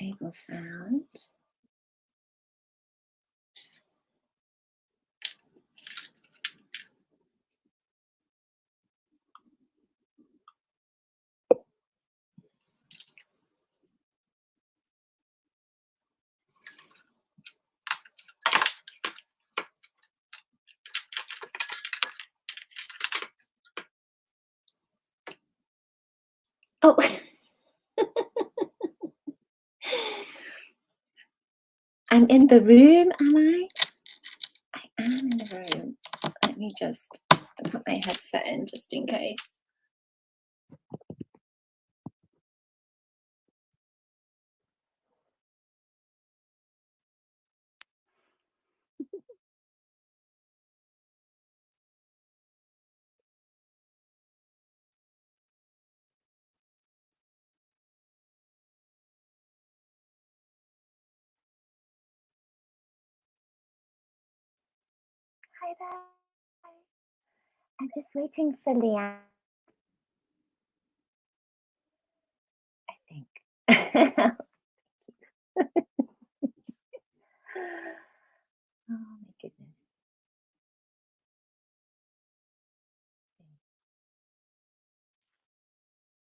table sound. Oh, I'm in the room, am I? I am in the room. Let me just put my headset in just in case. Hi there. I'm just waiting for Leanne, I think. Oh my goodness.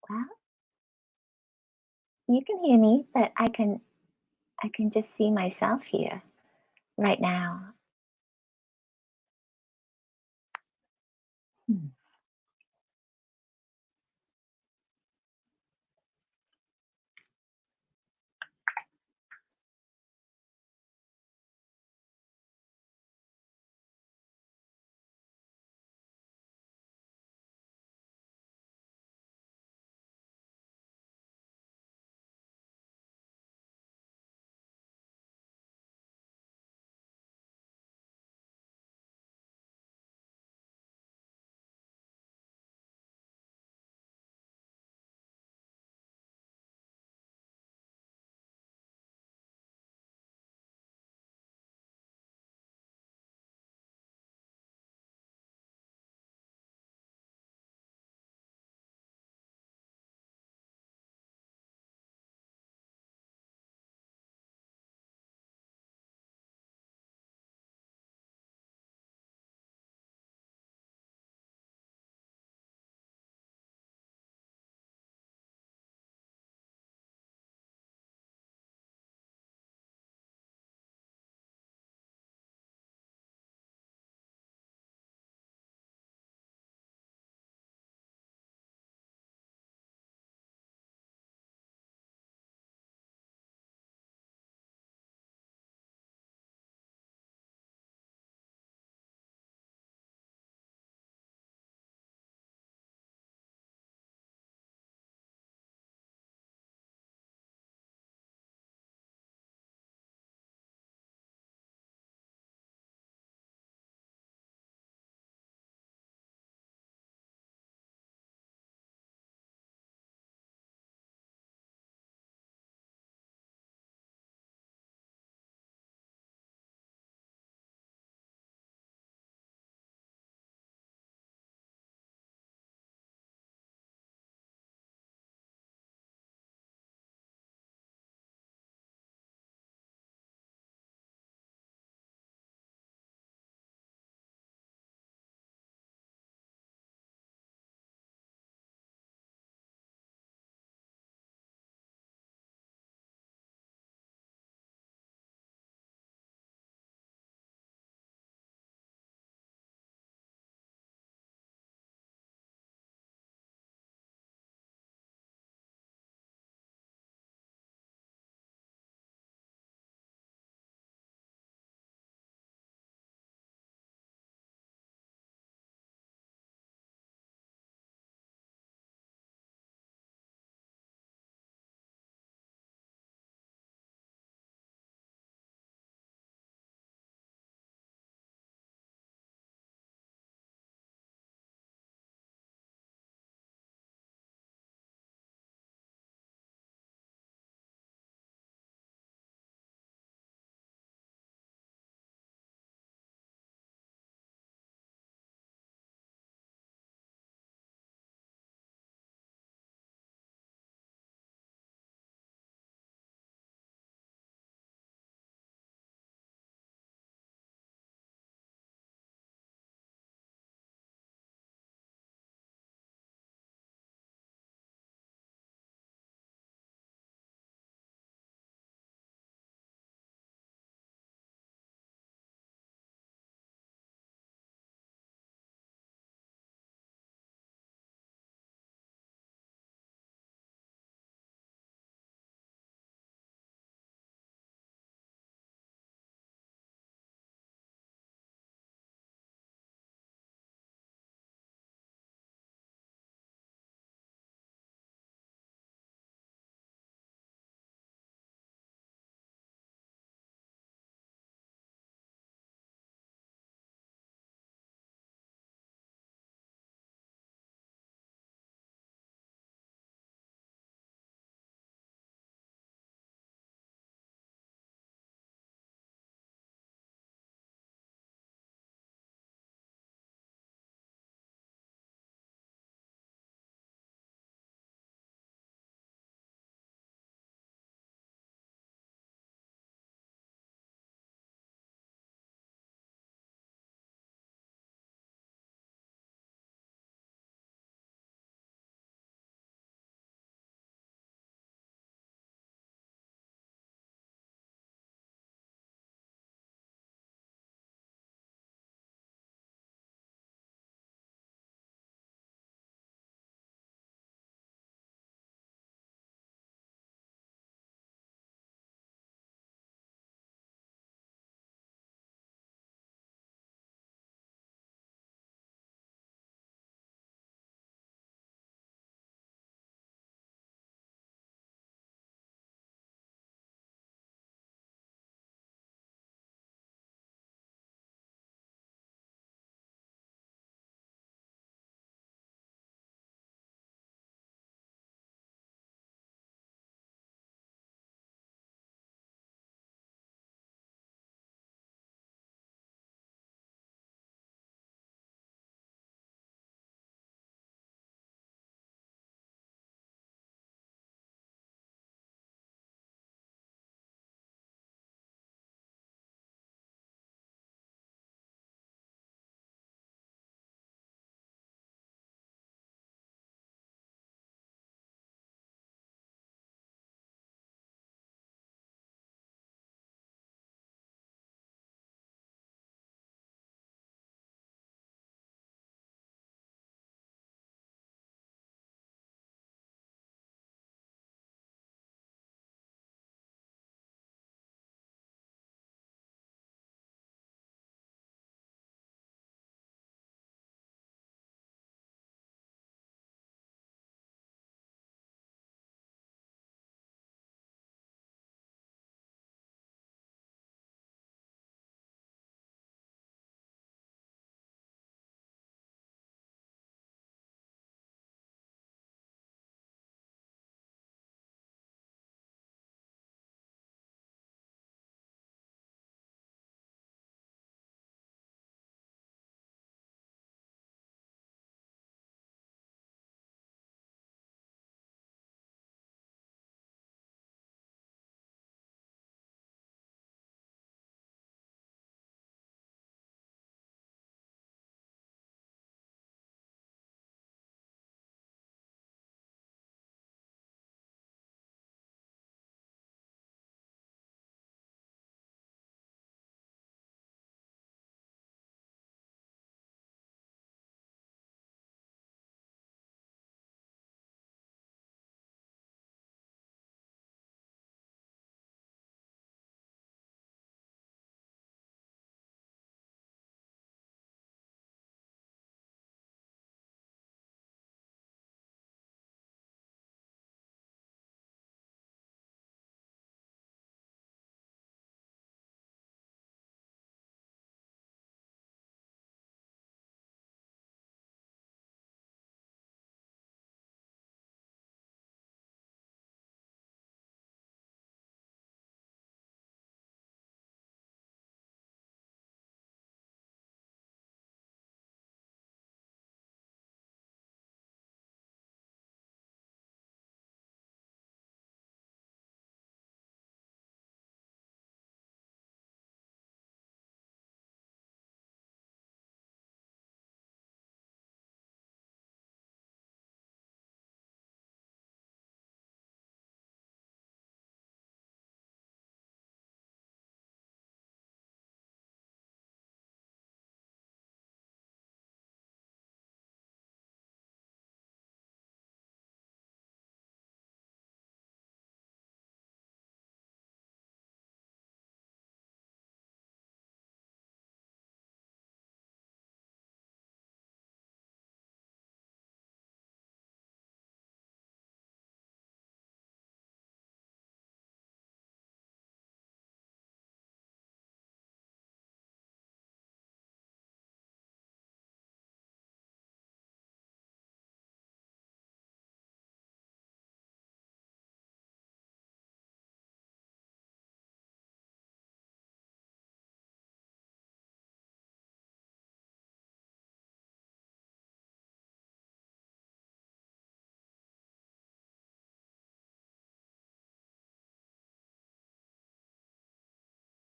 Well, you can hear me, but I can just see myself here right now. Hmm.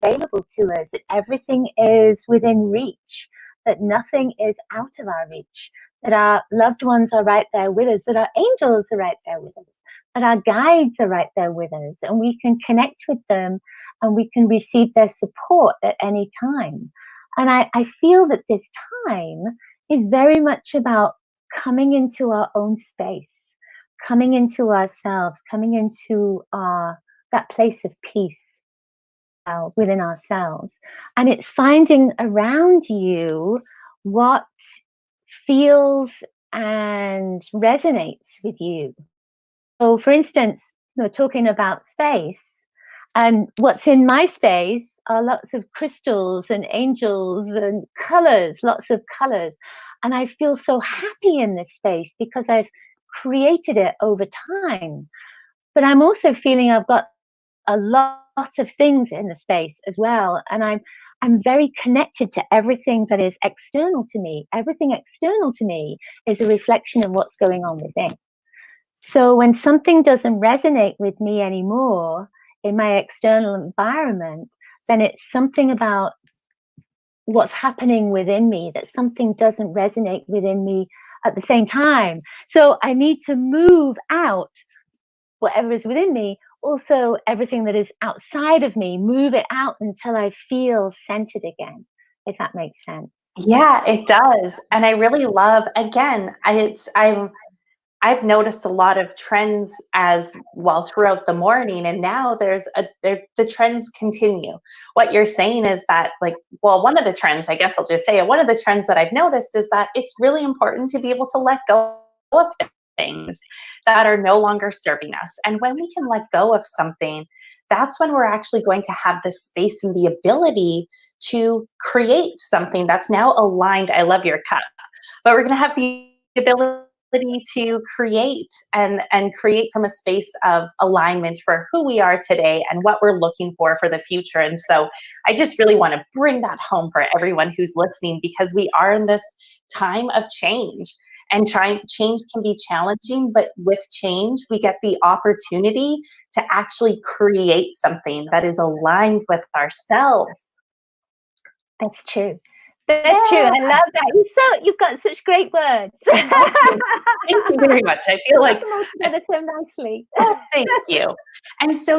available to us, that everything is within reach, that nothing is out of our reach, that our loved ones are right there with us, that our angels are right there with us, that our guides are right there with us, and we can connect with them and we can receive their support at any time. And I feel that this time is very much about coming into our own space, coming into ourselves, coming into that place of peace within ourselves. And it's finding around you what feels and resonates with you. So, for instance, talking about space, and what's in my space are lots of crystals and angels and colors, lots of colors. And I feel so happy in this space because I've created it over time. But I'm also feeling I've got a lot of things in the space as well, and I'm very connected to everything that is external to me. Everything external to me is a reflection of what's going on within. So when something doesn't resonate with me anymore in my external environment, then it's something about what's happening within me, that something doesn't resonate within me at the same time. So I need to move out whatever is within me, also everything that is outside of me, move it out until I feel centered again, if that makes sense. Yeah, it does. And I really love, again, I've noticed a lot of trends as well throughout the morning, and now the trends continue. What you're saying is that, like, well, one of the trends, I guess I'll just say it, one of the trends that I've noticed is that it's really important to be able to let go of things that are no longer serving us. And when we can let go of something, that's when we're actually going to have the space and the ability to create something that's now aligned. I love your cup, but we're going to have the ability to create and create from a space of alignment for who we are today and what we're looking for the future. And so I just really want to bring that home for everyone who's listening, because we are in this time of change, and change can be challenging, but with change we get the opportunity to actually create something that is aligned with ourselves. That's true. That's true. I love that. You've got such great words. Thank you. Thank you very much. I feel like, them all together so nicely. oh, thank you. And so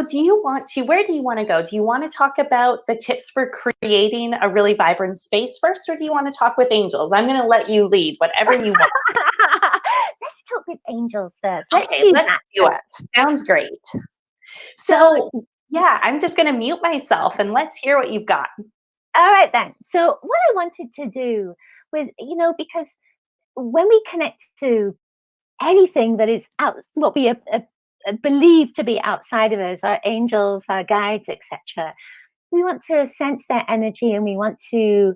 where do you want to go? Do you want to talk about the tips for creating a really vibrant space first, or do you want to talk with angels? I'm going to let you lead, whatever you want. Let's talk with angels first. Let's Okay, do let's that. do it. Sounds great. So, yeah, I'm just going to mute myself and let's hear what you've got. All right then. So what I wanted to do was, because when we connect to anything that is out, what we believe to be outside of us, our angels, our guides, etc., we want to sense their energy and we want to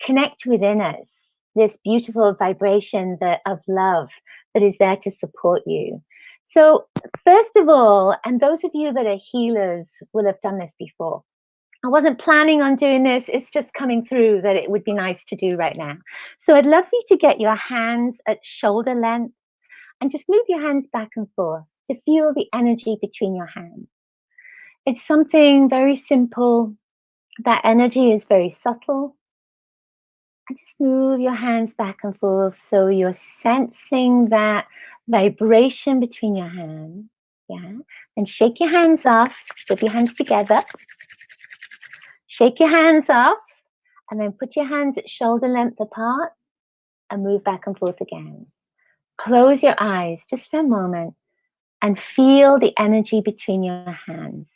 connect within us this beautiful vibration of love that is there to support you. So, first of all, and those of you that are healers will have done this before. I wasn't planning on doing this. It's just coming through that it would be nice to do right now. So I'd love you to get your hands at shoulder length and just move your hands back and forth to feel the energy between your hands. It's something very simple. That energy is very subtle. And just move your hands back and forth so you're sensing that vibration between your hands. Yeah. And shake your hands off. Put your hands together. Shake your hands off. And then put your hands at shoulder length apart and move back and forth again. Close your eyes just for a moment and feel the energy between your hands.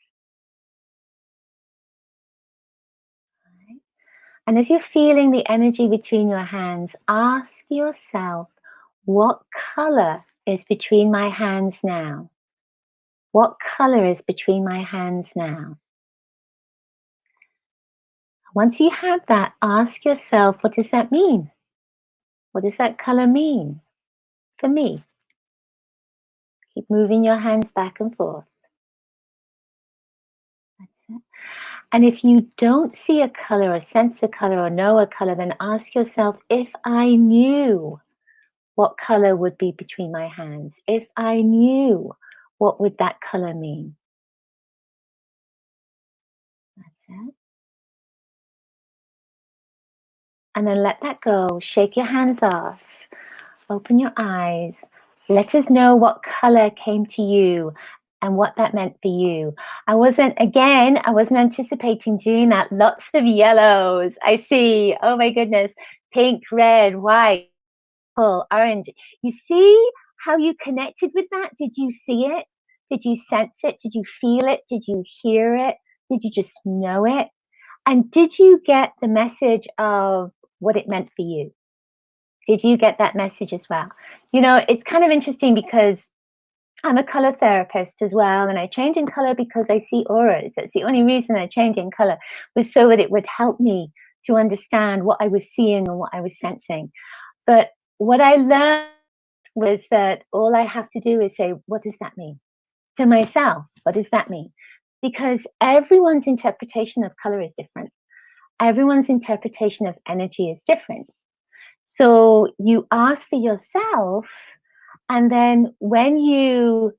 And as you're feeling the energy between your hands, ask yourself, what color is between my hands now? What color is between my hands now? Once you have that, ask yourself, what does that mean? What does that color mean for me? Keep moving your hands back and forth. And if you don't see a color or sense a color or know a color, then ask yourself, if I knew, what color would be between my hands? If I knew, what would that color mean? That's it. and then let that go. Shake your hands off. Open your eyes. Let us know what color came to you and what that meant for you. I wasn't anticipating doing that. Lots of yellows. I see. Oh my goodness. Pink, red, white, purple, orange. You see how you connected with that? Did you see it? Did you sense it? Did you feel it? Did you hear it? Did you just know it? And did you get the message of what it meant for you? Did you get that message as well? You know, it's kind of interesting because I'm a color therapist as well, and I change in color because I see auras. That's the only reason I change in color, was so that it would help me to understand what I was seeing and what I was sensing. But what I learned was that all I have to do is say, what does that mean? To myself, what does that mean? Because everyone's interpretation of color is different. Everyone's interpretation of energy is different. So you ask for yourself, and then when you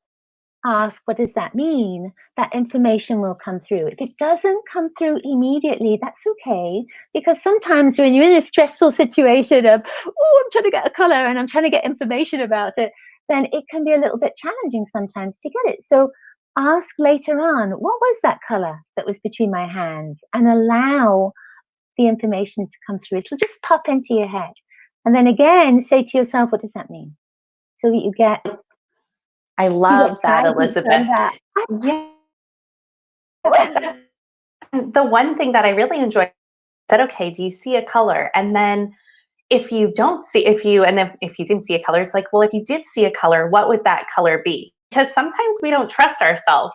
ask, what does that mean? That information will come through. If it doesn't come through immediately, that's okay. Because sometimes when you're in a stressful situation of, oh, I'm trying to get a color and I'm trying to get information about it, then it can be a little bit challenging sometimes to get it. So ask later on, what was that color that was between my hands? And allow the information to come through. It'll just pop into your head. And then again, say to yourself, what does that mean? So that you get I love that, guidance Elizabeth. from that. Yeah. The one thing that I really enjoy that, okay, do you see a color? And then if you don't see, if you didn't see a color, it's like, well, if you did see a color, what would that color be? Because sometimes we don't trust ourselves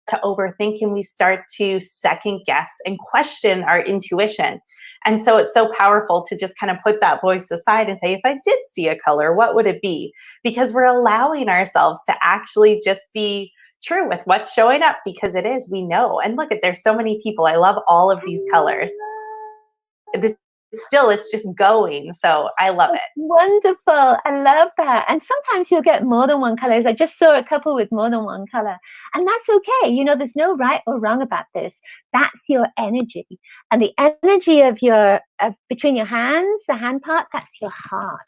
to overthink, and we start to second guess and question our intuition. And so it's so powerful to just kind of put that voice aside and say, if I did see a color, what would it be? Because we're allowing ourselves to actually just be true with what's showing up, because it is, we know. And look at, there's so many people. I love all of these colors. Still, it's just going. So I love it. Wonderful. I love that. And sometimes you'll get more than one color. I just saw a couple with more than one color. And that's okay. You know, there's no right or wrong about this. That's your energy. And the energy of your, between your hands, the hand part, that's your heart.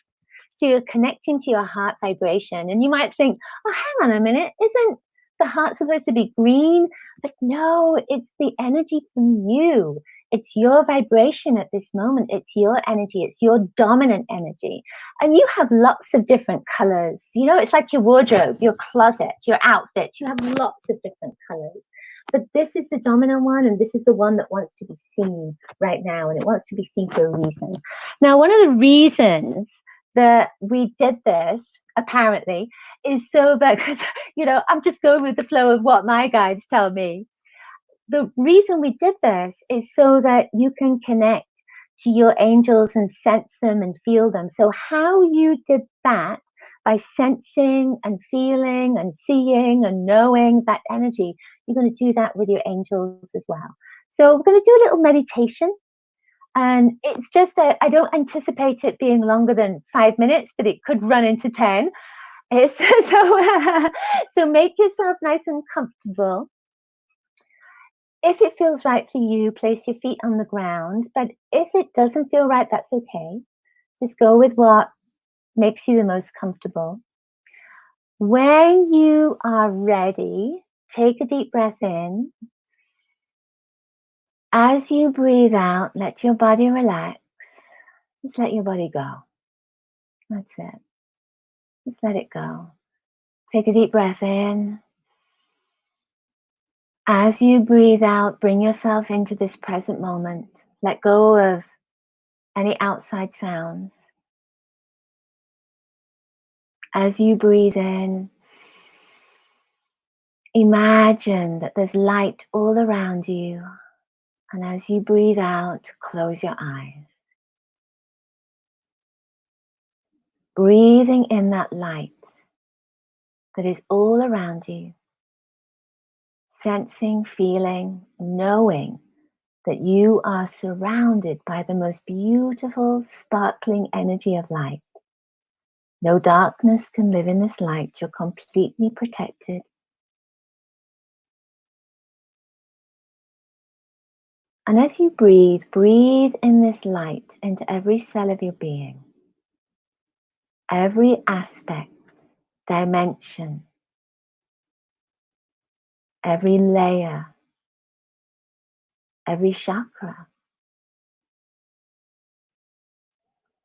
So you're connecting to your heart vibration. And you might think, oh, hang on a minute, isn't the heart supposed to be green? But no, it's the energy from you. It's your vibration at this moment. It's your energy. It's your dominant energy. And you have lots of different colors. You know, it's like your wardrobe, your closet, your outfit. You have lots of different colors. But this is the dominant one, and this is the one that wants to be seen right now, and it wants to be seen for a reason. Now, one of the reasons that we did this, apparently, is so that, because, you know, I'm just going with the flow of what my guides tell me. The reason we did this is so that you can connect to your angels and sense them and feel them. So how you did that, by sensing and feeling and seeing and knowing that energy, you're going to do that with your angels as well. So we're going to do a little meditation. And it's just, I don't anticipate it being longer than 5 minutes, but it could run into 10. It's, so make yourself nice and comfortable. If it feels right for you, place your feet on the ground. But if it doesn't feel right, that's okay. Just go with what makes you the most comfortable. When you are ready, take a deep breath in. As you breathe out, let your body relax. Just let your body go. That's it. Just let it go. Take a deep breath in. As you breathe out, bring yourself into this present moment. Let go of any outside sounds. As you breathe in, imagine that there's light all around you. And as you breathe out, close your eyes. Breathing in that light that is all around you. Sensing, feeling, knowing that you are surrounded by the most beautiful, sparkling energy of light. No darkness can live in this light. You're completely protected. And as you breathe, breathe in this light into every cell of your being, every aspect, dimension, every layer, every chakra.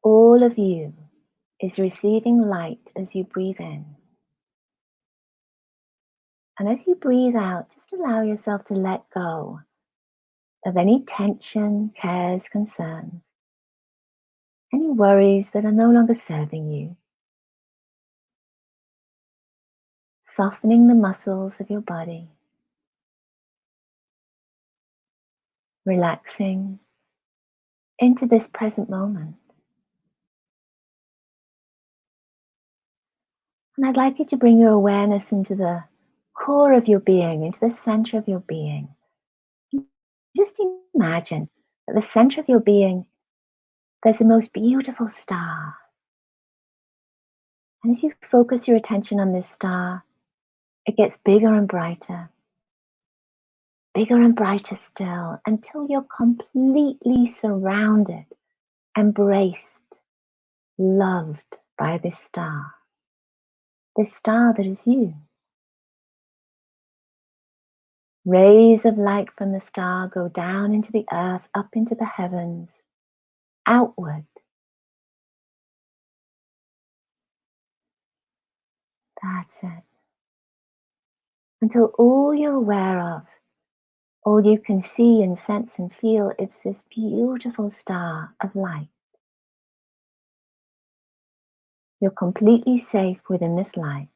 All of you is receiving light as you breathe in. And as you breathe out, just allow yourself to let go of any tension, cares, concerns, any worries that are no longer serving you. Softening the muscles of your body, relaxing into this present moment. And I'd like you to bring your awareness into the core of your being, into the center of your being. Just imagine at the center of your being, there's the most beautiful star. And as you focus your attention on this star, it gets bigger and brighter still, until you're completely surrounded, embraced, loved by this star that is you. Rays of light from the star go down into the earth, up into the heavens, outward. That's it. Until all you're aware of, all you can see and sense and feel, is this beautiful star of light. You're completely safe within this light.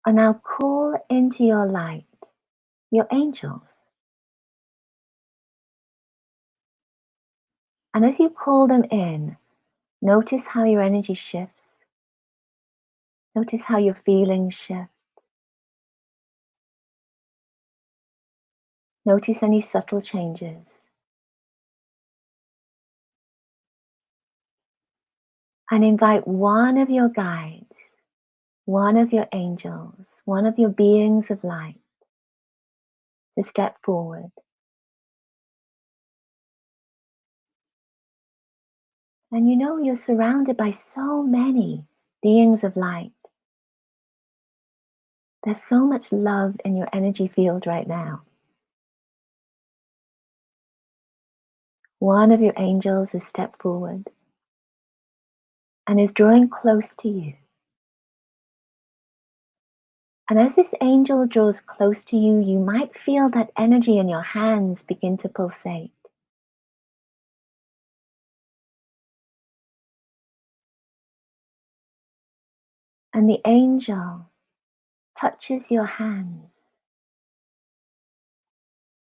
And now call into your light your angels. And as you call them in, notice how your energy shifts. Notice how your feelings shift. Notice any subtle changes. And invite one of your guides, one of your angels, one of your beings of light to step forward. And you know you're surrounded by so many beings of light. There's so much love in your energy field right now. One of your angels has stepped forward and is drawing close to you. And as this angel draws close to you, you might feel that energy in your hands begin to pulsate. And the angel touches your hands.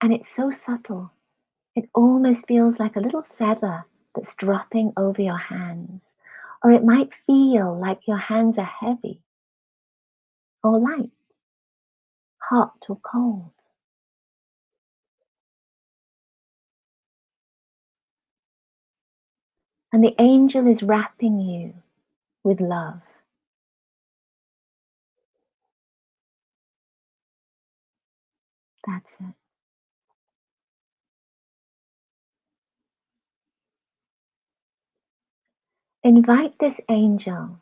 And it's so subtle. It almost feels like a little feather that's dropping over your hands. Or it might feel like your hands are heavy or light, hot or cold. And the angel is wrapping you with love. That's it. Invite this angel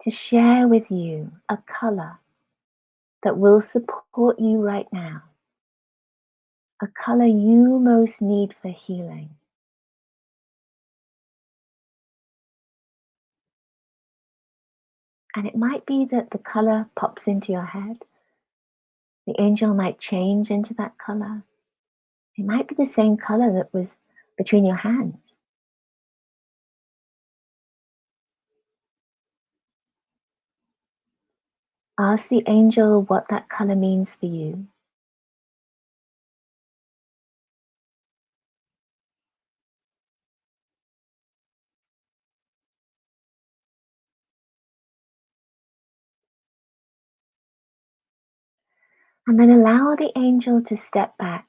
to share with you a color that will support you right now, a color you most need for healing. And it might be that the color pops into your head. The angel might change into that color. It might be the same color that was between your hands. Ask the angel what that color means for you. And then allow the angel to step back.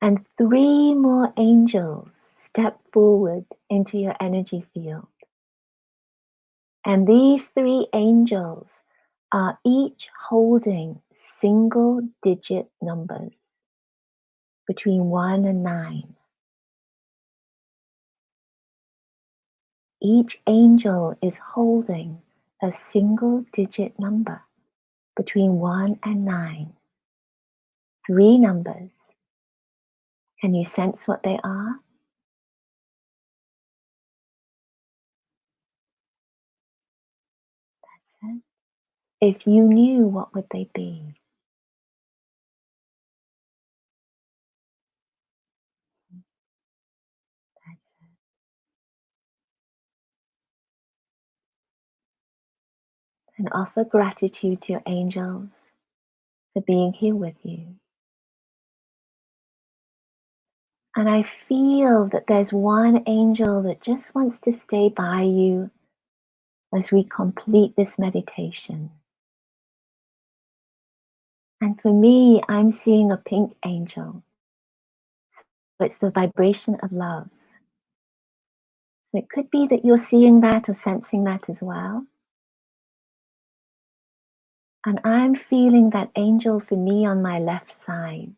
And 3 more angels step forward into your energy field. And these three angels are each holding single digit numbers between 1 and 9. Each angel is holding a single digit number between 1 and 9. Three numbers. Can you sense what they are? That's it. If you knew, what would they be? That's it. And offer gratitude to your angels for being here with you. And I feel that there's one angel that just wants to stay by you as we complete this meditation. And for me, I'm seeing a pink angel. So it's the vibration of love. So it could be that you're seeing that or sensing that as well. And I'm feeling that angel for me on my left side.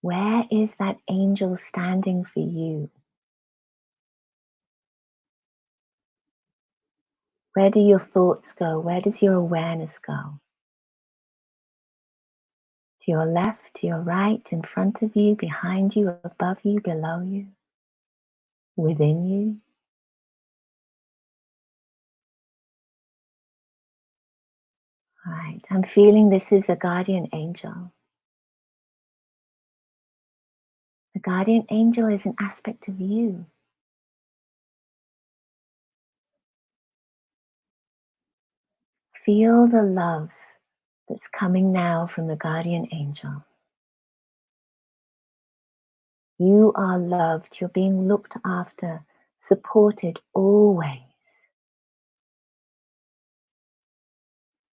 Where is that angel standing for you? Where do your thoughts go? Where does your awareness go? To your left, to your right, in front of you, behind you, above you, below you, within you. All right, I'm feeling this is a guardian angel. The guardian angel is an aspect of you. Feel the love that's coming now from the guardian angel. You are loved. You're being looked after, supported always.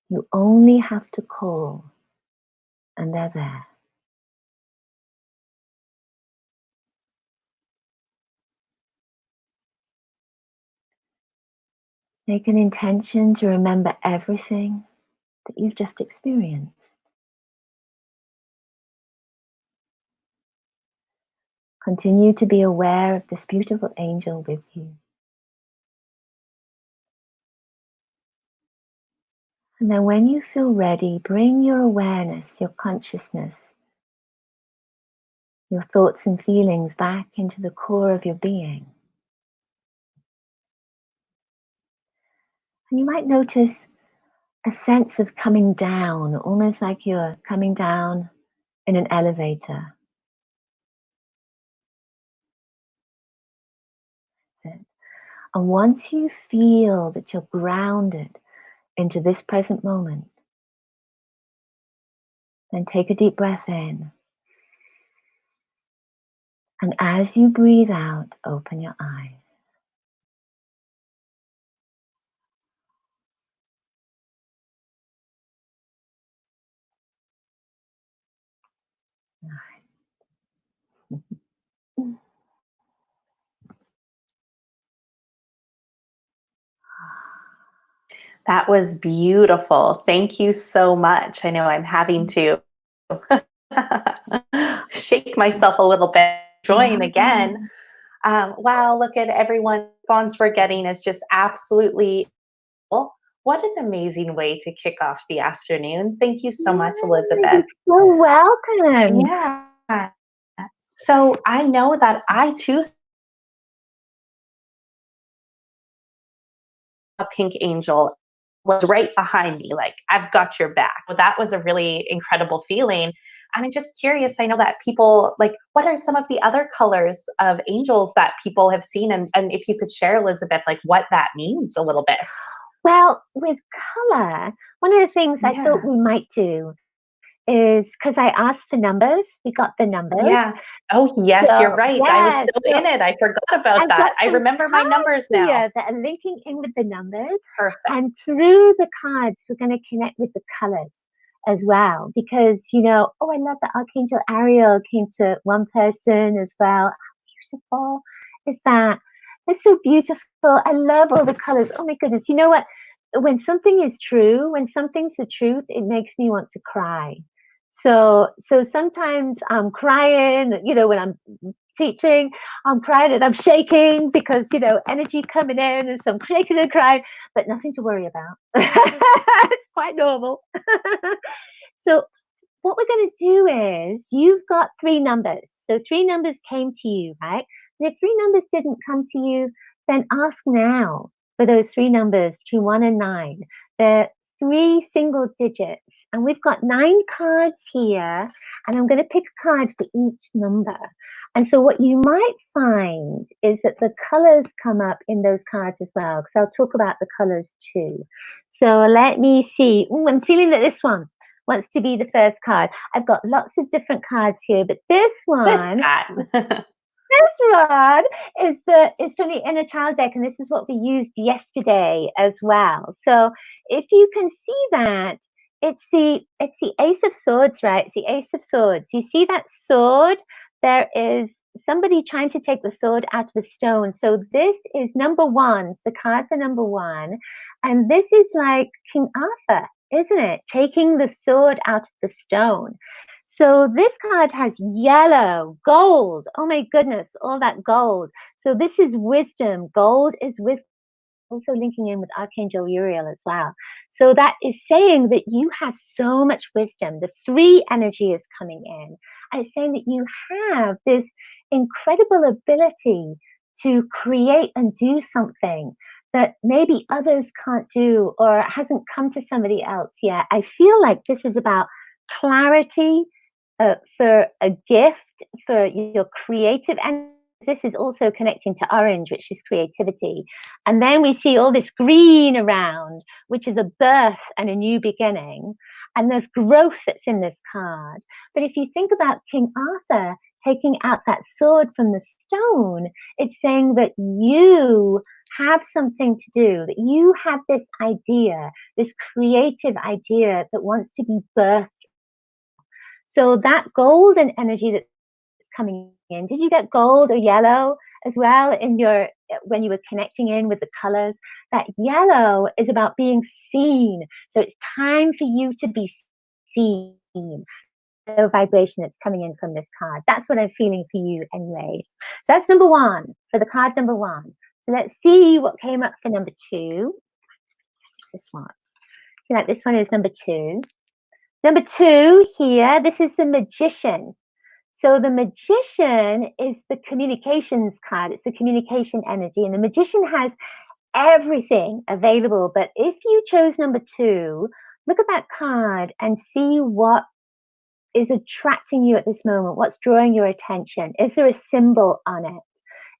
You only have to call, and they're there. Make an intention to remember everything that you've just experienced. Continue to be aware of this beautiful angel with you. And then when you feel ready, bring your awareness, your consciousness, your thoughts and feelings back into the core of your being. And you might notice a sense of coming down, almost like you're coming down in an elevator. And once you feel that you're grounded into this present moment, then take a deep breath in. And as you breathe out, open your eyes. That was beautiful. Thank you so much. I know I'm having to shake myself a little bit, join again. Wow, look at everyone's response we're getting is just absolutely cool. What an amazing way to kick off the afternoon. Thank you so much, Elizabeth. You're welcome. Yeah. So I know that I too a pink angel was right behind me, like, I've got your back. Well, that was a really incredible feeling. And I'm just curious, I know that people, like, what are some of the other colors of angels that people have seen? And if you could share, Elizabeth, like what that means a little bit. Well, with color, one of the things I thought Yeah. we might do is because I asked for numbers, we got the numbers. Yeah. Oh, yes, you're So, right. I was yeah, so so in it. I forgot about I've got that. I some remember my cards numbers now. here that are linking in with the numbers. Perfect. And through the cards, we're going to connect with the colors as well. Because, I love that Archangel Ariel came to one person as well. How beautiful is that? It's so beautiful. I love all the colors. Oh my goodness. You know what? When something is true, when something's the truth, it makes me want to cry. So sometimes I'm crying, when I'm teaching, I'm crying and I'm shaking because, energy coming in, and so I'm shaking and crying, but nothing to worry about. It's quite normal. So what we're going to do is you've got three numbers. So three numbers came to you, right? And if three numbers didn't come to you, then ask now for those three numbers between 1 and 9. They're three single digits. And we've got 9 cards here. And I'm going to pick a card for each number. And so what you might find is that the colors come up in those cards as well, because I'll talk about the colors too. So let me see. Ooh, I'm feeling that this one wants to be the first card. I've got lots of different cards here, but this one is from the Inner Child deck, and this is what we used yesterday as well. So if you can see that, it's the Ace of Swords, right? It's the Ace of Swords. You see that sword? There is somebody trying to take the sword out of the stone. So this is number 1. The card for number 1. And this is like King Arthur, isn't it? Taking the sword out of the stone. So this card has yellow, gold. Oh my goodness, all that gold. So this is wisdom. Gold is wisdom. Also linking in with Archangel Uriel as well. So that is saying that you have so much wisdom. The 3 energy is coming in. And it's saying that you have this incredible ability to create and do something that maybe others can't do or hasn't come to somebody else yet. I feel like this is about clarity, for a gift, for your creative, and this is also connecting to orange, which is creativity. And then we see all this green around, which is a birth and a new beginning. And there's growth that's in this card. But if you think about King Arthur taking out that sword from the stone, it's saying that you have something to do, that you have this idea, this creative idea that wants to be birthed. So that golden energy that's coming in, did you get gold or yellow as well in your when you were connecting in with the colors? That yellow is about being seen. So it's time for you to be seen. The vibration that's coming in from this card. That's what I'm feeling for you anyway. That's number 1 for the card number 1. So let's see what came up for number 2. This one. So like this one is number 2. Number 2 here, this is the Magician. So the Magician is the communications card. It's the communication energy. And the Magician has everything available. But if you chose number 2, look at that card and see what is attracting you at this moment. What's drawing your attention? Is there a symbol on it?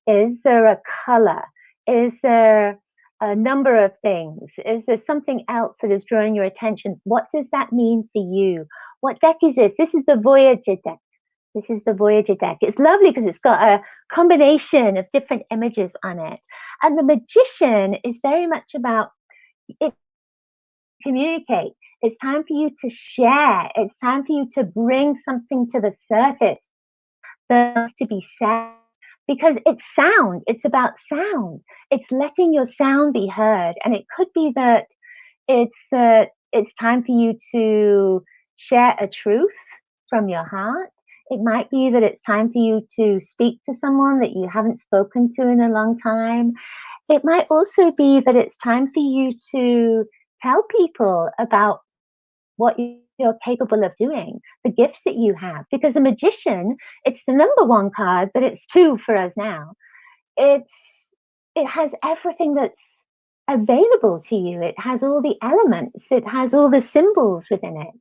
Is there a color? Is there a number of things? Is there something else that is drawing your attention? What does that mean for you? What deck is this? This is the Voyager deck. This is the Voyager deck. It's lovely because it's got a combination of different images on it. And the Magician is very much about it. Communicate. It's time for you to share. It's time for you to bring something to the surface that's to be said. Because it's sound. It's about sound. It's letting your sound be heard. And it could be that it's time for you to share a truth from your heart. It might be that it's time for you to speak to someone that you haven't spoken to in a long time. It might also be that it's time for you to tell people about what you're capable of doing, the gifts that you have. Because the Magician, it's the number 1 card, but it's 2 for us now. It has everything that's available to you. It has all the elements. It has all the symbols within it.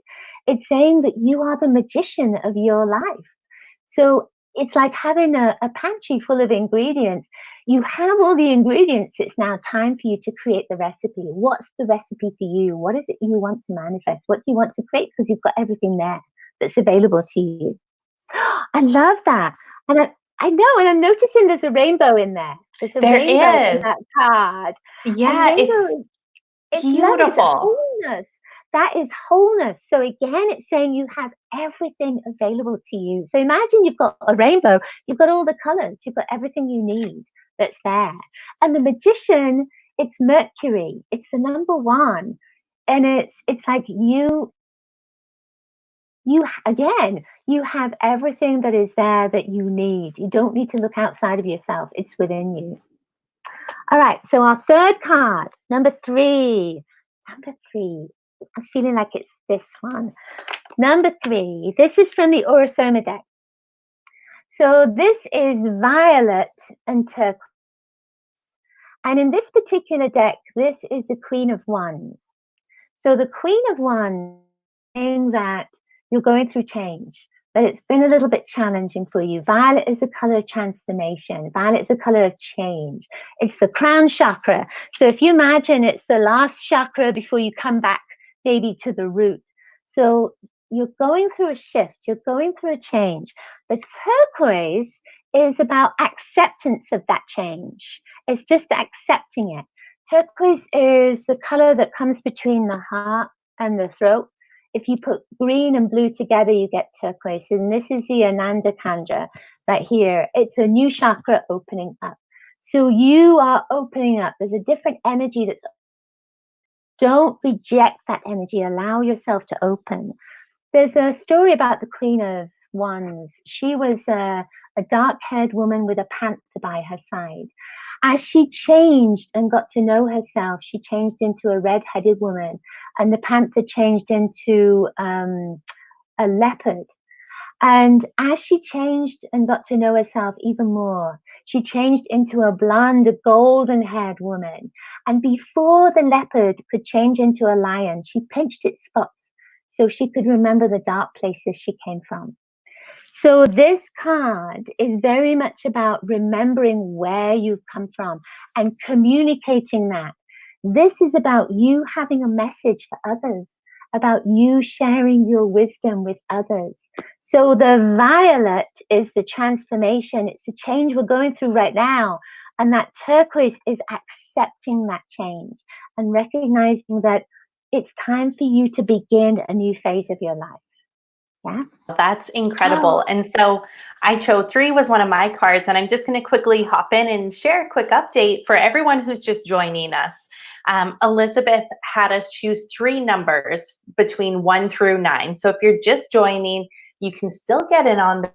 It's saying that you are the magician of your life. So it's like having a pantry full of ingredients. You have all the ingredients. It's now time for you to create the recipe. What's the recipe for you? What is it you want to manifest? What do you want to create? Because you've got everything there that's available to you. I love that. And I know, and I'm noticing there's a rainbow in there. There's a rainbow in that card. Yeah, it's beautiful. Wholeness. That is wholeness. So again, it's saying you have everything available to you. So imagine you've got a rainbow, you've got all the colors, you've got everything you need that's there. And the magician, it's Mercury. It's the number one. And it's like again, you have everything that is there that you need. You don't need to look outside of yourself. It's within you. All right, so our third card, number three. Number three. I'm feeling like it's this one. Number three. This is from the Aura-Soma deck. So this is violet and turquoise. And in this particular deck, this is the Queen of Wands. So the Queen of Wands saying that you're going through change, that it's been a little bit challenging for you. Violet is the color of transformation. Violet is the color of change. It's the crown chakra. So if you imagine it's the last chakra before you come back maybe to the root. So you're going through a shift. You're going through a change. The turquoise is about acceptance of that change. It's just accepting it. Turquoise is the color that comes between the heart and the throat. If you put green and blue together, you get turquoise. And this is the Ananda Kandra right here. It's a new chakra opening up. So you are opening up. There's a different energy that's. Don't reject that energy. Allow yourself to open. There's a story about the Queen of Wands. She was a dark-haired woman with a panther by her side. As she changed and got to know herself, she changed into a red-headed woman, and the panther changed into a leopard. And as she changed and got to know herself even more, she changed into a blonde, golden-haired woman. And before the leopard could change into a lion, she pinched its spots so she could remember the dark places she came from. So this card is very much about remembering where you've come from and communicating that. This is about you having a message for others, about you sharing your wisdom with others. So the violet is the transformation. It's the change we're going through right now. And that turquoise is accepting that change and recognizing that it's time for you to begin a new phase of your life. Yeah. That's incredible. And so I chose 3 was one of my cards, and I'm just going to quickly hop in and share a quick update for everyone who's just joining us. Elizabeth had us choose 3 numbers between 1 through 9. So if you're just joining, you can still get in on the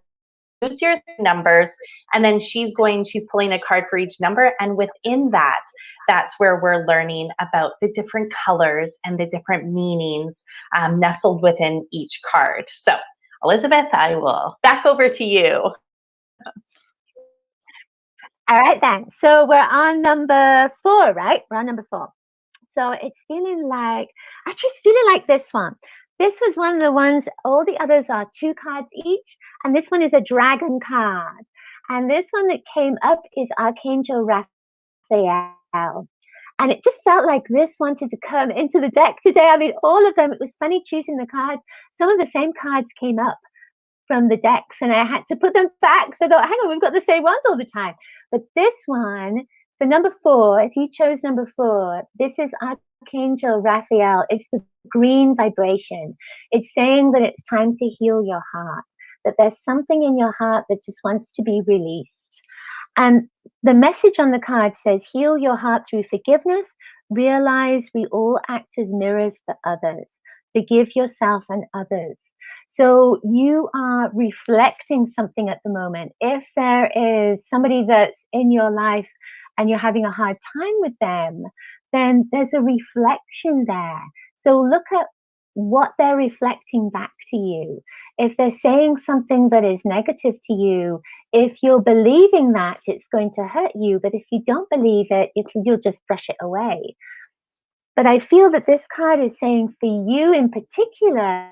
choose your numbers, and then she's pulling a card for each number, and within that, that's where we're learning about the different colors and the different meanings nestled within each card. So Elizabeth, I will back over to you. All right then. So we're on number 4, right? We're on number 4. So it's feeling like, I just feeling like this one. This was one of the ones, all the others are 2 cards each, and this one is a dragon card. And this one that came up is Archangel Raphael. And it just felt like this wanted to come into the deck today. I mean, all of them, it was funny choosing the cards. Some of the same cards came up from the decks, and I had to put them back. So I thought, hang on, we've got the same ones all the time. But this one, for number 4, if you chose number 4, this is Archangel Raphael. It's the green vibration. It's saying that it's time to heal your heart, that there's something in your heart that just wants to be released. And the message on the card says, heal your heart through forgiveness. Realize we all act as mirrors for others. Forgive yourself and others. So you are reflecting something at the moment. If there is somebody that's in your life and you're having a hard time with them, then there's a reflection there. So look at what they're reflecting back to you. If they're saying something that is negative to you, if you're believing that, it's going to hurt you. But if you don't believe it, you'll just brush it away. But I feel that this card is saying for you in particular,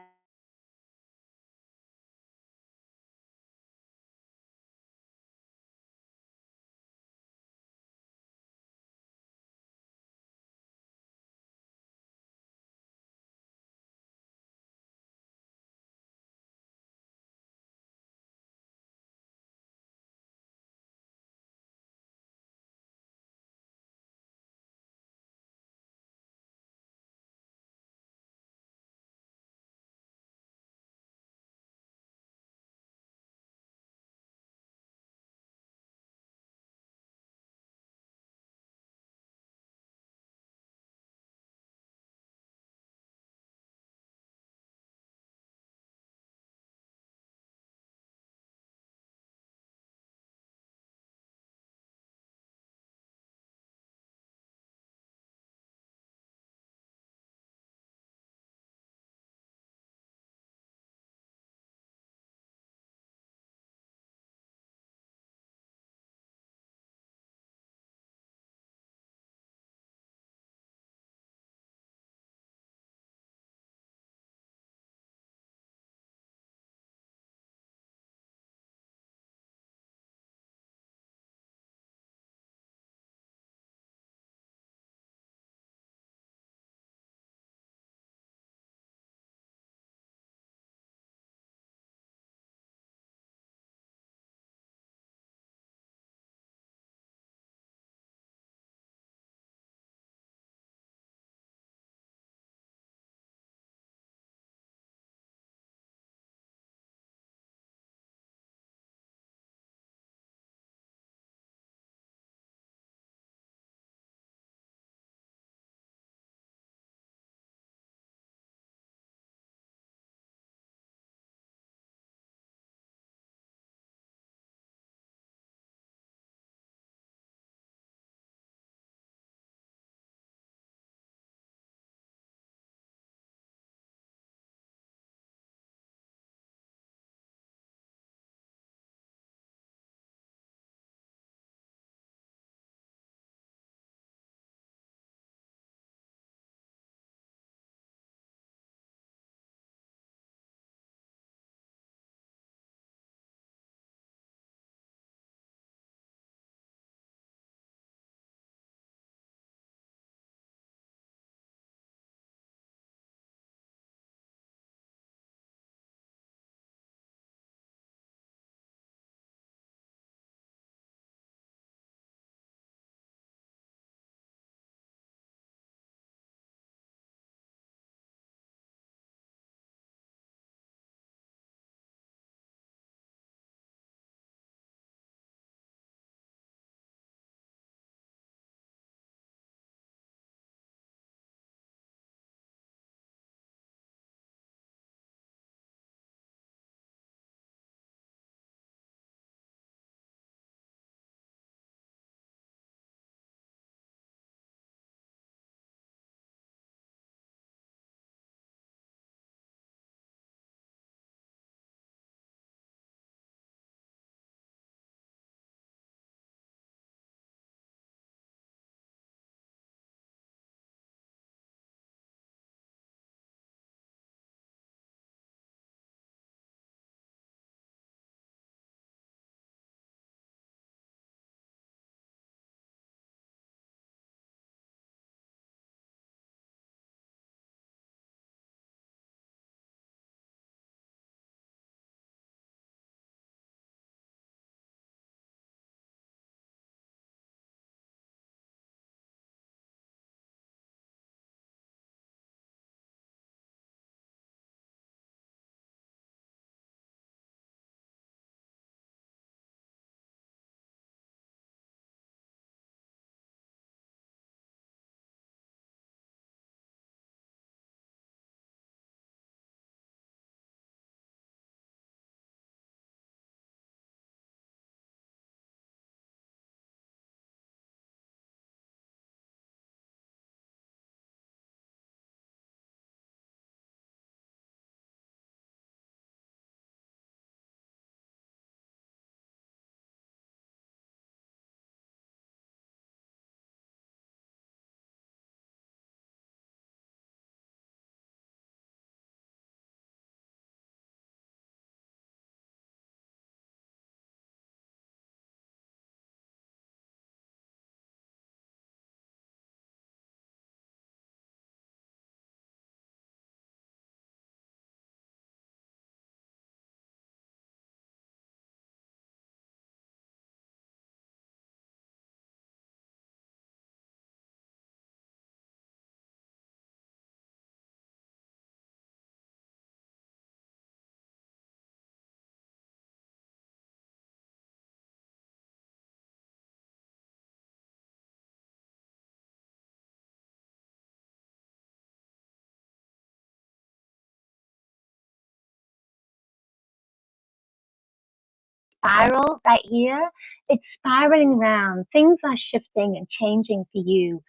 spiral right here. It's spiraling around. Things are shifting and changing for you.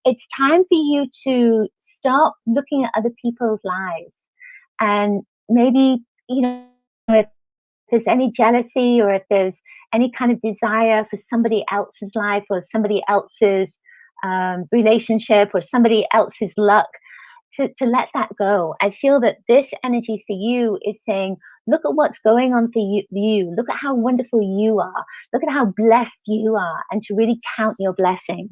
It's time for you to stop looking at other people's lives and maybe, if there's any jealousy or if there's any kind of desire for somebody else's life or somebody else's relationship or somebody else's luck, to let that go. I feel that this energy for you is saying, look at what's going on for you. Look at how wonderful you are. Look at how blessed you are, and to really count your blessings.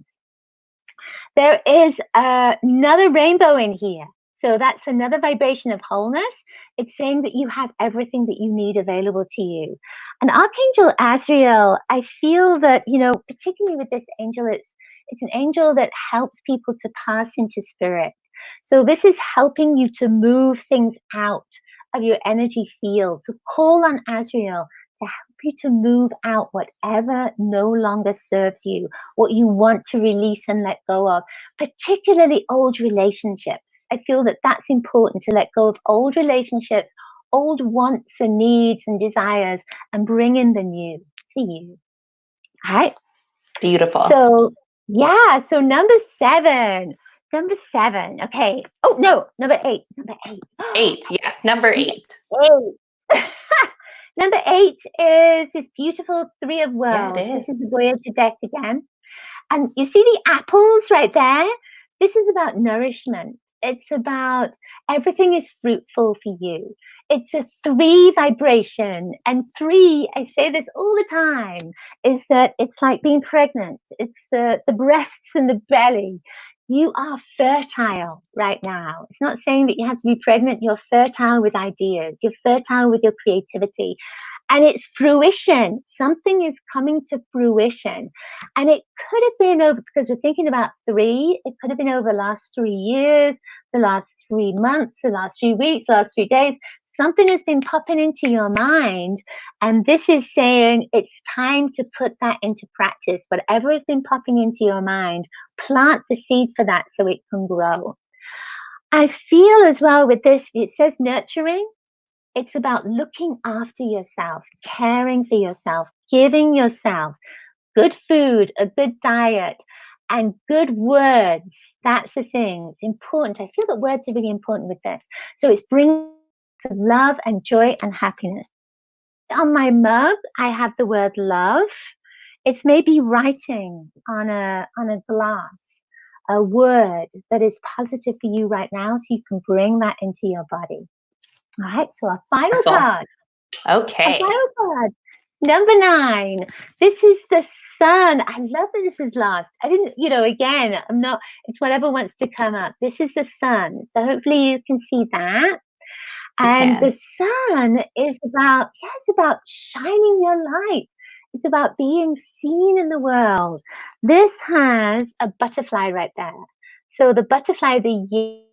There is another rainbow in here. So that's another vibration of wholeness. It's saying that you have everything that you need available to you. And Archangel Azrael, I feel that, particularly with this angel, it's an angel that helps people to pass into spirit. So this is helping you to move things out of your energy field. So call on Azrael to help you to move out whatever no longer serves you, what you want to release and let go of, particularly old relationships. I feel that that's important, to let go of old relationships, old wants and needs and desires, and bring in the new for you. All right? Beautiful. So, yeah, so number seven. Okay. Oh, no, number eight. Eight, yes, number eight. Number 8 is this beautiful Three of Worlds. Yeah, it is. This is the Voyager deck again. And you see the apples right there? This is about nourishment. It's about everything is fruitful for you. It's a 3 vibration. And 3, I say this all the time, is that it's like being pregnant. It's the breasts and the belly. You are fertile right now. It's not saying that you have to be pregnant. You're fertile with ideas. You're fertile with your creativity. And it's fruition. Something is coming to fruition. And it could have been over, because we're thinking about 3, it could have been over the last 3 years, the last 3 months, the last 3 weeks, the last 3 days. Something has been popping into your mind, and this is saying it's time to put that into practice. Whatever has been popping into your mind, plant the seed for that so it can grow. I feel as well with this, it says nurturing. It's about looking after yourself, caring for yourself, giving yourself good food, a good diet, and good words. That's the thing. It's important. I feel that words are really important with this. So it's bringing love and joy and happiness. On my mug, I have the word love. It's maybe writing on a glass a word that is positive for you right now, so you can bring that into your body. All right, so our final card. Okay. Our final card. Number 9. This is the sun. I love that this is last. I didn't, again, it's whatever wants to come up. This is the sun. So hopefully you can see that. And the sun is about, it's about shining your light. It's about being seen in the world. This has a butterfly right there. So the butterfly, the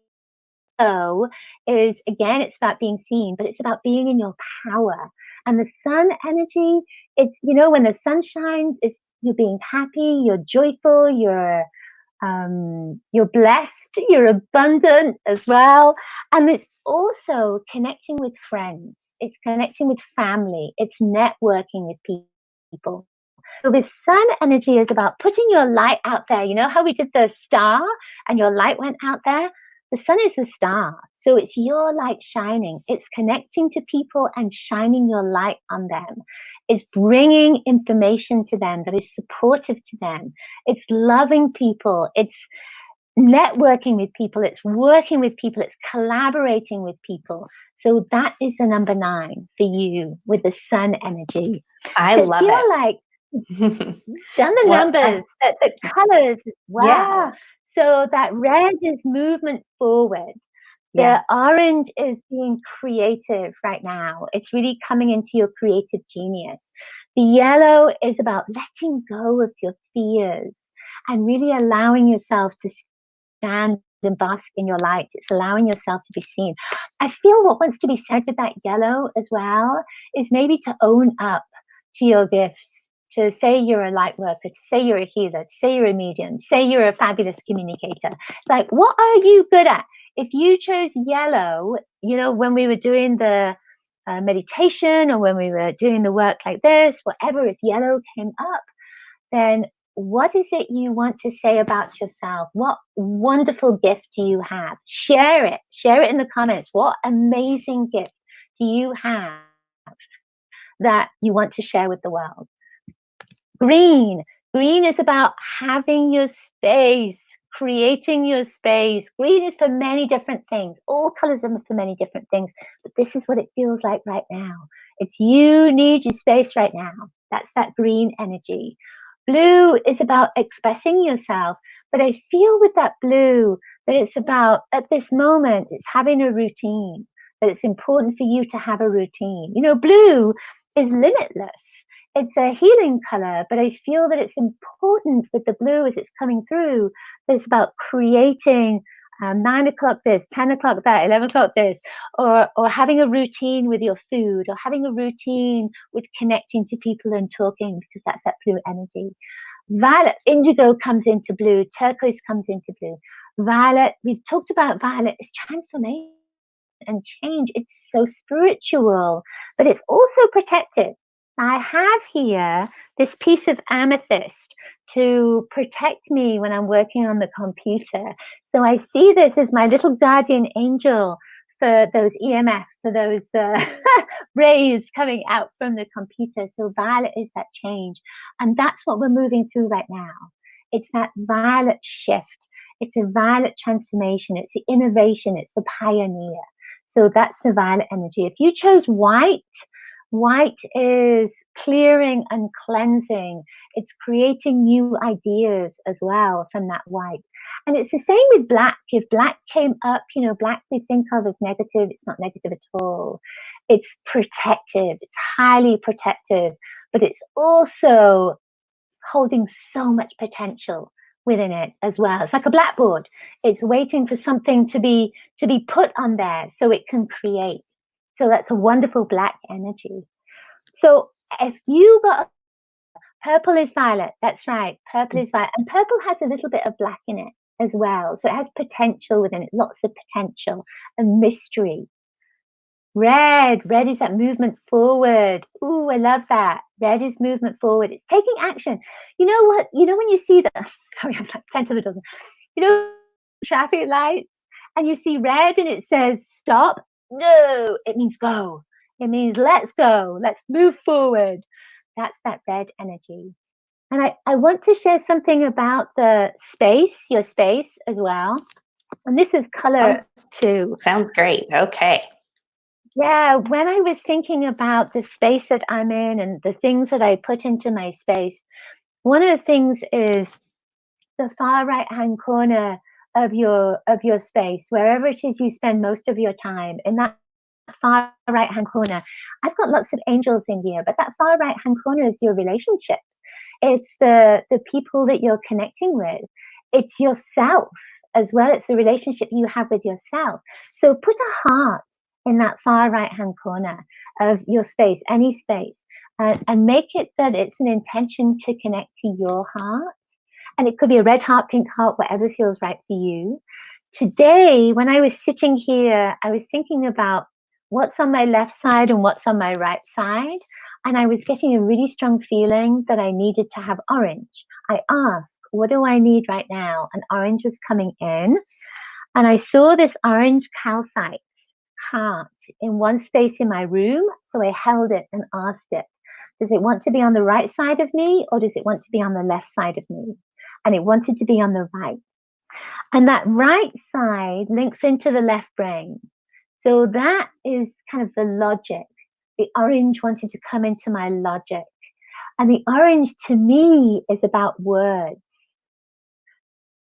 yellow, is, again, it's about being seen, but it's about being in your power. And the sun energy, it's, when the sun shines, it's you're being happy, you're joyful, you're blessed, you're abundant as well. And it's also connecting with friends. It's connecting with family. It's networking with people. So this sun energy is about putting your light out there. You know how we did the star and your light went out there? The sun is the star. So it's your light shining. It's connecting to people and shining your light on them. It's bringing information to them that is supportive to them. It's loving people. It's networking with people. It's working with people. It's collaborating with people. So that is the number 9 for you with the sun energy. I love it. I feel like done the numbers, the colors. Wow. Yeah. So that red is movement forward. The orange is being creative right now. It's really coming into your creative genius. The yellow is about letting go of your fears and really allowing yourself to stand and bask in your light. It's allowing yourself to be seen. I feel what wants to be said with that yellow as well is maybe to own up to your gifts, to say you're a light worker, to say you're a healer, to say you're a medium, to say you're a fabulous communicator. Like, what are you good at? If you chose yellow, when we were doing the meditation or when we were doing the work like this, whatever, if yellow came up, then what is it you want to say about yourself? What wonderful gift do you have? Share it. Share it in the comments. What amazing gift do you have that you want to share with the world? Green. Green is about having your space, creating your space. Green is for many different things. All colors are for many different things. But this is what it feels like right now. It's you need your space right now. That's that green energy. Blue is about expressing yourself. But I feel with that blue that it's about, at this moment, it's having a routine. That it's important for you to have a routine. You know, blue is limitless. It's a healing color, but I feel that it's important with the blue as it's coming through. It's about creating 9 o'clock this, 10 o'clock that, 11 o'clock this, or having a routine with your food, or having a routine with connecting to people and talking, because that's that blue energy. Violet, indigo comes into blue, turquoise comes into blue. Violet, we've talked about violet, is transformation and change. It's so spiritual, but it's also protective. I have here this piece of amethyst to protect me when I'm working on the computer. So I see this as my little guardian angel for those EMF, for those rays coming out from the computer. So violet is that change. And that's what we're moving through right now. It's that violet shift. It's a violet transformation. It's the innovation. It's the pioneer. So that's the violet energy. If you chose white, white is clearing and cleansing. It's creating new ideas as well from that white. And it's the same with black. If black came up, you know, black we think of as negative. It's not negative at all. It's protective. It's highly protective. But it's also holding so much potential within it as well. It's like a blackboard. It's waiting for something to be put on there so it can create. So that's a wonderful black energy. So if you got purple is violet, that's right. Purple is violet. And purple has a little bit of black in it as well. So it has potential within it, lots of potential and mystery. Red is that movement forward. Ooh, I love that. Red is movement forward. It's taking action. You know what? You know when you see the, sorry, I'm like 10 to the dozen. You know, traffic lights and you see red and it says stop. No, it means go. It means let's go. Let's move forward. That's that red energy. And I want to share something about the space, your space as well. And this is color 2. Sounds great. Okay. Yeah, when I was thinking about the space that I'm in and the things that I put into my space, one of the things is the far right-hand corner of your space, wherever it is you spend most of your time, in that far right-hand corner. I've got lots of angels in here, but that far right-hand corner is your relationships. It's the people that you're connecting with. It's yourself as well. It's the relationship you have with yourself. So put a heart in that far right-hand corner of your space, any space, and make it that it's an intention to connect to your heart. And it could be a red heart, pink heart, whatever feels right for you. Today, when I was sitting here, I was thinking about what's on my left side and what's on my right side. And I was getting a really strong feeling that I needed to have orange. I asked, what do I need right now? And orange was coming in. And I saw this orange calcite heart in one space in my room. So I held it and asked it, does it want to be on the right side of me or does it want to be on the left side of me? And it wanted to be on the right. And that right side links into the left brain. So that is kind of the logic. The orange wanted to come into my logic. And the orange to me is about words.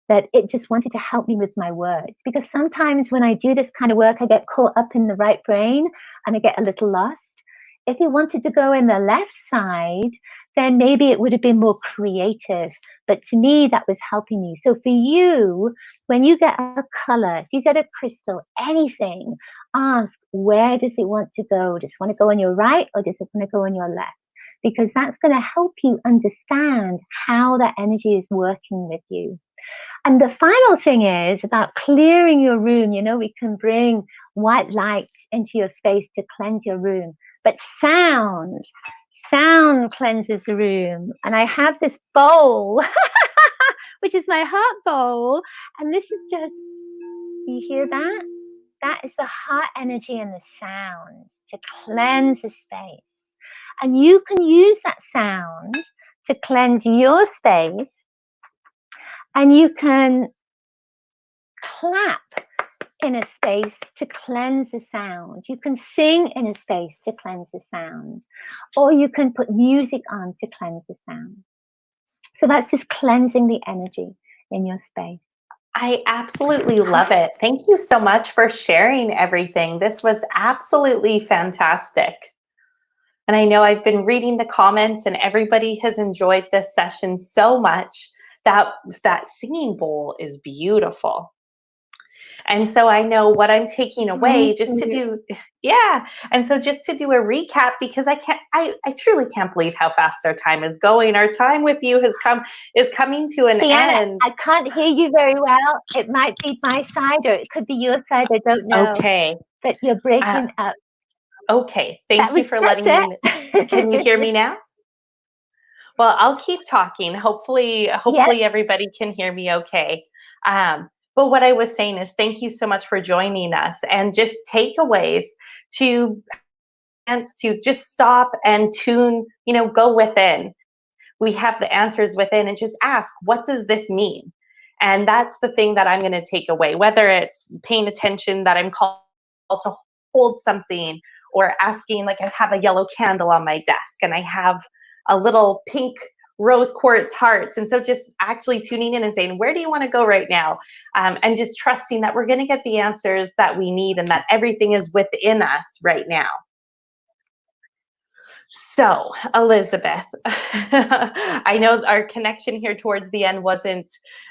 That it just wanted to help me with my words. Because sometimes when I do this kind of work, I get caught up in the right brain and I get a little lost. If it wanted to go in the left side, then maybe it would have been more creative. But to me, that was helping me. So for you, when you get a color, if you get a crystal, anything, ask, where does it want to go? Does it want to go on your right or does it want to go on your left? Because that's going to help you understand how that energy is working with you. And the final thing is about clearing your room. You know, we can bring white light into your space to cleanse your room. But sound cleanses the room. And I have this bowl, which is my heart bowl. And this is just, you hear that? That is the heart energy and the sound to cleanse the space. And you can use that sound to cleanse your space. And you can clap in a space to cleanse the sound. You can sing in a space to cleanse the sound. Or you can put music on to cleanse the sound. So that's just cleansing the energy in your space. I absolutely love it. Thank you so much for sharing everything. This was absolutely fantastic. And I know I've been reading the comments and everybody has enjoyed this session so much. That singing bowl is beautiful. And so I know what I'm taking away just to do, yeah. And so just to do a recap, because I truly can't believe how fast our time is going. Our time with you is coming to an end. I can't hear you very well. It might be my side or it could be your side. I don't know. Okay. But you're breaking up. Okay. Thank you for letting me know. Can you hear me now? Well, I'll keep talking. Hopefully Yes. everybody can hear me okay. But what I was saying is thank you so much for joining us, and just takeaways to just stop and tune, go within. We have the answers within, and just ask, what does this mean? And that's the thing that I'm going to take away, whether it's paying attention that I'm called to hold something, or asking, like I have a yellow candle on my desk and I have a little pink rose quartz heart. And so just actually tuning in and saying, where do you want to go right now? And just trusting that we're going to get the answers that we need and that everything is within us right now. So, Elizabeth, I know our connection here towards the end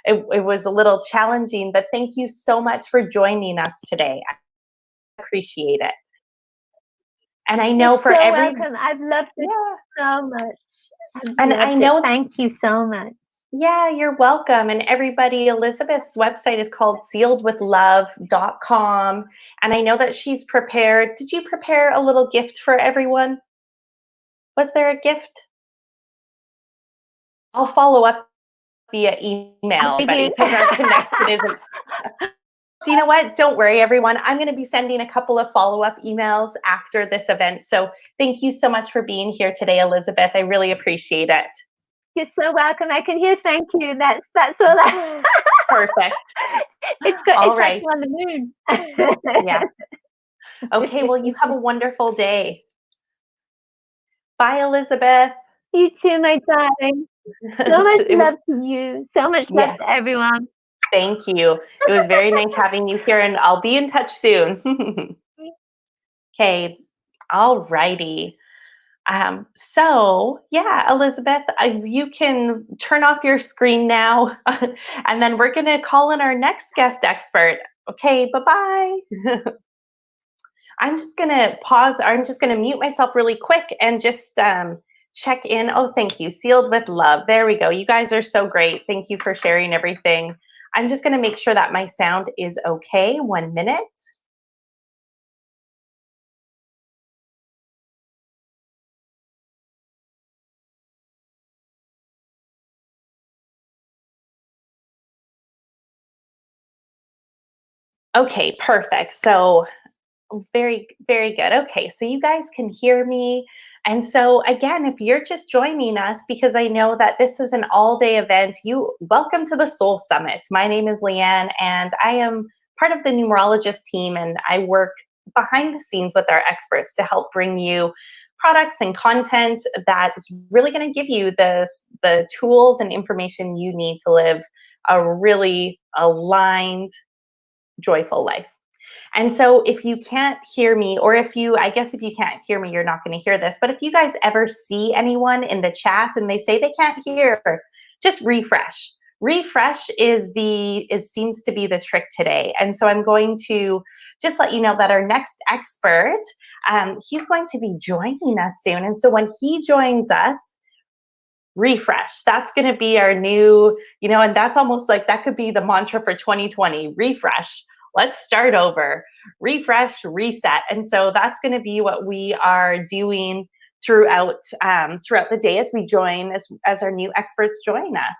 it was a little challenging, but thank you so much for joining us today. I appreciate it. And I know You're so welcome. I've loved it so much. I know. Thank you so much. Yeah, you're welcome. And everybody, Elizabeth's website is called sealedwithlove.com. And I know that she's prepared. Did you prepare a little gift for everyone? Was there a gift? I'll follow up via email, because our connection isn't. Do you know what? Don't worry, everyone. I'm going to be sending a couple of follow-up emails after this event. So thank you so much for being here today, Elizabeth. I really appreciate it. You're so welcome. I can hear thank you. That's all. Perfect. It's good. All right. Like on the moon. Yeah. Okay, well, you have a wonderful day. Bye, Elizabeth. You too, my darling. So much love to you. So much love to everyone. Thank you. It was very nice having you here, and I'll be in touch soon. Okay. All righty. So yeah, Elizabeth, you can turn off your screen now, and then we're going to call in our next guest expert. Okay, bye-bye. I'm just going to pause. I'm just going to mute myself really quick and just check in. Oh, thank you. Sealed with love. There we go. You guys are so great. Thank you for sharing everything. I'm just going to make sure that my sound is okay. 1 minute. Okay, perfect. So very, very good. Okay, so you guys can hear me. And so again, if you're just joining us, because I know that this is an all-day event, welcome to the Soul Summit. My name is Leanne, and I am part of the numerologist team, and I work behind the scenes with our experts to help bring you products and content that is really going to give you the tools and information you need to live a really aligned, joyful life. And so if you can't hear me, or if you can't hear me, you're not going to hear this. But if you guys ever see anyone in the chat and they say they can't hear, just refresh. Refresh seems to be the trick today. And so I'm going to just let you know that our next expert, he's going to be joining us soon. And so when he joins us, refresh. That's going to be our new, and that's almost like that could be the mantra for 2020, refresh. let's start over, refresh, reset. And so that's going to be what we are doing throughout the day as we join as our new experts join us.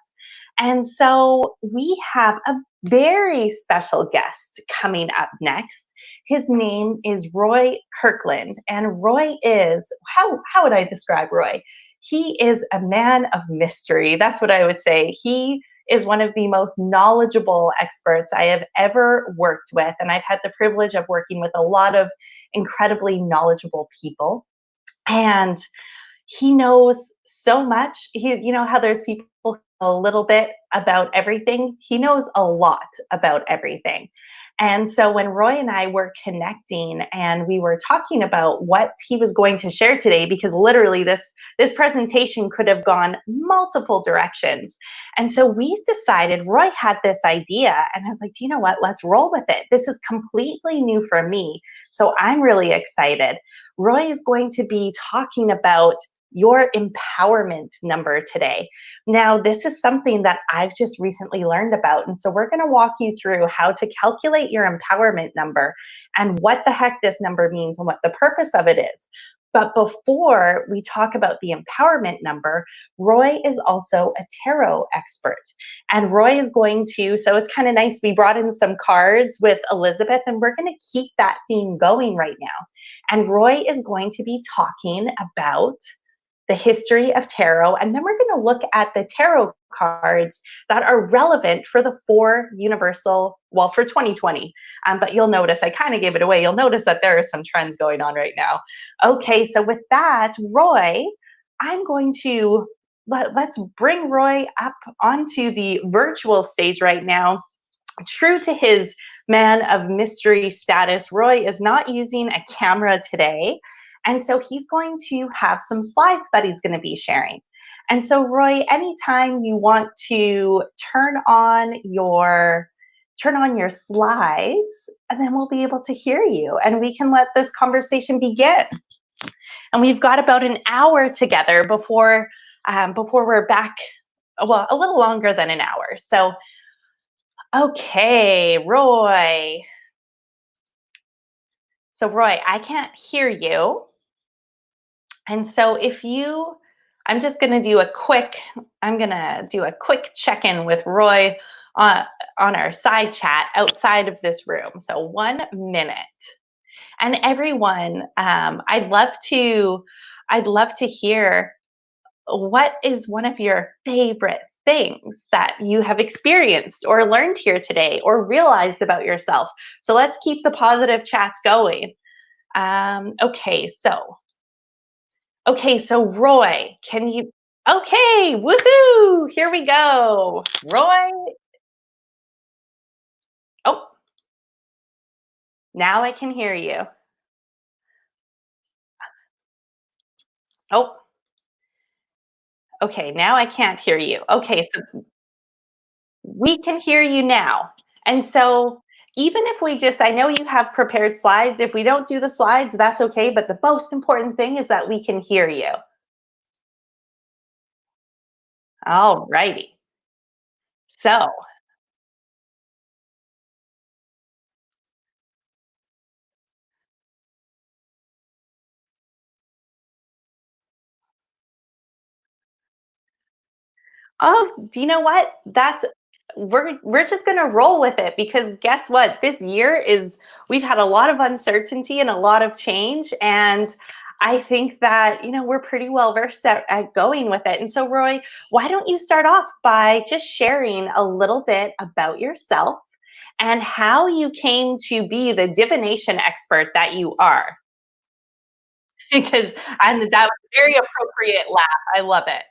And so we have a very special guest coming up next. His name is Roy Kirkland, and Roy is how would I describe Roy? He is a man of mystery. That's what I would say. He is one of the most knowledgeable experts I have ever worked with, and I've had the privilege of working with a lot of incredibly knowledgeable people. And he knows so much. You know how there's people who know a little bit about everything? He knows a lot about everything. And so when Roy and I were connecting and we were talking about what he was going to share today, because literally this presentation could have gone multiple directions. And so we decided, Roy had this idea and I was like, do you know what? Let's roll with it. This is completely new for me. So I'm really excited. Roy is going to be talking about your empowerment number today. Now, this is something that I've just recently learned about. And so we're going to walk you through how to calculate your empowerment number and what the heck this number means and what the purpose of it is. But before we talk about the empowerment number, Roy is also a tarot expert. And Roy is going to, so it's kind of nice, we brought in some cards with Elizabeth, and we're going to keep that theme going right now. And Roy is going to be talking about the history of tarot, and then we're going to look at the tarot cards that are relevant for the four universal, well, for 2020. But you'll notice, I kind of gave it away. You'll notice that there are some trends going on right now. Okay, so with that, Roy, I'm going to, let's bring Roy up onto the virtual stage right now. True to his man of mystery status, Roy is not using a camera today. And so he's going to have some slides that he's going to be sharing. And so Roy, anytime you want to turn on your slides, and then we'll be able to hear you and we can let this conversation begin. And we've got about an hour together before we're back, well, a little longer than an hour. So okay, Roy. So Roy, I can't hear you. And so I'm just going to do a quick check-in with Roy on our side chat outside of this room. So 1 minute. And everyone, I'd love to hear, what is one of your favorite things that you have experienced or learned here today or realized about yourself? So let's keep the positive chats going. Okay, so Roy, okay, woohoo, here we go. Roy, oh, now I can hear you. Oh, okay, now I can't hear you. Okay, so we can hear you now. And so even if I know you have prepared slides. If we don't do the slides, that's okay. But the most important thing is that we can hear you. All righty. So, oh, do you know what? We're just going to roll with it, because guess what? This year we've had a lot of uncertainty and a lot of change, and I think that, we're pretty well versed at going with it. And so Roy, why don't you start off by just sharing a little bit about yourself and how you came to be the divination expert that you are? Because that was a very appropriate laugh. I love it.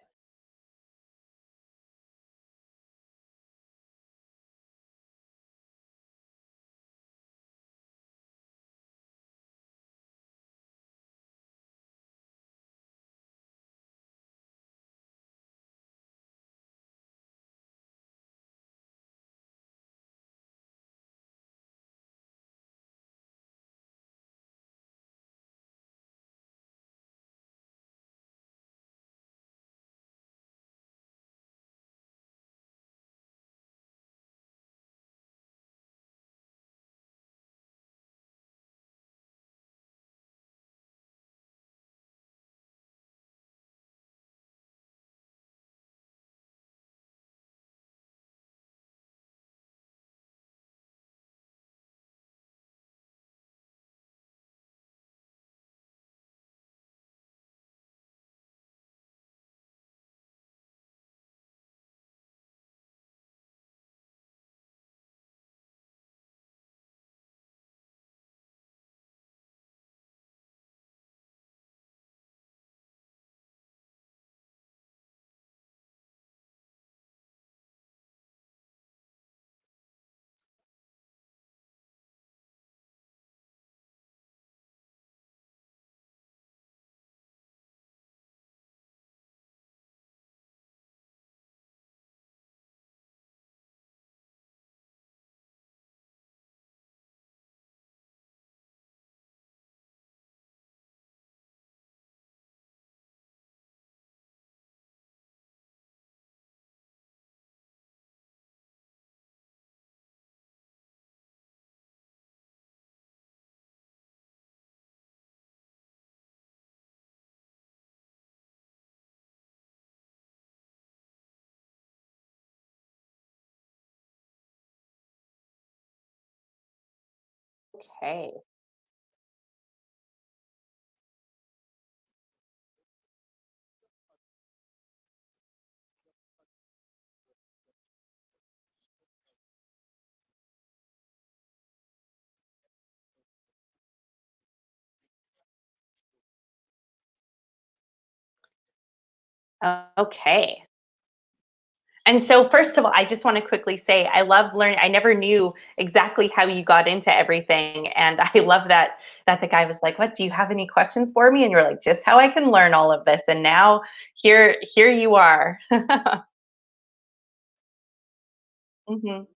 Okay. Okay. And so first of all, I just want to quickly say I love learning. I never knew exactly how you got into everything. And I love that the guy was like, "What, do you have any questions for me?" And you're like, "Just how I can learn all of this." And now here you are. Mhm.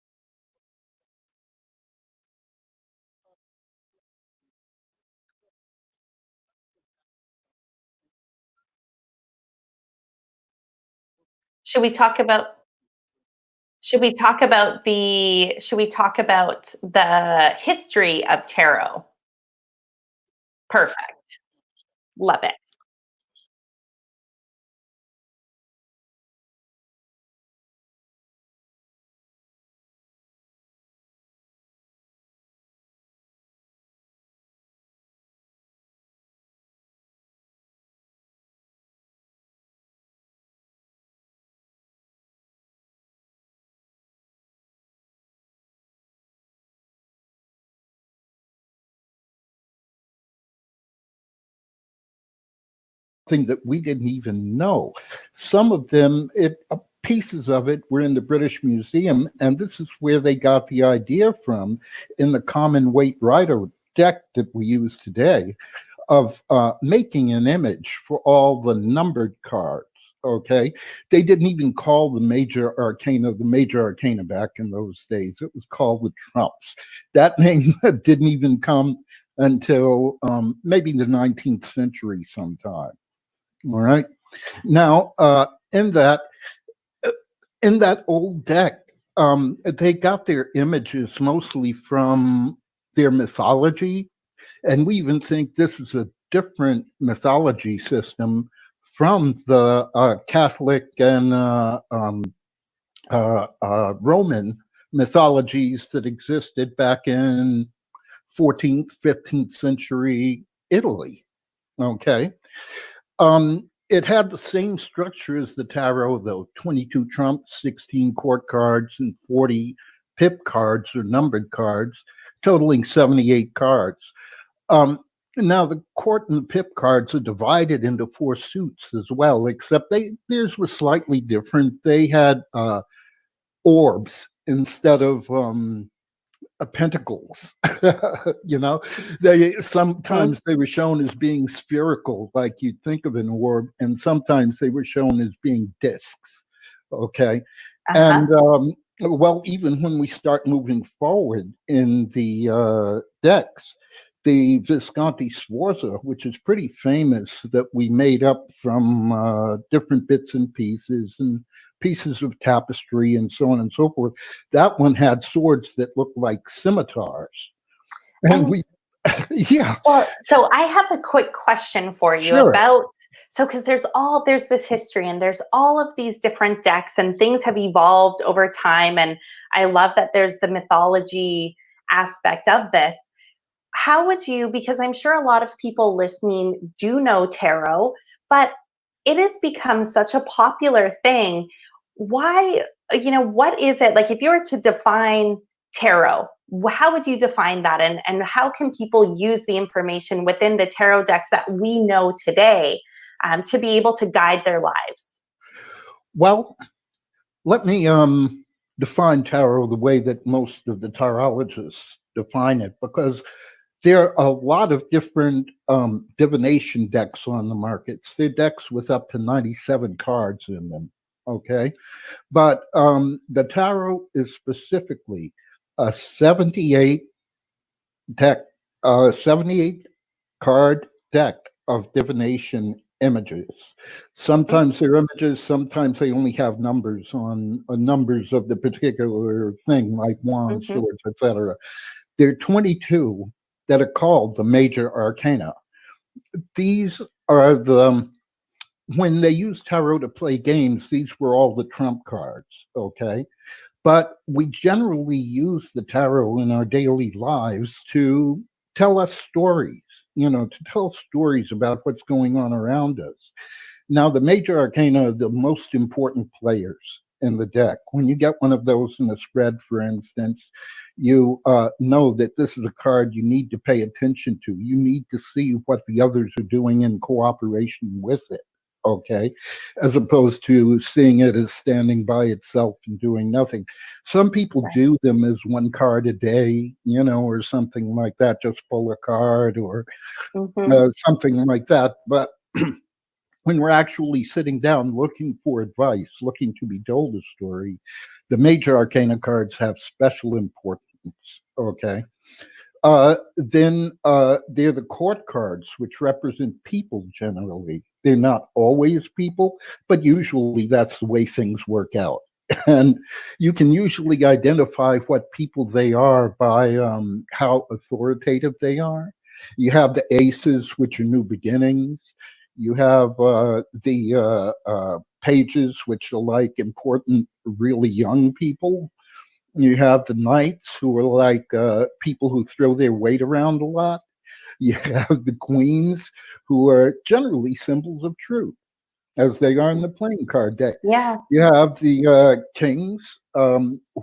Should we talk about should we talk about the history of tarot? Perfect. Love it. Thing that we didn't even know. Some of them, pieces of it were in the British Museum, and this is where they got the idea from in the common weight rider deck that we use today of making an image for all the numbered cards. Okay, they didn't even call the major arcana back in those days. It was called the trumps. That name didn't even come until maybe the 19th century sometime. All right. Now, in that old deck, they got their images mostly from their mythology, and we even think this is a different mythology system from the Catholic and Roman mythologies that existed back in 14th, 15th century Italy. Okay. It had the same structure as the tarot, though 22 trumps, 16 court cards, and 40 pip cards or numbered cards, totaling 78 cards. Um, Now, the court and the pip cards are divided into four suits as well, except theirs was slightly different. They had orbs instead of pentacles. You know, they Mm, sometimes they were shown as being spherical, like you'd think of an orb, and sometimes they were shown as being discs. Okay, uh-huh. and well, even when we start moving forward in the decks, the Visconti Sforza, which is pretty famous, that we made up from different bits and pieces of tapestry and so on and so forth. That one had swords that looked like scimitars. And And we, yeah, well, so I have a quick question for you sure. about, so because there's this history and there's all of these different decks and things have evolved over time, and I love that there's the mythology aspect of this. How would you, because I'm sure a lot of people listening do know tarot, but it has become such a popular thing. Why, what is it? Like if you were to define tarot, how would you define that? And how can people use the information within the tarot decks that we know today to be able to guide their lives? Well, let me define tarot the way that most of the tarologists define it, because there are a lot of different divination decks on the markets. There are decks with up to 97 cards in them. Okay. But the tarot is specifically a deck, 78 card deck of divination images. Mm, Sometimes they're images, sometimes they only have numbers on numbers of the particular thing, like wands, mhm. swords, etc. There are 22 that are called the major arcana. These are when they used tarot to play games, these were all the trump cards. Okay. But we generally use the tarot in our daily lives to tell us stories, to tell stories about what's going on around us. Now, the major arcana are the most important players in the deck. When you get one of those in a spread, for instance, you know that this is a card you need to pay attention to. You need to see what the others are doing in cooperation with it, okay? As opposed to seeing it as standing by itself and doing nothing. Some people do them as one card a day, or something like that, just pull a card or something like that. But when we're actually sitting down looking for advice, looking to be told a story, the major arcana cards have special importance, okay? Then they're the court cards, which represent people generally. They're not always people, but usually that's the way things work out. And you can usually identify what people they are by how authoritative they are. You have the aces, which are new beginnings. You have the pages, which are like important, really young people. You have the knights, who are like people who throw their weight around a lot. You have the queens, who are generally symbols of truth, as they are in the playing card deck. Yeah. You have the kings,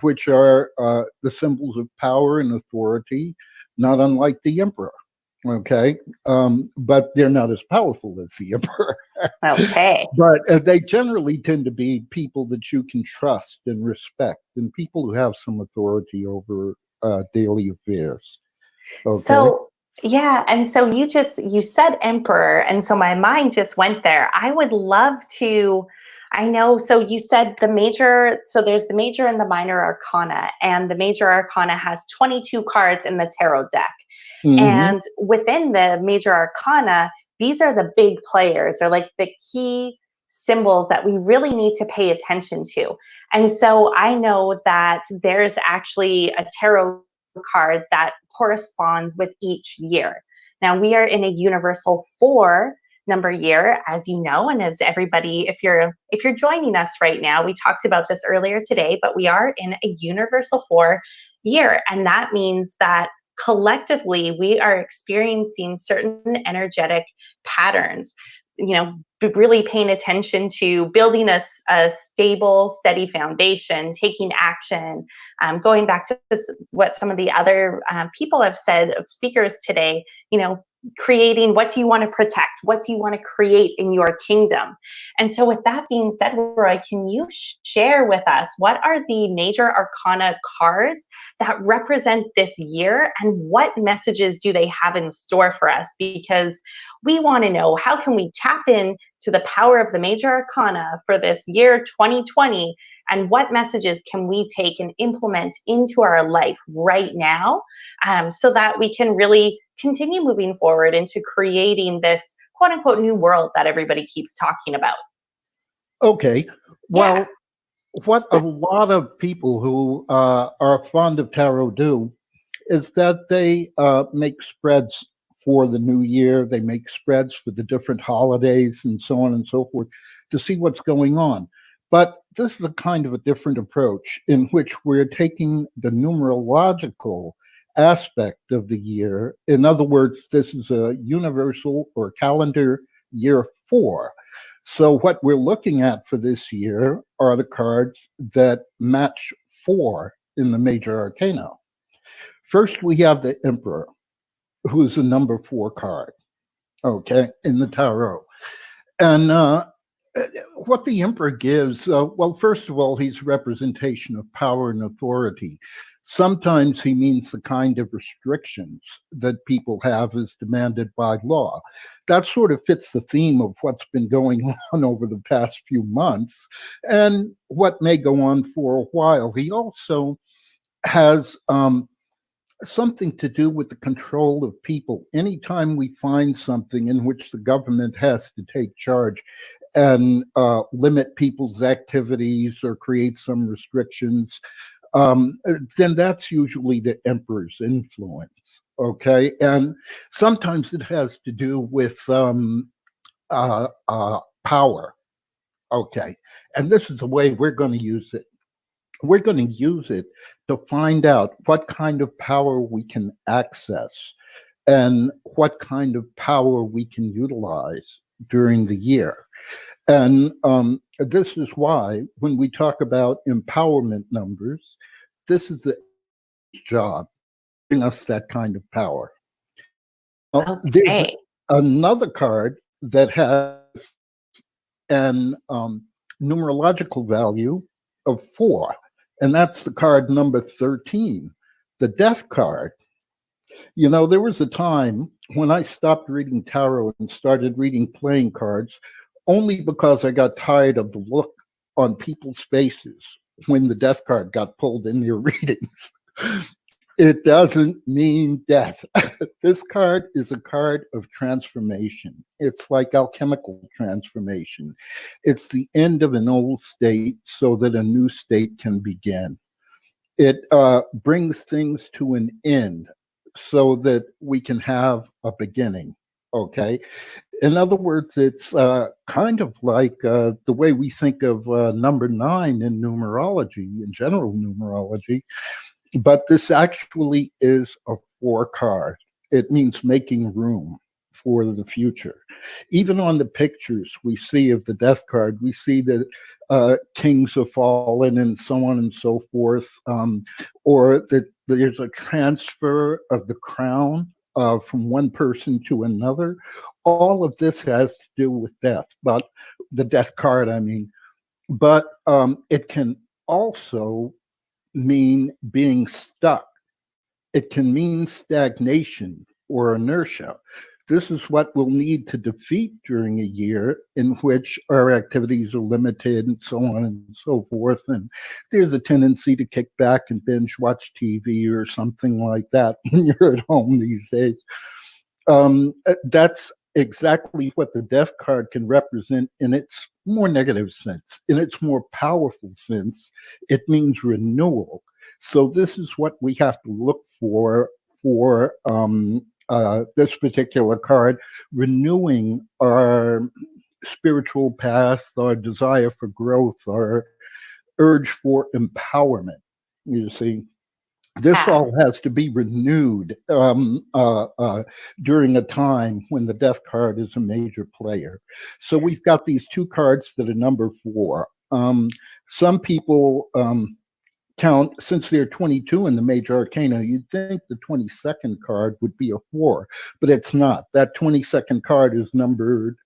which are the symbols of power and authority, not unlike the emperor. Okay, but they're not as powerful as the emperor. Okay. But they generally tend to be people that you can trust and respect, and people who have some authority over daily affairs. Okay. So yeah, and so you said emperor, and so my mind just went there. I would love to. I know. So you said the major. So there's the major and the minor arcana, and the major arcana has 22 cards in the tarot deck. And within the major arcana, these are the big players, or like the key symbols that we really need to pay attention to. And so I know that there's actually a tarot card that corresponds with each year. Now we are in a universal 4 number year, as you know, and as everybody, if you're joining us right now, we talked about this earlier today, but we are in a universal 4 year, and that means that collectively we are experiencing certain energetic patterns, really paying attention to building a stable, steady foundation, taking action, going back to what some of the other people have said, speakers today, creating, what do you want to protect? What do you want to create in your kingdom? And so with that being said, Roy, can you share with us, what are the major arcana cards that represent this year, and what messages do they have in store for us? Because we want to know, how can we tap in to the power of the major arcana for this year 2020, and what messages can we take and implement into our life right now, so that we can really continue moving forward into creating this quote unquote new world that everybody keeps talking about? Okay. Well, what a lot of people who are fond of tarot do is that they make spreads for the new year. They make spreads for the different holidays and so on and so forth to see what's going on. But this is a kind of a different approach, in which we're taking the numerological aspect of the year. In other words, this is a universal or calendar year 4. So what we're looking at for this year are the cards that match 4 in the major arcana. First, we have the Emperor, who is a number 4 card, okay, in the tarot. And what the Emperor gives, well, first of all, he's a representation of power and authority. Sometimes he means the kind of restrictions that people have as demanded by law. That sort of fits the theme of what's been going on over the past few months, and what may go on for a while. He also has something to do with the control of people. Anytime we find something in which the government has to take charge and limit people's activities or create some restrictions, then that's usually the Emperor's influence, okay? And sometimes it has to do with power, okay? And this is the way we're going to use it, we're going to use it to find out what kind of power we can access and what kind of power we can utilize during the year. And this is why when we talk about empowerment numbers, this is the job, giving us that kind of power. There's Okay. another card that has an numerological value of 4, and that's the card number 13, the Death card. You know, there was a time when I stopped reading tarot and started reading playing cards only because I got tired of the look on people's faces when the Death card got pulled in their readings. It doesn't mean death. This card is a card of transformation. It's like alchemical transformation. It's the end of an old state so that a new state can begin. It brings things to an end so that we can have a beginning, okay? In other words, it's kind of like the way we think of number 9 in numerology, in general numerology, but this actually is a 4 card. It means making room for the future. Even on the pictures we see of the Death card, we see that kings have fallen and so on and so forth, or that there's a transfer of the crown from one person to another. All of this has to do with death, but the Death card, I mean. But it can also mean being stuck. It can mean stagnation or inertia. This is what we'll need to defeat during a year in which our activities are limited and so on and so forth. And there's a tendency to kick back and binge watch TV or something like that when you're at home these days. That's exactly what the Death card can represent in its more negative sense. In its more powerful sense, it means renewal. So this is what we have to look for this particular card, renewing our spiritual path, our desire for growth, our urge for empowerment. You see, this all has to be renewed during a time when the Death card is a major player. So we've got these 2 cards that are number 4. Some people count, since there are 22 in the major arcana, you'd think the 22nd card would be a 4, but it's not. That 22nd card is numbered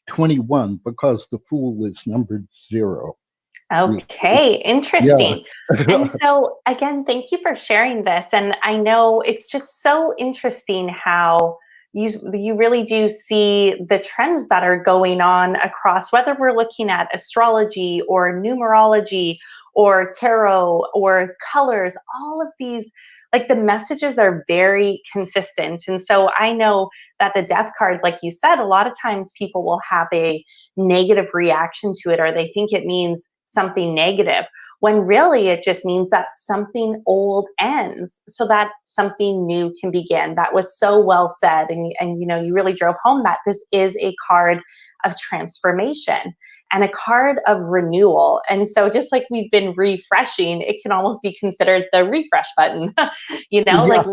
21 because the Fool is numbered 0. Okay, interesting. And so again, thank you for sharing this. And I know it's just so interesting how you really do see the trends that are going on across, whether we're looking at astrology or numerology or tarot or colors, all of these, like the messages are very consistent. And so I know that the Death card, like you said, a lot of times people will have a negative reaction to it, or they think it means something negative, when really it just means that something old ends so that something new can begin. That was so well said. And you know, you really drove home that this is a card of transformation and a card of renewal. And so just like we've been refreshing, it can almost be considered the refresh button, you know, like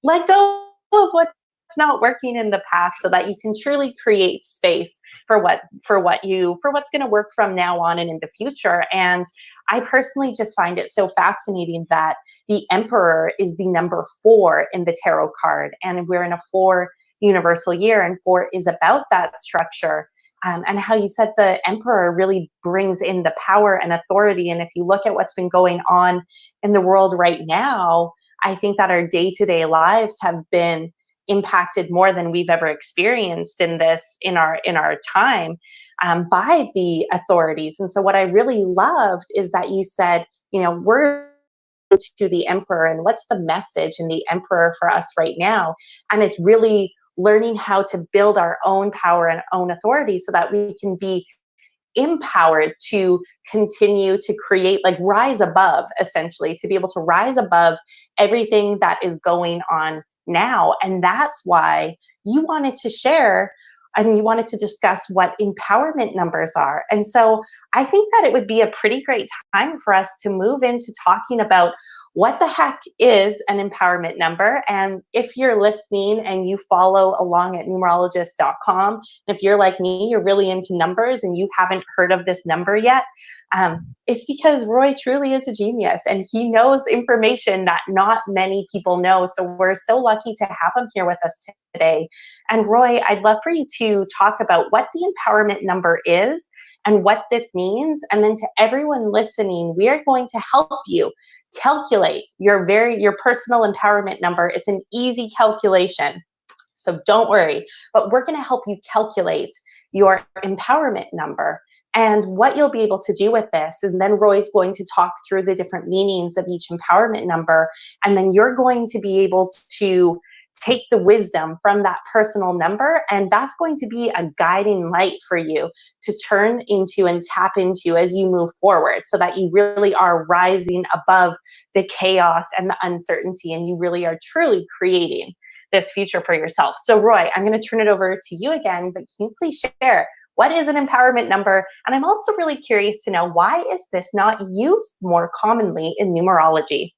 let go of what's not working in the past so that you can truly create space for what's going to work from now on and in the future. And I personally just find it so fascinating that the Emperor is the number 4 in the tarot card, and we're in a 4 universal year, and 4 is about that structure. And how you said the Emperor really brings in the power and authority. And if you look at what's been going on in the world right now, I think that our day-to-day lives have been impacted more than we've ever experienced in our time by the authorities. And so what I really loved is that you said, you know, we're to the Emperor, and what's the message in the Emperor for us right now? And it's really learning how to build our own power and own authority so that we can be empowered to continue to create, like rise above, essentially, to be able to rise above everything that is going on now. And that's why you wanted to share and you wanted to discuss what empowerment numbers are. And so I think that it would be a pretty great time for us to move into talking about what the heck is an empowerment number. And if you're listening and you follow along at numerologist.com, if you're like me, you're really into numbers and you haven't heard of this number yet, it's because Roy truly is a genius and he knows information that not many people know. So we're so lucky to have him here with us today. And Roy, I'd love for you to talk about what the empowerment number is and what this means. And then to everyone listening, we are going to help you calculate your personal empowerment number. It's an easy calculation, so don't worry, but we're going to help you calculate your empowerment number and what you'll be able to do with this. And then Roy's going to talk through the different meanings of each empowerment number, and then you're going to be able to take the wisdom from that personal number, and that's going to be a guiding light for you to turn into and tap into as you move forward, so that you really are rising above the chaos and the uncertainty, and you really are truly creating this future for yourself. So Roy, I'm going to turn it over to you again, but can you please share what is an empowerment number? And I'm also really curious to know, why is this not used more commonly in numerology?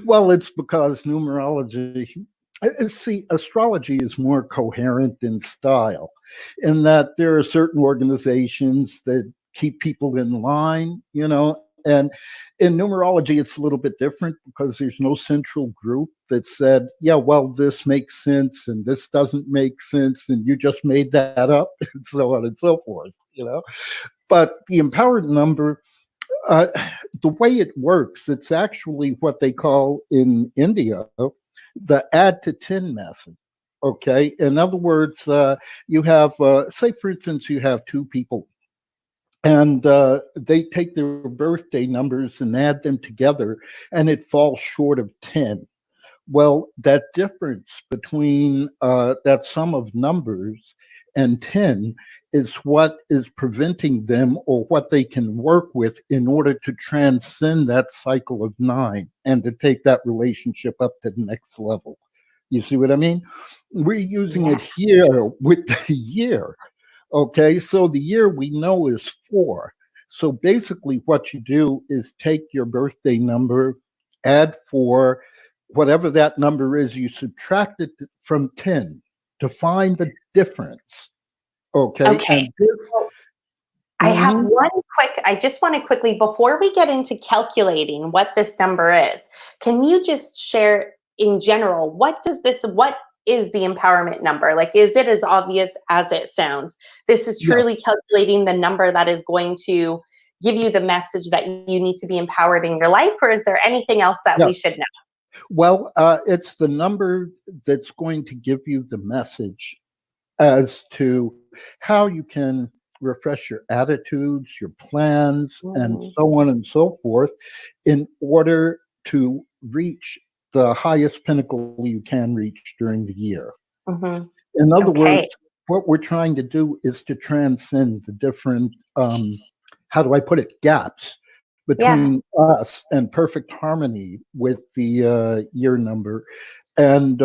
Well, it's because numerology, see, astrology is more coherent in style, in that there are certain organizations that keep people in line, and in numerology, it's a little bit different because there's no central group that said, yeah, well, this makes sense and this doesn't make sense, and you just made that up, and so on and so forth, But the empowered number, the way it works, it's actually what they call in India the add to 10 method. Okay. In other words, you have, say, for instance, you have two people and they take their birthday numbers and add them together, and it falls short of 10. Well, that difference between that sum of numbers and 10 is what is preventing them, or what they can work with in order to transcend that cycle of 9 and to take that relationship up to the next level. You see what I mean? We're using it here with the year. Okay, so the year we know is 4. So basically what you do is take your birthday number, add 4, whatever that number is, you subtract it from 10 to find the difference. Okay. I just want to quickly, before we get into calculating what this number is, can you just share in general, what is the empowerment number? Like, is it as obvious as it sounds? This is truly calculating the number that is going to give you the message that you need to be empowered in your life, or is there anything else that we should know? Well, it's the number that's going to give you the message as to how you can refresh your attitudes, your plans, and so on and so forth, in order to reach the highest pinnacle you can reach during the year. In other words, what we're trying to do is to transcend the different, how do I put it, gaps between us and perfect harmony with the year number. And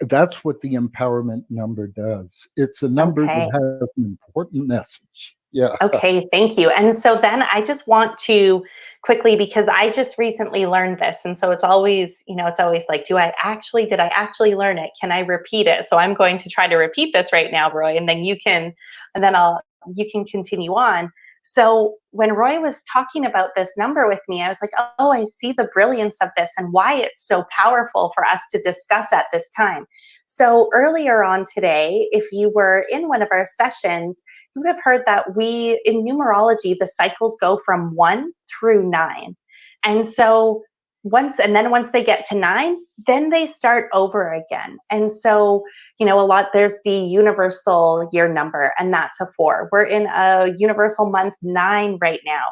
that's what the empowerment number does. It's a number that has an important message. Yeah. Okay, thank you. And so then I just want to quickly, because I just recently learned this. And so it's always like, did I actually learn it? Can I repeat it? So I'm going to try to repeat this right now, Roy, and then you can continue on. So when Roy was talking about this number with me, I was like, oh, I see the brilliance of this and why it's so powerful for us to discuss at this time. So earlier on today, if you were in one of our sessions, you would have heard that in numerology, the cycles go from 1 through 9. And so once they get to 9, then they start over again. And so, there's the universal year number, and that's a 4. We're in a universal month 9 right now.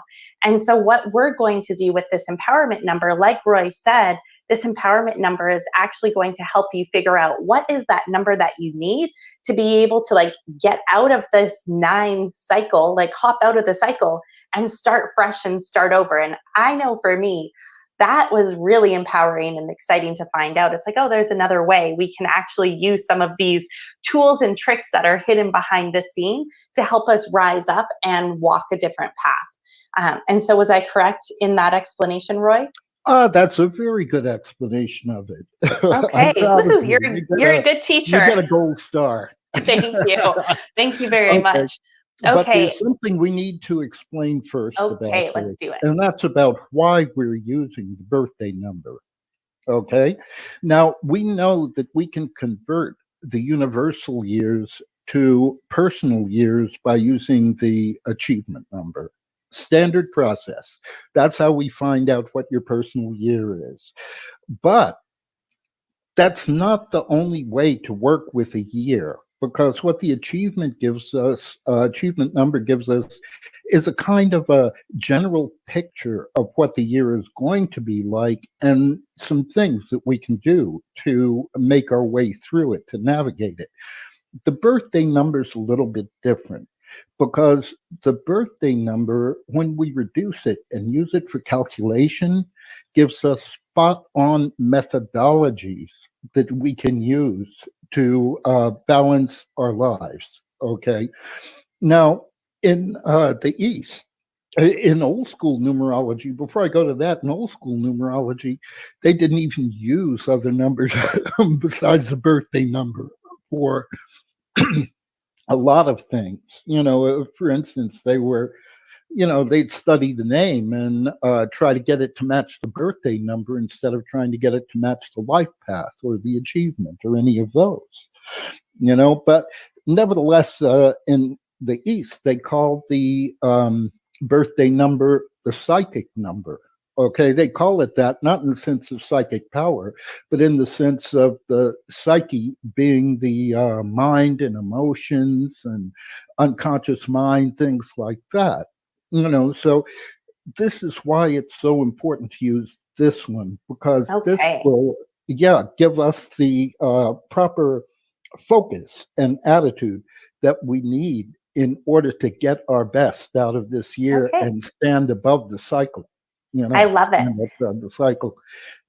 And so what we're going to do with this empowerment number, like Roy said, this empowerment number is actually going to help you figure out what is that number that you need to be able to get out of this 9 cycle, hop out of the cycle and start fresh and start over. And I know for me, that was really empowering and exciting to find out. It's like, oh, there's another way. We can actually use some of these tools and tricks that are hidden behind the scene to help us rise up and walk a different path. And so was I correct in that explanation, Roy? That's a very good explanation of it. Okay, woohoo, you're a good teacher. You get a gold star. Thank you. Thank you very much. But there's something we need to explain first. Okay, let's do it. And that's about why we're using the birthday number. Okay. Now, we know that we can convert the universal years to personal years by using the achievement number. Standard process. That's how we find out what your personal year is. But that's not the only way to work with a year, because what the achievement gives us, achievement number gives us, is a kind of a general picture of what the year is going to be like and some things that we can do to make our way through it, to navigate it. The birthday number is a little bit different, because the birthday number, when we reduce it and use it for calculation, gives us spot-on methodologies that we can use to balance our lives. Okay. Now, in the East, in old school numerology, before I go to that, in old school numerology, they didn't even use other numbers besides the birthday number for a lot of things. For instance, they were, they'd study the name and try to get it to match the birthday number instead of trying to get it to match the life path or the achievement or any of those. But nevertheless, in the East, they call the birthday number the psychic number. Okay, they call it that, not in the sense of psychic power, but in the sense of the psyche being the mind and emotions and unconscious mind, things like that. So this is why it's so important to use this one, because this will, give us the proper focus and attitude that we need in order to get our best out of this year and stand above the cycle. I love it. The cycle.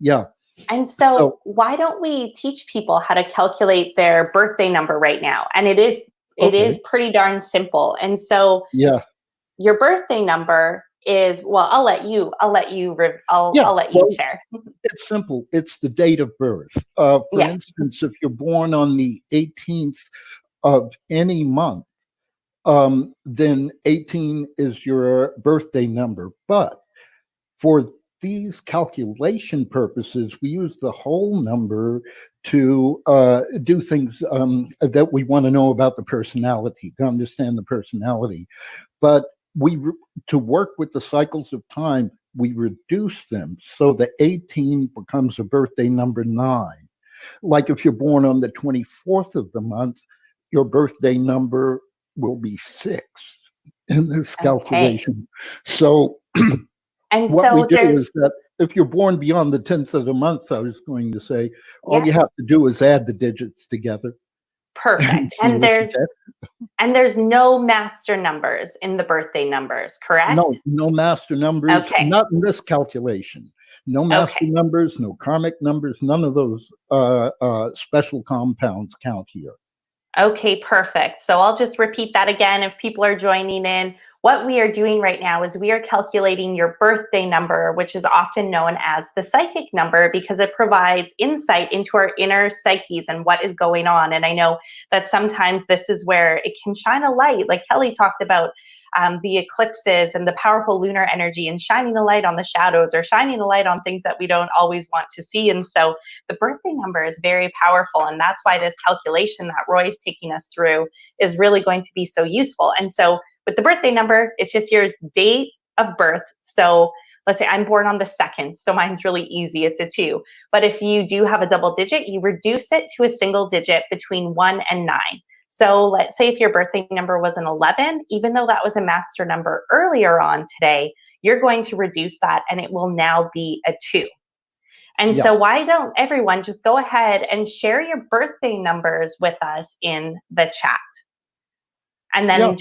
Yeah. And so why don't we teach people how to calculate their birthday number right now? And it is pretty darn simple. And so your birthday number is, well, I'll let you share. It's simple. It's the date of birth. For instance, if you're born on the 18th of any month, then 18 is your birthday number. But for these calculation purposes, we use the whole number to do things that we want to know about the personality, to understand the personality. But to work with the cycles of time, we reduce them. So the 18 becomes a birthday number 9. Like if you're born on the 24th of the month, your birthday number will be 6 in this calculation. So and what so we do is that if you're born beyond the 10th of the month, I was going to say, all you have to do is add the digits together. Perfect. And there's no master numbers in the birthday numbers, correct? No master numbers. Okay. Not in this calculation. No master numbers, no karmic numbers, none of those special compounds count here. Okay, perfect. So I'll just repeat that again if people are joining in. What we are doing right now is we are calculating your birthday number, which is often known as the psychic number, because it provides insight into our inner psyches and what is going on. And I know that sometimes this is where it can shine a light, like Kelly talked about, the eclipses and the powerful lunar energy and shining a light on the shadows or shining a light on things that we don't always want to see. And so the birthday number is very powerful. And that's why this calculation that Roy is taking us through is really going to be so useful. And so with the birthday number, it's just your date of birth. So let's say I'm born on the 2nd, so mine's really easy, it's a 2. But if you do have a double digit, you reduce it to a single digit between 1 and 9. So let's say if your birthday number was an 11, even though that was a master number earlier on today, you're going to reduce that and it will now be a 2. And so why don't everyone just go ahead and share your birthday numbers with us in the chat? And then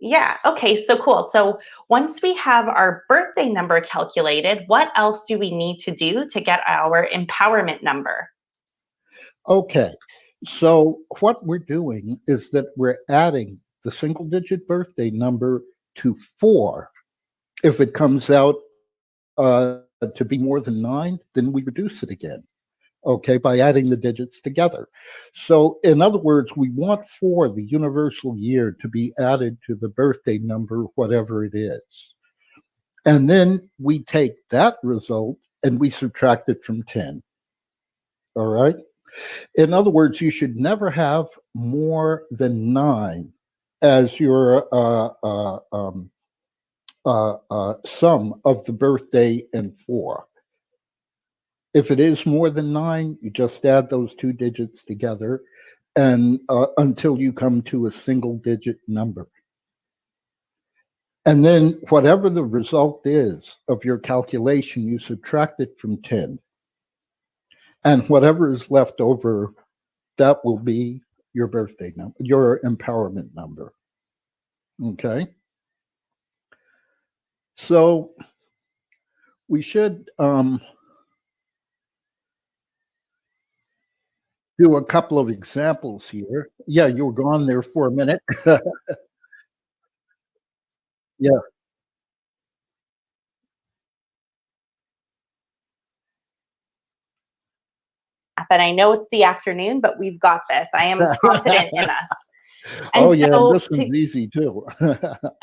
Yeah. Okay. So cool. So once we have our birthday number calculated, what else do we need to do to get our empowerment number? Okay. So what we're doing is that we're adding the single digit birthday number to 4. If it comes out to be more than 9, then we reduce it again. Okay, by adding the digits together. So, in other words, we want 4, the universal year, to be added to the birthday number, whatever it is. And then we take that result and we subtract it from 10. All right. In other words, you should never have more than 9 as your sum of the birthday and 4. If it is more than 9, you just add those 2 digits together and until you come to a single digit number. And then whatever the result is of your calculation, you subtract it from 10. And whatever is left over, that will be your birthday number, your empowerment number. Okay? So we should do a couple of examples here. Yeah, you were gone there for a minute. Yeah. That I know it's the afternoon, but we've got this. I am confident in us. Oh, And yeah, so this one's easy too.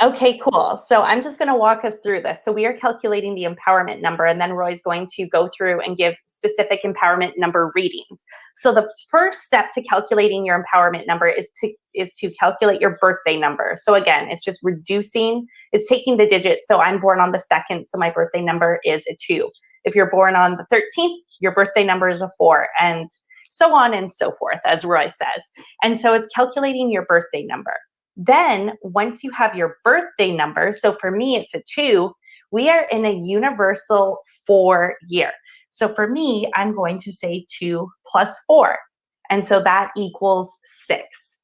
okay, cool. So I'm just going to walk us through this. So we are calculating the empowerment number, and then Roy's going to go through and give specific empowerment number readings. So the first step to calculating your empowerment number is to calculate your birthday number. So again, it's just reducing, it's taking the digits. So I'm born on the 2nd, so my birthday number is a 2. If you're born on the 13th, your birthday number is a 4, and so on and so forth, as Roy says. And so it's calculating your birthday number. Then once you have your birthday number, so for me, it's a 2, we are in a universal 4 year. So for me, I'm going to say 2 plus 4. And so that equals 6.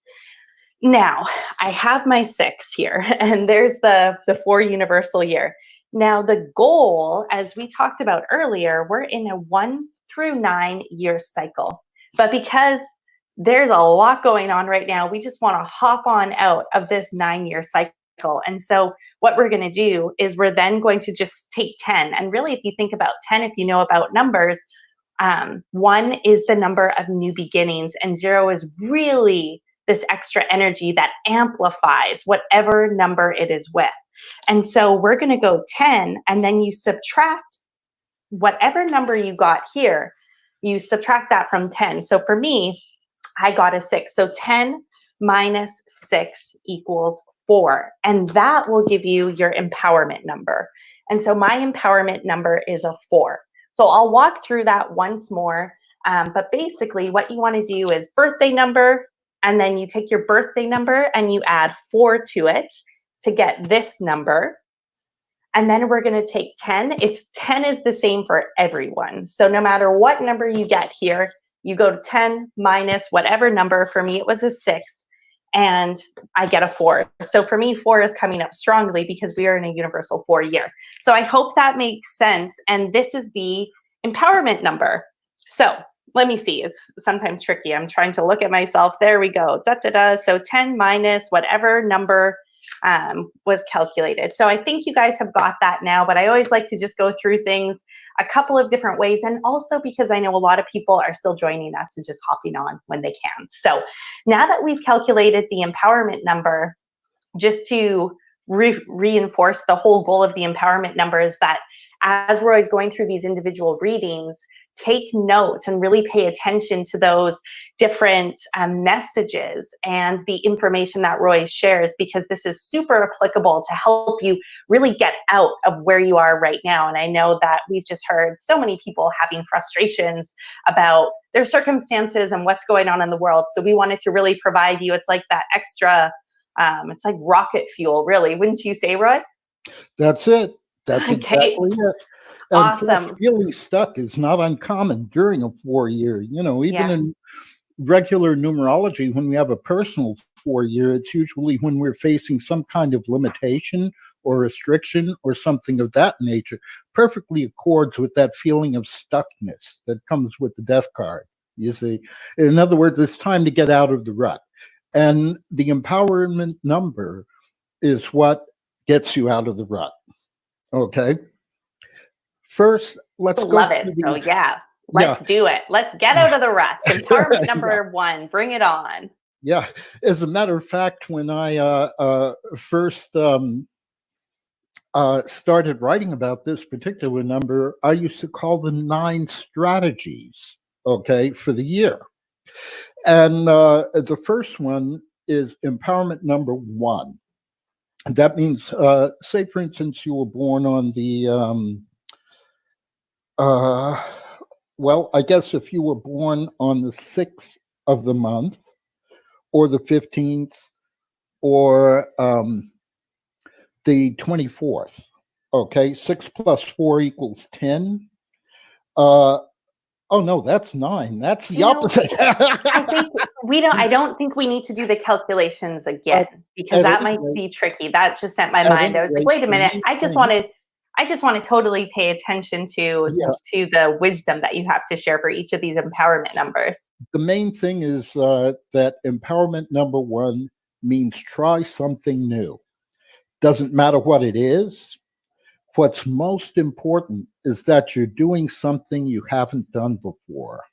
Now, I have my 6 here, and there's the 4 universal year. Now, the goal, as we talked about earlier, we're in a 1 through 9 year cycle. But because there's a lot going on right now, we just want to hop on out of this 9-year cycle. And so what we're going to do is we're then going to just take 10. And really, if you think about 10, if you know about numbers, 1 is the number of new beginnings, and 0 is really this extra energy that amplifies whatever number it is with. And so we're going to go 10, and then you subtract whatever number you got here, you subtract that from 10. So for me, I got a 6. So 10 minus 6 equals 4. And that will give you your empowerment number. And so my empowerment number is a 4. So I'll walk through that once more. But basically what you want to do is birthday number, and then you take your birthday number and you add 4 to it to get this number. And then we're going to take 10. 10 is the same for everyone. So no matter what number you get here, you go to 10 minus whatever number. For me, it was a 6, and I get a 4. So for me, 4 is coming up strongly because we are in a universal 4 year. So I hope that makes sense. And this is the empowerment number. So let me see. It's sometimes tricky. I'm trying to look at myself. There we go. Da, da, da. So 10 minus whatever number was calculated. So I think you guys have got that now, but I always like to just go through things a couple of different ways. And also because I know a lot of people are still joining us and just hopping on when they can. So now that we've calculated the empowerment number, just to reinforce the whole goal of the empowerment number is that as we're always going through these individual readings, take notes and really pay attention to those different messages and the information that Roy shares, because this is super applicable to help you really get out of where you are right now. And I know that we've just heard so many people having frustrations about their circumstances and what's going on in the world. So we wanted to really provide you, it's like that extra, it's like rocket fuel, really. Wouldn't you say, Roy? That's it. That's exactly it. And awesome. Feeling stuck is not uncommon during a 4 year. You know, even in regular numerology, when we have a personal for you, it's usually when we're facing some kind of limitation or restriction or something of that nature. Perfectly accords with that feeling of stuckness that comes with the death card. You see, in other words, it's time to get out of the rut. And the empowerment number is what gets you out of the rut. Okay. First, let's go. Love it. So yeah, let's do it. Let's get out of the ruts. Empowerment number one. Bring it on. Yeah. As a matter of fact, when I first started writing about this particular number, I used to call them 9 strategies, okay, for the year. And the first one is empowerment number 1. That means, say, for instance, you were born on the, well, I guess if you were born on the 6th of the month, or the 15th, or the 24th, okay, 6 plus 4 equals 10. Oh no, that's 9. That's the opposite. I think I don't think we need to do the calculations again, because that might be tricky. That just sent my mind. I was like, wait a minute. I just want to totally pay attention to the wisdom that you have to share for each of these empowerment numbers. The main thing is that empowerment number 1 means try something new. Doesn't matter what it is. What's most important is that you're doing something you haven't done before.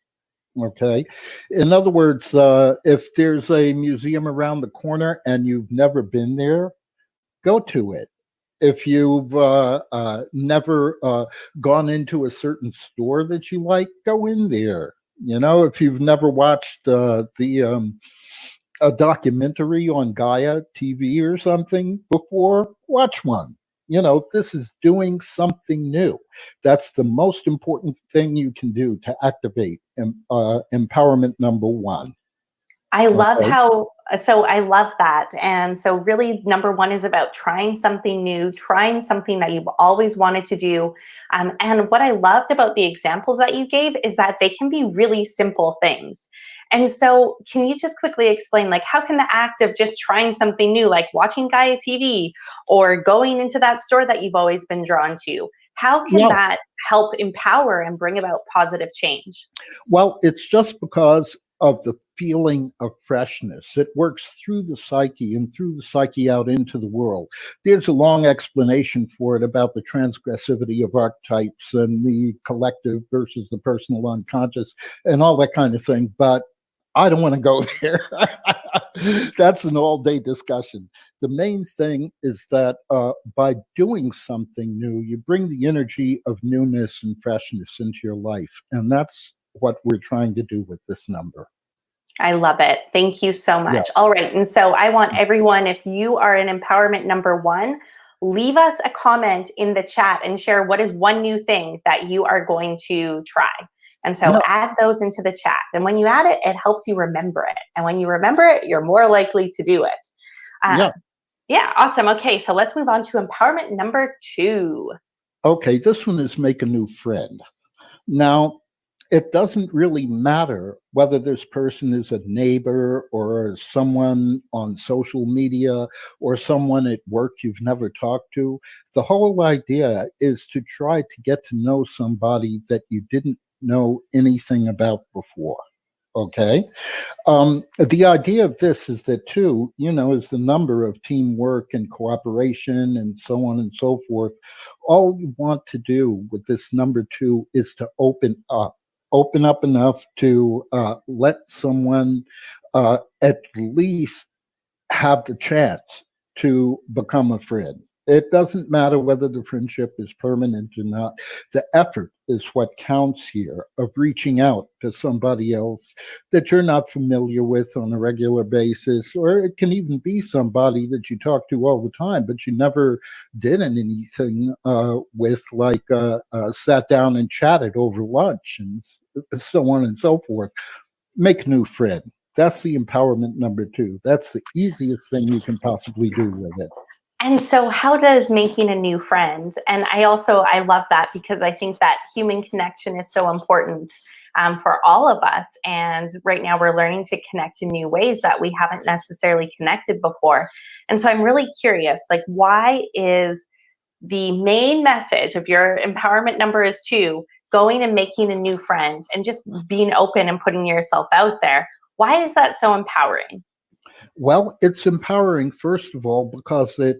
Okay. In other words, if there's a museum around the corner and you've never been there, go to it. If you've never gone into a certain store that you like, go in there. You know, if you've never watched a documentary on Gaia TV or something before, watch one. You know, this is doing something new. That's the most important thing you can do to activate empowerment number 1. I love I love that. And so really number 1 is about trying something new, trying something that you've always wanted to do. And what I loved about the examples that you gave is that they can be really simple things. And so can you just quickly explain, like, how can the act of just trying something new, like watching Gaia TV or going into that store that you've always been drawn to, how can that help empower and bring about positive change? Well, it's just because of the feeling of freshness. It works through the psyche and through the psyche out into the world. There's a long explanation for it about the transgressivity of archetypes and the collective versus the personal unconscious and all that kind of thing. But I don't want to go there. That's an all-day discussion. The main thing is that by doing something new, you bring the energy of newness and freshness into your life. And that's what we're trying to do with this number. I love it. Thank you so much. Yeah. All right. And so I want everyone, if you are in empowerment number 1, leave us a comment in the chat and share what is one new thing that you are going to try. And so add those into the chat. And when you add it, it helps you remember it. And when you remember it, you're more likely to do it. Yeah, awesome. Okay, so let's move on to empowerment number 2. Okay, this one is make a new friend. Now, it doesn't really matter whether this person is a neighbor or someone on social media or someone at work you've never talked to. The whole idea is to try to get to know somebody that you didn't know anything about before. Okay. The idea of this is that 2, is the number of teamwork and cooperation and so on and so forth. All you want to do with this number 2 is to open up enough to let someone at least have the chance to become a friend. It doesn't matter whether the friendship is permanent or not. The effort is what counts here, of reaching out to somebody else that you're not familiar with on a regular basis, or it can even be somebody that you talk to all the time, but you never did anything with, like sat down and chatted over lunch and so on and so forth. Make a new friend. That's the empowerment number 2. That's the easiest thing you can possibly do with it. And so how does making a new friend, and I love that because I think that human connection is so important for all of us. And right now we're learning to connect in new ways that we haven't necessarily connected before. And so I'm really curious, like, why is the main message of your empowerment number is 2, going and making a new friend and just being open and putting yourself out there? Why is that so empowering? Well, it's empowering, first of all, because it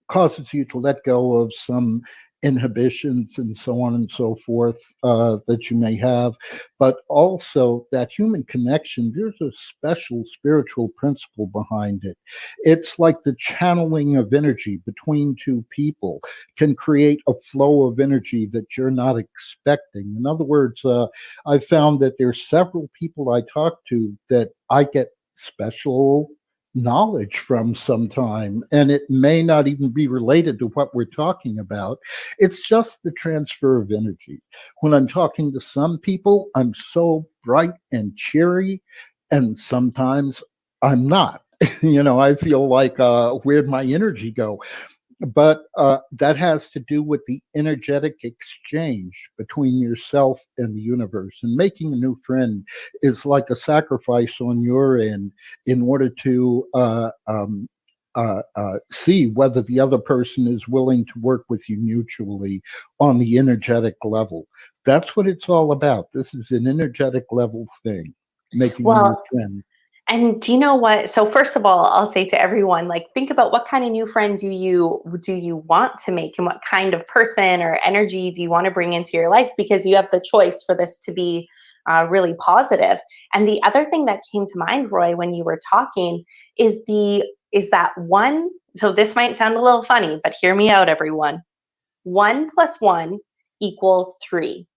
causes you to let go of some inhibitions and so on and so forth that you may have. But also, that human connection, there's a special spiritual principle behind it. It's like the channeling of energy between two people can create a flow of energy that you're not expecting. In other words, I found that there's several people I talk to that I get special knowledge from sometime, and it may not even be related to what we're talking about. It's just the transfer of energy. When I'm talking to some people, I'm so bright and cheery, and sometimes I'm not. I feel like, where'd my energy go? But that has to do with the energetic exchange between yourself and the universe. And making a new friend is like a sacrifice on your end in order to see whether the other person is willing to work with you mutually on the energetic level. That's what it's all about. This is an energetic level thing, making a new friend. And do you know what? So first of all, I'll say to everyone, like, think about what kind of new friend do you want to make, and what kind of person or energy do you want to bring into your life? Because you have the choice for this to be really positive. And the other thing that came to mind, Roy, when you were talking, is that one. So this might sound a little funny, but hear me out, everyone. 1 + 1 = 3.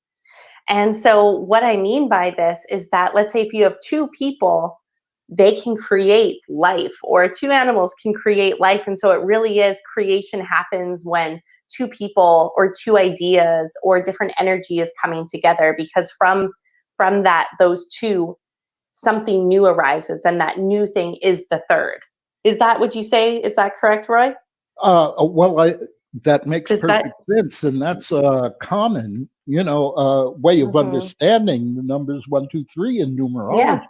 And so what I mean by this is that, let's say if you have 2 people, they can create life, or 2 animals can create life. And so it really is, creation happens when 2 people or 2 ideas or different energy is coming together, because from that, those 2, something new arises, and that new thing is the third. Is that what you say? Is that correct, Roy? Well, that makes perfect sense, and that's a common, way of understanding the numbers 1, 2, 3 in numerology. Yeah.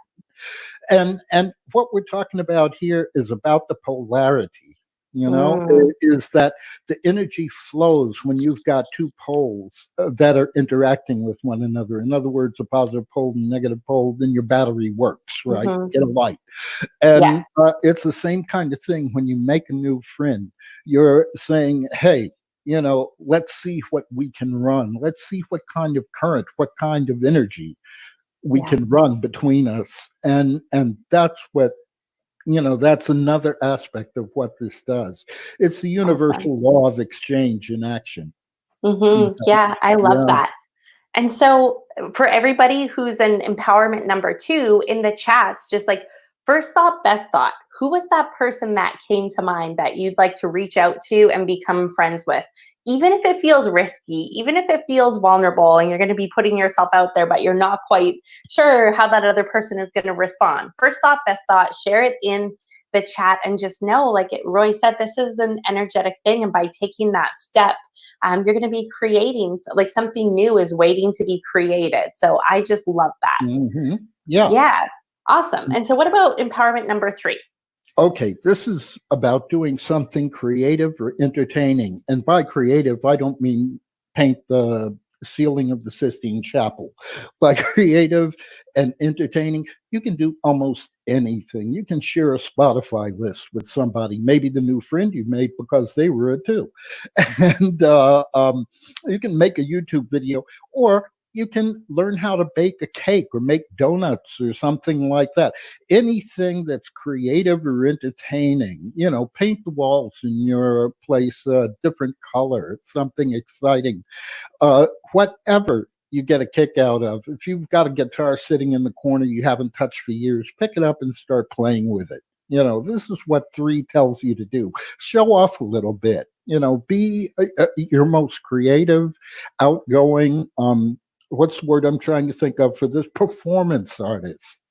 And what we're talking about here is about the polarity. Is that the energy flows when you've got 2 poles that are interacting with one another. In other words, a positive pole and negative pole, then your battery works, right? Get a light. And it's the same kind of thing when you make a new friend. You're saying, hey, let's see what we can run. Let's see what kind of current, what kind of energy we can run between us. And that's what, that's another aspect of what this does. It's the universal law of exchange in action. Yeah, I love that. And so for everybody who's an empowerment number 2 in the chats, just like, first thought, best thought, who was that person that came to mind that you'd like to reach out to and become friends with? Even if it feels risky, even if it feels vulnerable, and you're going to be putting yourself out there, but you're not quite sure how that other person is going to respond. First thought, best thought, share it in the chat, and just know, like Roy said, this is an energetic thing. And by taking that step, you're going to be creating, like, something new is waiting to be created. So I just love that. Yeah. Awesome. And so what about empowerment number 3? Okay, this is about doing something creative or entertaining. And by creative, I don't mean paint the ceiling of the Sistine Chapel. By creative and entertaining, you can do almost anything. You can share a Spotify list with somebody, maybe the new friend you made because they were it too. And you can make a YouTube video, or you can learn how to bake a cake or make donuts or something like that. Anything that's creative or entertaining, paint the walls in your place a different color, something exciting, whatever you get a kick out of. If you've got a guitar sitting in the corner you haven't touched for years, pick it up and start playing with it. This is what 3 tells you to do. Show off a little bit, be your most creative, outgoing, what's the word I'm trying to think of for this? Performance artist.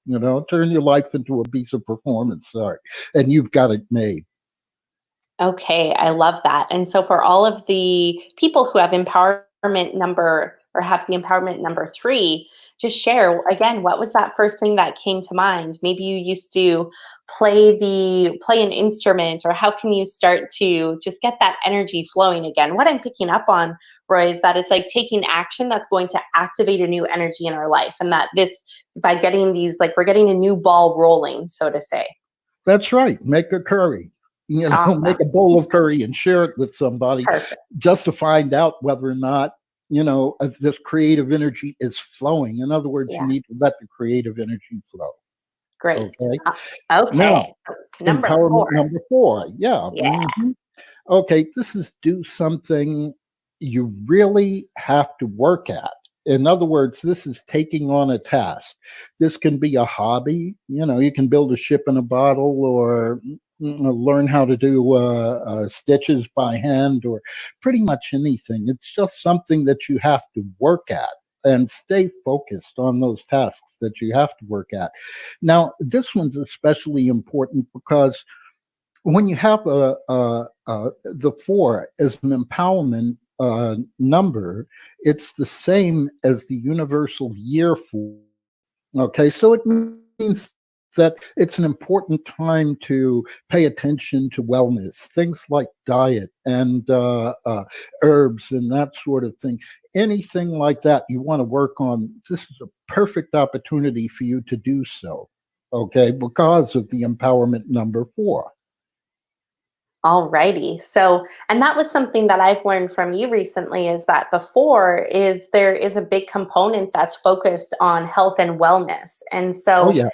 Turn your life into a piece of performance art, and you've got it made. Okay, I love that. And so for all of the people who have empowerment number or have the empowerment number 3, just share again, what was that first thing that came to mind? Maybe you used to play an instrument, or how can you start to just get that energy flowing again? What I'm picking up on, Roy, is that it's like taking action that's going to activate a new energy in our life. And that this, by getting these, like we're getting a new ball rolling, so to say. That's right. Make a curry. Make Awesome. a bowl of curry and share it with somebody Perfect. just to find out whether or not, this creative energy is flowing. In other words, you Yeah. need to let the creative energy flow. Great. Okay. Now, Okay. So number empowerment 4. number 4. Yeah. Yeah. Okay. This is do something you really have to work at. In other words, this is taking on a task. This can be a hobby. You can build a ship in a bottle, or learn how to do stitches by hand, or pretty much anything. It's just something that you have to work at and stay focused on those tasks that you have to work at. Now, this one's especially important because when you have the 4 as an empowerment number, it's the same as the universal year 4. Okay, so it means that it's an important time to pay attention to wellness, things like diet and herbs and that sort of thing. Anything like that you want to work on, this is a perfect opportunity for you to do so. Okay, because of the empowerment number 4. All righty. So, and that was something that I've learned from you recently, is that the 4 is, there is a big component that's focused on health and wellness. And Oh so yeah.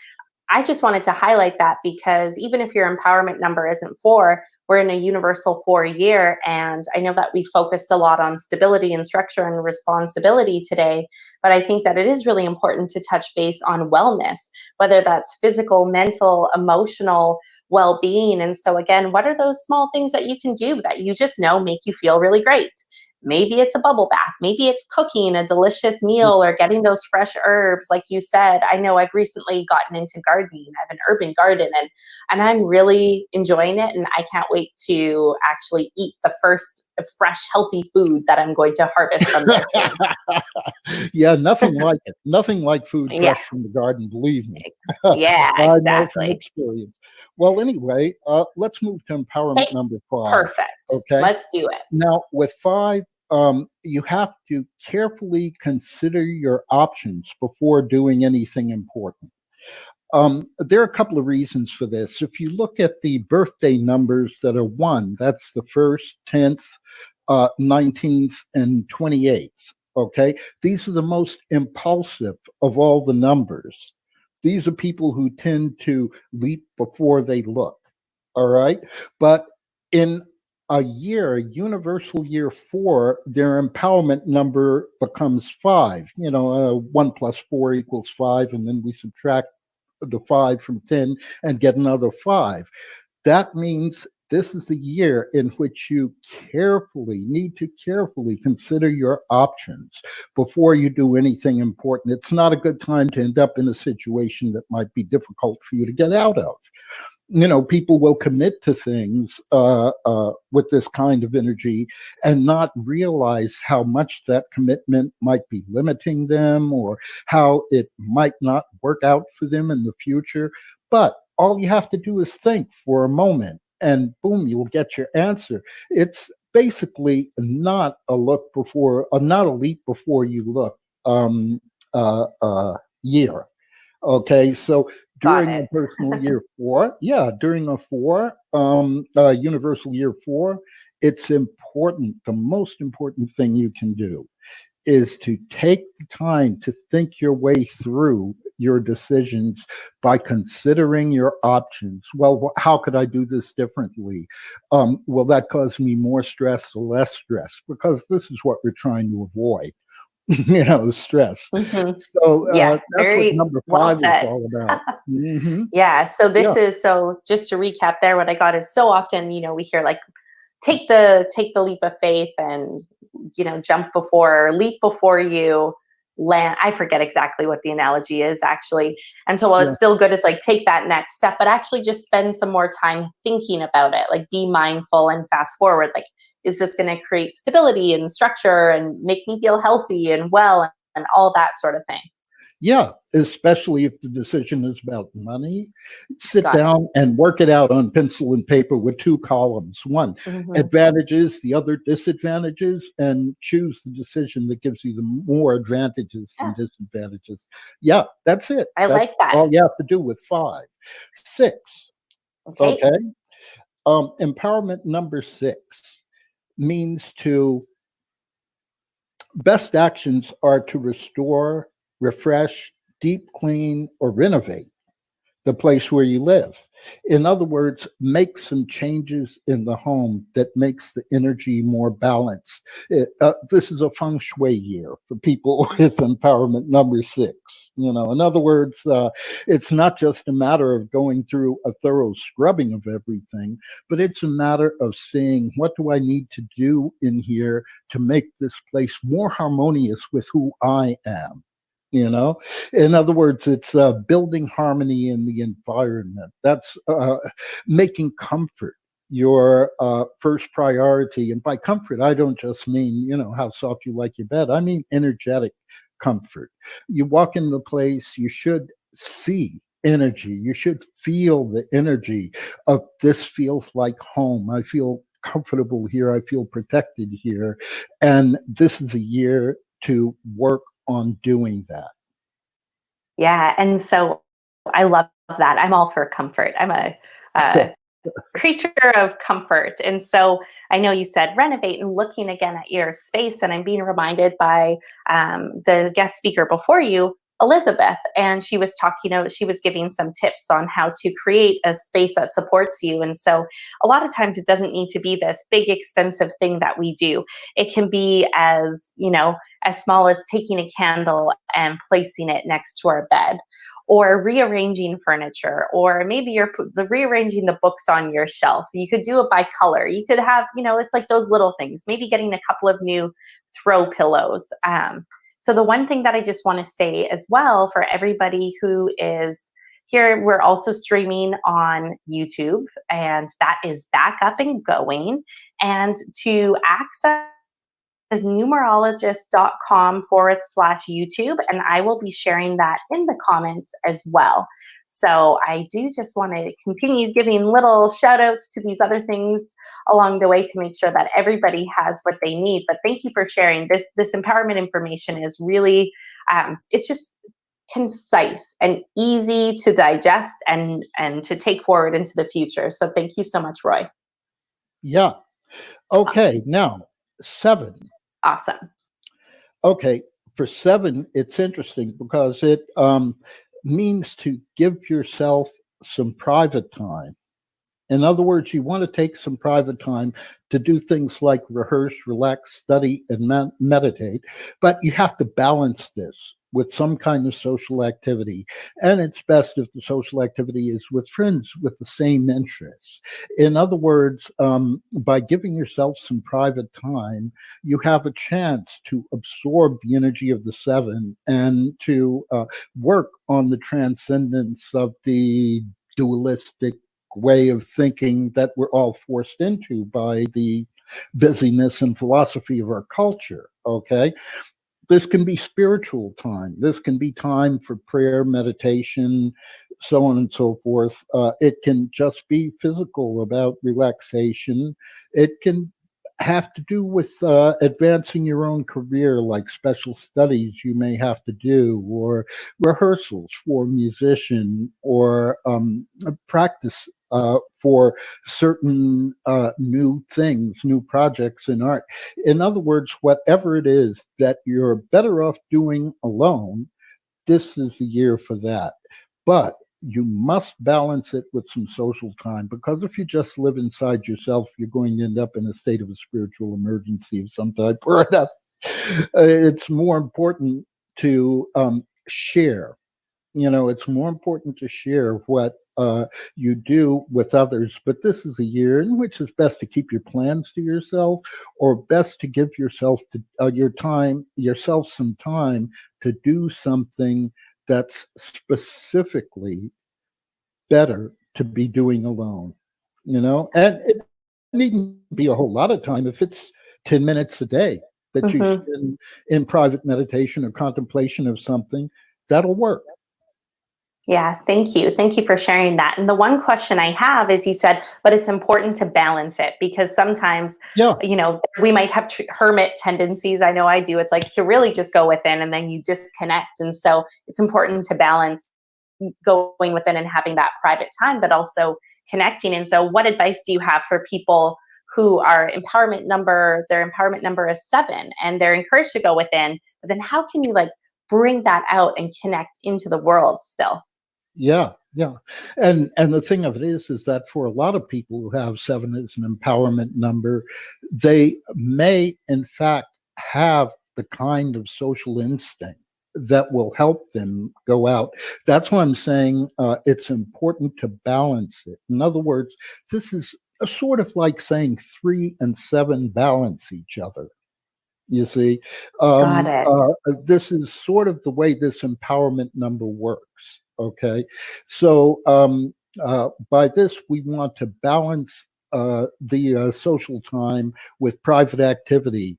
I just wanted to highlight that, because even if your empowerment number isn't 4, we're in a universal 4 year. And I know that we focused a lot on stability and structure and responsibility today, but I think that it is really important to touch base on wellness, whether that's physical, mental, emotional well being. And so, again, what are those small things that you can do that you just know make you feel really great? Maybe it's a bubble bath. Maybe it's cooking a delicious meal or getting those fresh herbs, like you said. I know I've recently gotten into gardening. I have an urban garden, and I'm really enjoying it. And I can't wait to actually eat the first fresh, healthy food that I'm going to harvest from there soon. Yeah, nothing like it. Nothing like food Yeah, fresh from the garden, believe me. yeah, I know from exactly. experience. Well, anyway, let's move to empowerment Okay, number 5. perfect. Okay. Let's do it. Now, with 5, you have to carefully consider your options before doing anything important. There are a couple of reasons for this. If you look at the birthday numbers that are 1, that's the 1st, 10th, 19th, and 28th. Okay. These are the most impulsive of all the numbers. These are people who tend to leap before they look. All right. But in a year, universal year 4, their empowerment number becomes 5. 1 plus 4 equals 5. And then we subtract the 5 from 10 and get another 5. That means this is the year in which you need to carefully consider your options before you do anything important. It's not a good time to end up in a situation that might be difficult for you to get out of. People will commit to things with this kind of energy and not realize how much that commitment might be limiting them, or how it might not work out for them in the future. But all you have to do is think for a moment, and boom, you'll get your answer. It's basically not a leap before you look year. Okay, so Got during it. a personal year 4, during a 4, universal year 4, it's important. The most important thing you can do is to take the time to think your way through your decisions by considering your options. Well, how could I do this differently? Will that cause me more stress or less stress? Because this is what we're trying to avoid. Stress. Hmm. So Yeah, that's what very number well 5 is said. all about. Yeah, so Yeah. this is, so just to recap there, what I got is, so often, we hear like, take the leap of faith, and jump before, leap before you land. I forget exactly what the analogy is actually. And so while Yeah. it's still good, it's like take that next step, but actually just spend some more time thinking about it. Like be mindful and fast forward. Like, is this going to create stability and structure and make me feel healthy and well and all that sort of thing? Yeah, especially if the decision is about money, sit Got it. down and work it out on pencil and paper with 2 columns. One, Mhm. advantages, the other disadvantages, and choose the decision that gives you the more advantages than Yeah. disadvantages. Yeah, that's it. I That's like that. all you have to do with 5. 6, Okay. okay? Empowerment number 6 means to best actions are to restore, refresh, deep clean, or renovate the place where you live. In other words, make some changes in the home that makes the energy more balanced. This is a feng shui year for people with empowerment number 6. You know, in other words, it's not just a matter of going through a thorough scrubbing of everything, but it's a matter of seeing what do I need to do in here to make this place more harmonious with who I am. You know, in other words, it's building harmony in the environment. That's making comfort your first priority. And by comfort, I don't just mean, you know, how soft you like your bed. I mean energetic comfort. You walk in the place, you should see energy. You should feel the energy of this feels like home. I feel comfortable here. I feel protected here. And this is a year to work on doing that. Yeah. And so I love that. I'm all for comfort. I'm a creature of comfort. And so I know you said renovate and looking again at your space. And I'm being reminded by the guest speaker before you, Elizabeth, and she was talking, she was giving some tips on how to create a space that supports you. And so a lot of times it doesn't need to be this big, expensive thing that we do. It can be as, as small as taking a candle and placing it next to our bed, or rearranging furniture, or maybe you're rearranging the books on your shelf. You could do it by color. You could have, it's like those little things, maybe getting a couple of new throw pillows. So the one thing that I just want to say as well for everybody who is here, we're also streaming on YouTube, and that is back up and going. And to access is numerologist.com/YouTube, and I will be sharing that in the comments as well. So I do just want to continue giving little shout outs to these other things along the way to make sure that everybody has what they need. But thank you for sharing this empowerment information. Is really it's just concise and easy to digest and to take forward into the future. So thank you so much, Roy. Yeah. Okay. Now 7. Awesome. Okay, for 7, it's interesting because it means to give yourself some private time. In other words, you want to take some private time to do things like rehearse, relax, study, and meditate, but you have to balance this with some kind of social activity. And it's best if the social activity is with friends with the same interests. In other words, by giving yourself some private time, you have a chance to absorb the energy of the 7 and to work on the transcendence of the dualistic way of thinking that we're all forced into by the busyness and philosophy of our culture. Okay. This can be spiritual time. This can be time for prayer, meditation, so on and so forth. It can just be physical, about relaxation. It can have to do with advancing your own career, like special studies you may have to do, or rehearsals for a musician, or practice for certain new things, new projects in art. In other words, whatever it is that you're better off doing alone, this is the year for that. But you must balance it with some social time, because if you just live inside yourself, you're going to end up in a state of a spiritual emergency of some type or another. It's more important to share It's more important to share what you do with others. But this is a year in which it's best to keep your plans to yourself, or best to give yourself yourself some time to do something that's specifically better to be doing alone. And it needn't be a whole lot of time. If it's 10 minutes a day that you spend in private meditation or contemplation of something, that'll work. Yeah, thank you. Thank you for sharing that. And the one question I have is, you said, but it's important to balance it, because sometimes, we might have hermit tendencies. I know I do. It's like to really just go within and then you disconnect. And so it's important to balance going within and having that private time, but also connecting. And so what advice do you have for people who are their empowerment number is 7 and they're encouraged to go within, but then how can you bring that out and connect into the world still? Yeah. And the thing of it is that for a lot of people who have 7 as an empowerment number, they may in fact have the kind of social instinct that will help them go out. That's why I'm saying it's important to balance it. In other words, this is sort of like saying 3 and 7 balance each other. You see, Got it. This is sort of the way this empowerment number works. Okay, so by this we want to balance the social time with private activity,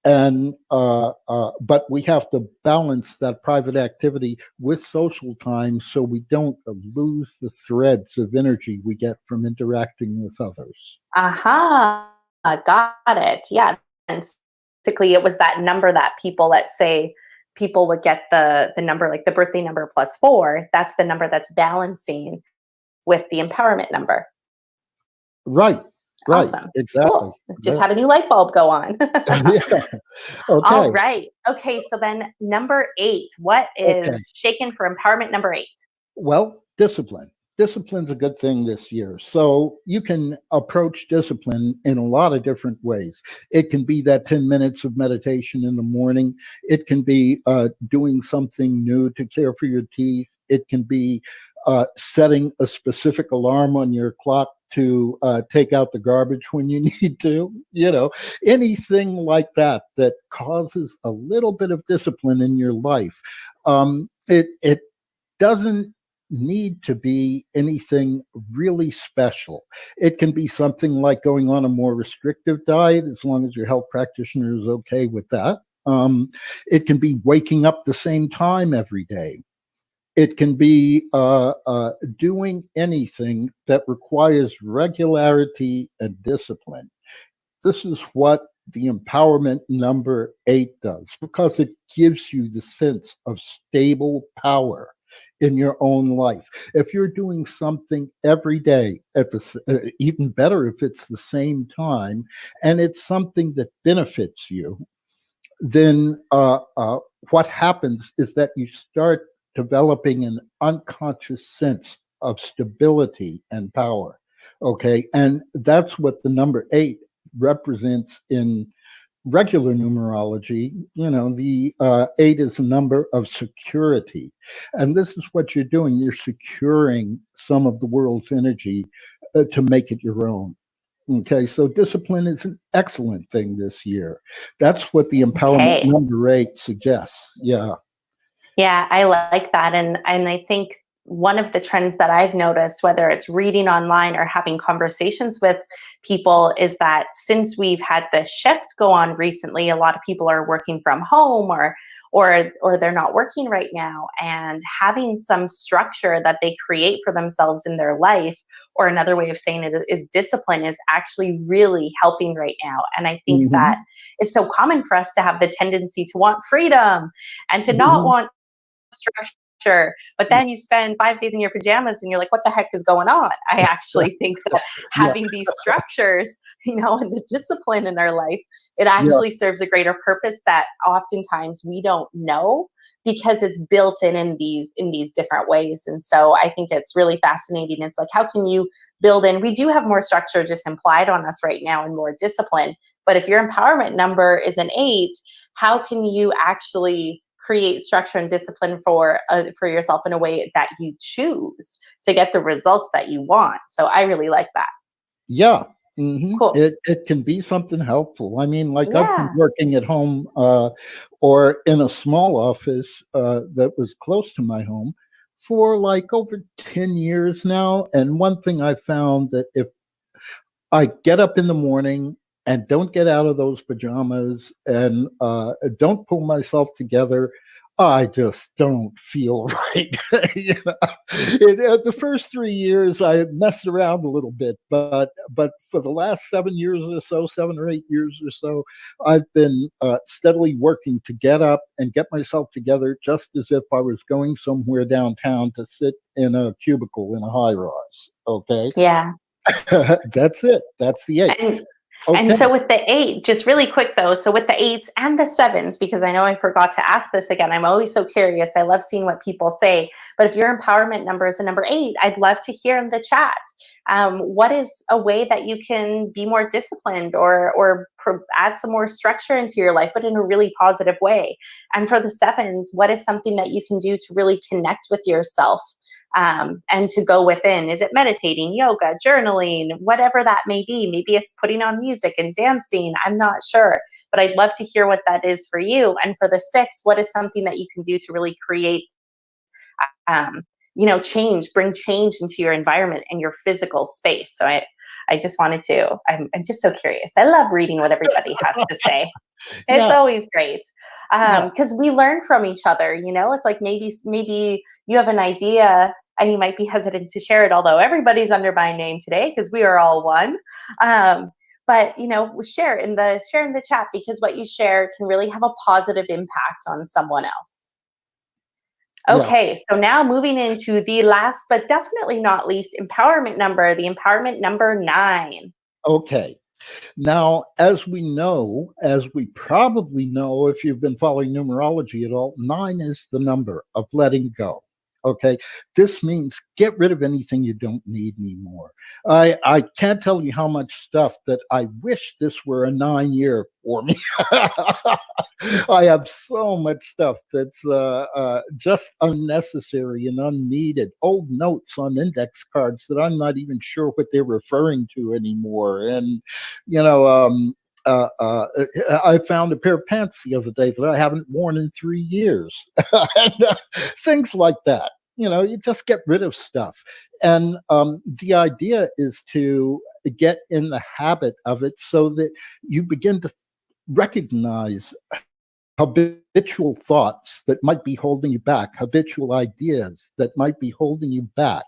and but we have to balance that private activity with social time so we don't lose the threads of energy we get from interacting with others. Aha, got it. Yeah, and basically it was that number that people, let's say people would get the number, like the birthday number +4, that's the number that's balancing with the empowerment number. Right. Awesome. Exactly. Cool. Just had a new light bulb go on. Yeah. Okay. All right. Okay, so then number 8, what is shaken for empowerment number 8? Well, discipline. Discipline's a good thing this year. So you can approach discipline in a lot of different ways. It can be that 10 minutes of meditation in the morning. It can be doing something new to care for your teeth. It can be setting a specific alarm on your clock to take out the garbage when you need to, anything like that that causes a little bit of discipline in your life. It doesn't need to be anything really special. It can be something like going on a more restrictive diet, as long as your health practitioner is okay with that. It can be waking up the same time every day. It can be doing anything that requires regularity and discipline. This is what the empowerment number 8 does, because it gives you the sense of stable power in your own life. If you're doing something every day at the even better if it's the same time, and it's something that benefits you, then what happens is that you start developing an unconscious sense of stability and power. Okay, and that's what the number 8 represents in regular numerology. The 8 is a number of security, and this is what you're doing. You're securing some of the world's energy to make it your own. Okay, so discipline is an excellent thing this year. That's what the empowerment number 8 suggests. Yeah, I like that. And I think one of the trends that I've noticed, whether it's reading online or having conversations with people, is that since we've had this shift go on recently, a lot of people are working from home or they're not working right now, and having some structure that they create for themselves in their life, or another way of saying it is discipline, is actually really helping right now. And I think that it's so common for us to have the tendency to want freedom and to not want structure, but then you spend 5 days in your pajamas and you're like, what the heck is going on? I actually think that having these structures, and the discipline in our life, it actually serves a greater purpose that oftentimes we don't know, because it's built in these different ways. And so I think it's really fascinating. It's like, how can you build in? We do have more structure just implied on us right now and more discipline. But if your empowerment number is an 8, how can you actually create structure and discipline for yourself in a way that you choose to get the results that you want. So I really like that. Yeah. Cool. It can be something helpful. I mean, like I've been Yeah. working at home or in a small office that was close to my home for like over 10 years now. And one thing I found that if I get up in the morning and don't get out of those pajamas and don't pull myself together, I just don't feel right. The first 3 years, I messed around a little bit, but for the last 7 years or so, 7 or 8 years or so, I've been steadily working to get up and get myself together, just as if I was going somewhere downtown to sit in a cubicle in a high rise. Okay, Yeah. that's it. That's the 8. And Okay. so with the 8, just really quick though, so with the 8s and the 7s, because I know I forgot to ask this again, I'm always so curious. I love seeing what people say. But if your empowerment number is a number 8, I'd love to hear in the chat. What is a way that you can be more disciplined or add some more structure into your life, but in a really positive way? And for the 7s, what is something that you can do to really connect with yourself and to go within? Is it meditating, yoga, journaling, whatever that may be? Maybe it's putting on music and dancing. I'm not sure, but I'd love to hear what that is for you. And for the 6, what is something that you can do to really create change, bring change into your environment and your physical space? So I just wanted to, I'm just so curious. I love reading what everybody has to say. It's Yeah. always great. Yeah. Because we learn from each other, it's like maybe you have an idea and you might be hesitant to share it, although everybody's under my name today because we are all one. But share in the chat, because what you share can really have a positive impact on someone else. Yeah. Okay, so now moving into the last but definitely not least empowerment number, the empowerment number 9. Okay. Now, as we probably know, if you've been following numerology at all, 9 is the number of letting go. Okay. This means get rid of anything you don't need anymore. I can't tell you how much stuff that I wish this were a 9-year for me. I have so much stuff that's just unnecessary and unneeded. Old notes on index cards that I'm not even sure what they're referring to anymore. And, I found a pair of pants the other day that I haven't worn in 3 years. And, things like that. You just get rid of stuff. And the idea is to get in the habit of it so that you begin to recognize habitual thoughts that might be holding you back, habitual ideas that might be holding you back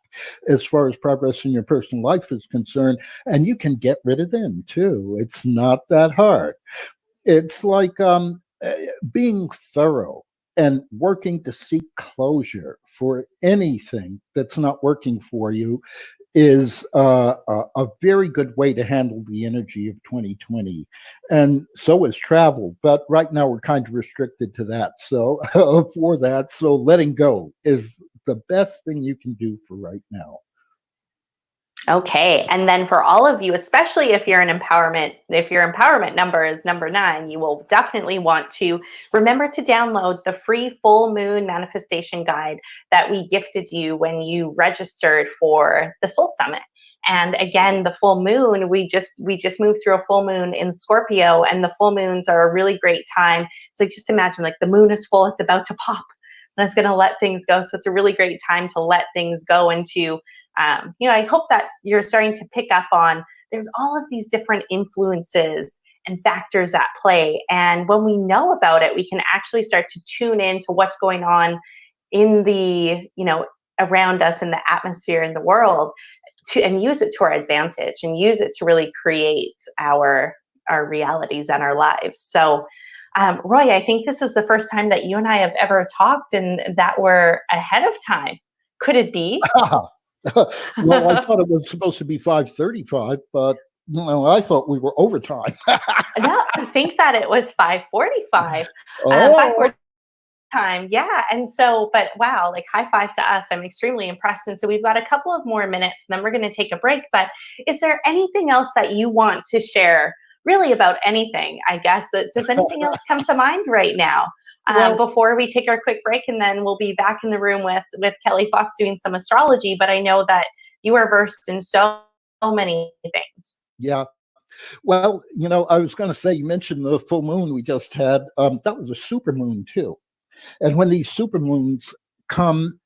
as far as progress in your personal life is concerned. And you can get rid of them too. It's not that hard. It's like being thorough and working to seek closure for anything that's not working for you is a very good way to handle the energy of 2020. And so is travel. But right now we're kind of restricted to that. So for that, so letting go is the best thing you can do for right now. Okay, and then for all of you, especially if your empowerment number is number 9, you will definitely want to remember to download the free full moon manifestation guide that we gifted you when you registered for the Soul Summit. And again, the full moon, we just moved through a full moon in Scorpio, and the full moons are a really great time. So just imagine, like, the moon is full, it's about to pop, and it's going to let things go. So it's a really great time to let things go into I hope that you're starting to pick up on there's all of these different influences and factors at play. And when we know about it, we can actually start to tune into what's going on in the, around us in the atmosphere in the world and use it to our advantage and use it to really create our realities and our lives. So Roy, I think this is the first time that you and I have ever talked and that we're ahead of time. Could it be? Well, I thought it was supposed to be 5:35, but I thought we were overtime. No, I think that it was 5:45. Oh. 5:45 time, yeah. And so, but wow, like, high five to us. I'm extremely impressed. And so we've got a couple of more minutes, and then we're going to take a break. But is there anything else that you want to share really about anything, I guess. Does anything else come to mind right now? Well, Before we take our quick break, and then we'll be back in the room with Kelly Fox doing some astrology. But I know that you are versed in so many things. yeah. Well, I was going to say, you mentioned the full moon we just had. That was a super moon too. And when these super moons come,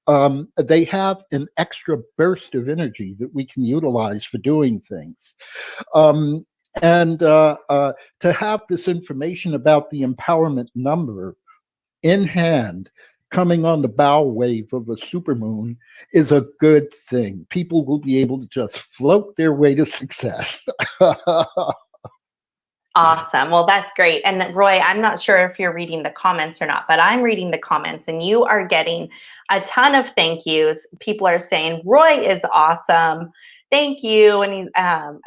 they have an extra burst of energy that we can utilize for doing things. And to have this information about the empowerment number in hand coming on the bow wave of a supermoon is a good thing. People will be able to just float their way to success. Awesome. Well, that's great. And Roy, I'm not sure if you're reading the comments or not, but I'm reading the comments and you are getting a ton of thank yous. People are saying, Roy is awesome. Thank you. And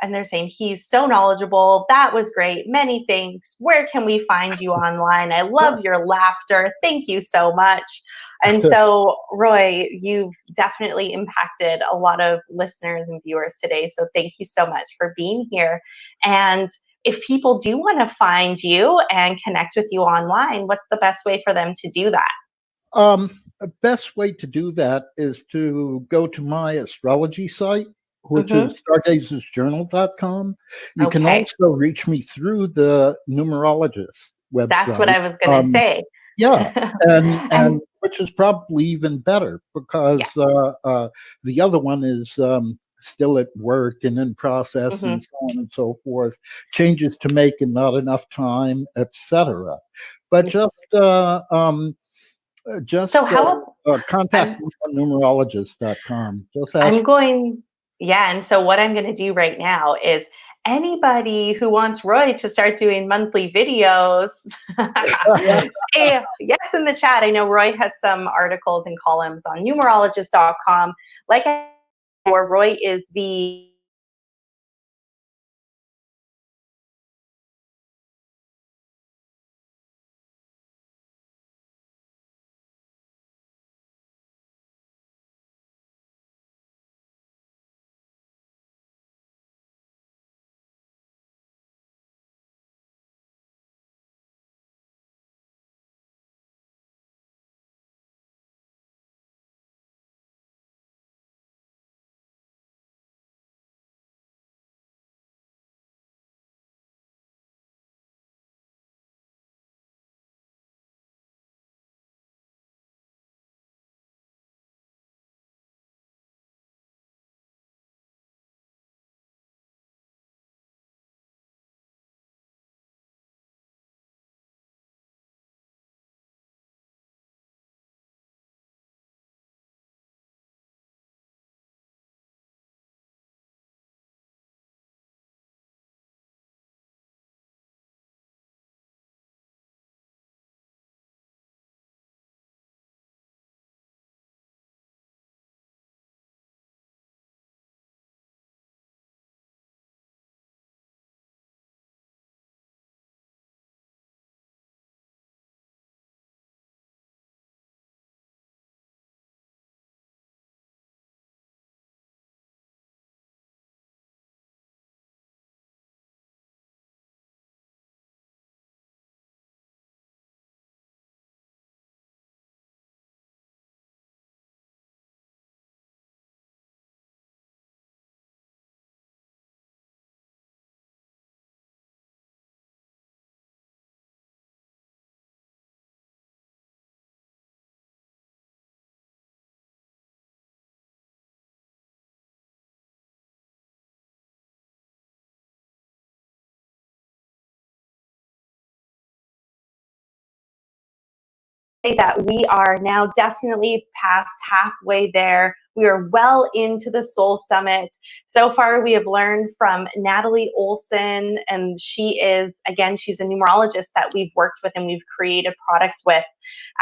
they're saying he's so knowledgeable. That was great. Many thanks. Where can we find you online? I love your laughter. Thank you so much. And so, Roy, you've definitely impacted a lot of listeners and viewers today. So thank you so much for being here. And if people do want to find you and connect with you online, what's the best way for them to do that? The best way to do that is to go to my astrology site, which is stargazersjournal.com. You can also reach me through the numerologist website. That's what I was going to say. Yeah, and which is probably even better because the other one is still at work and in process and so on and so forth, changes to make and not enough time, etc. But just contact me on numerologist.com. Just ask. And so what I'm going to do right now is anybody who wants Roy to start doing monthly videos, say yes in the chat. I know Roy has some articles and columns on numerologist.com. Like I said, Roy is the that we are now definitely past halfway there. We are well into the Soul Summit. So far, we have learned from Natalie Olson, and she's a numerologist that we've worked with and we've created products with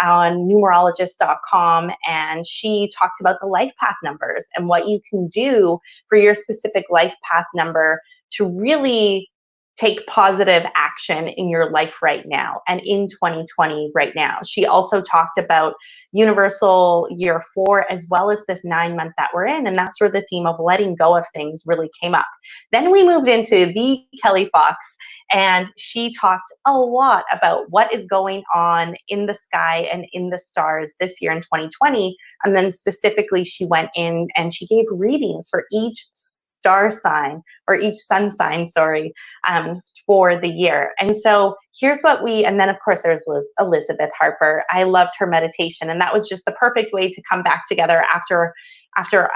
on numerologist.com. And she talks about the life path numbers and what you can do for your specific life path number to really take positive action in your life right now and in 2020 right now. She also talked about Universal Year 4 as well as this 9-month that we're in, and that's where the theme of letting go of things really came up. Then we moved into the Kelly Fox, and she talked a lot about what is going on in the sky and in the stars this year in 2020. And then specifically, she went in and she gave readings for each star sign, or each sun sign, sorry, for the year. And so here's what and then of course there's Elizabeth Harper. I loved her meditation, and that was just the perfect way to come back together after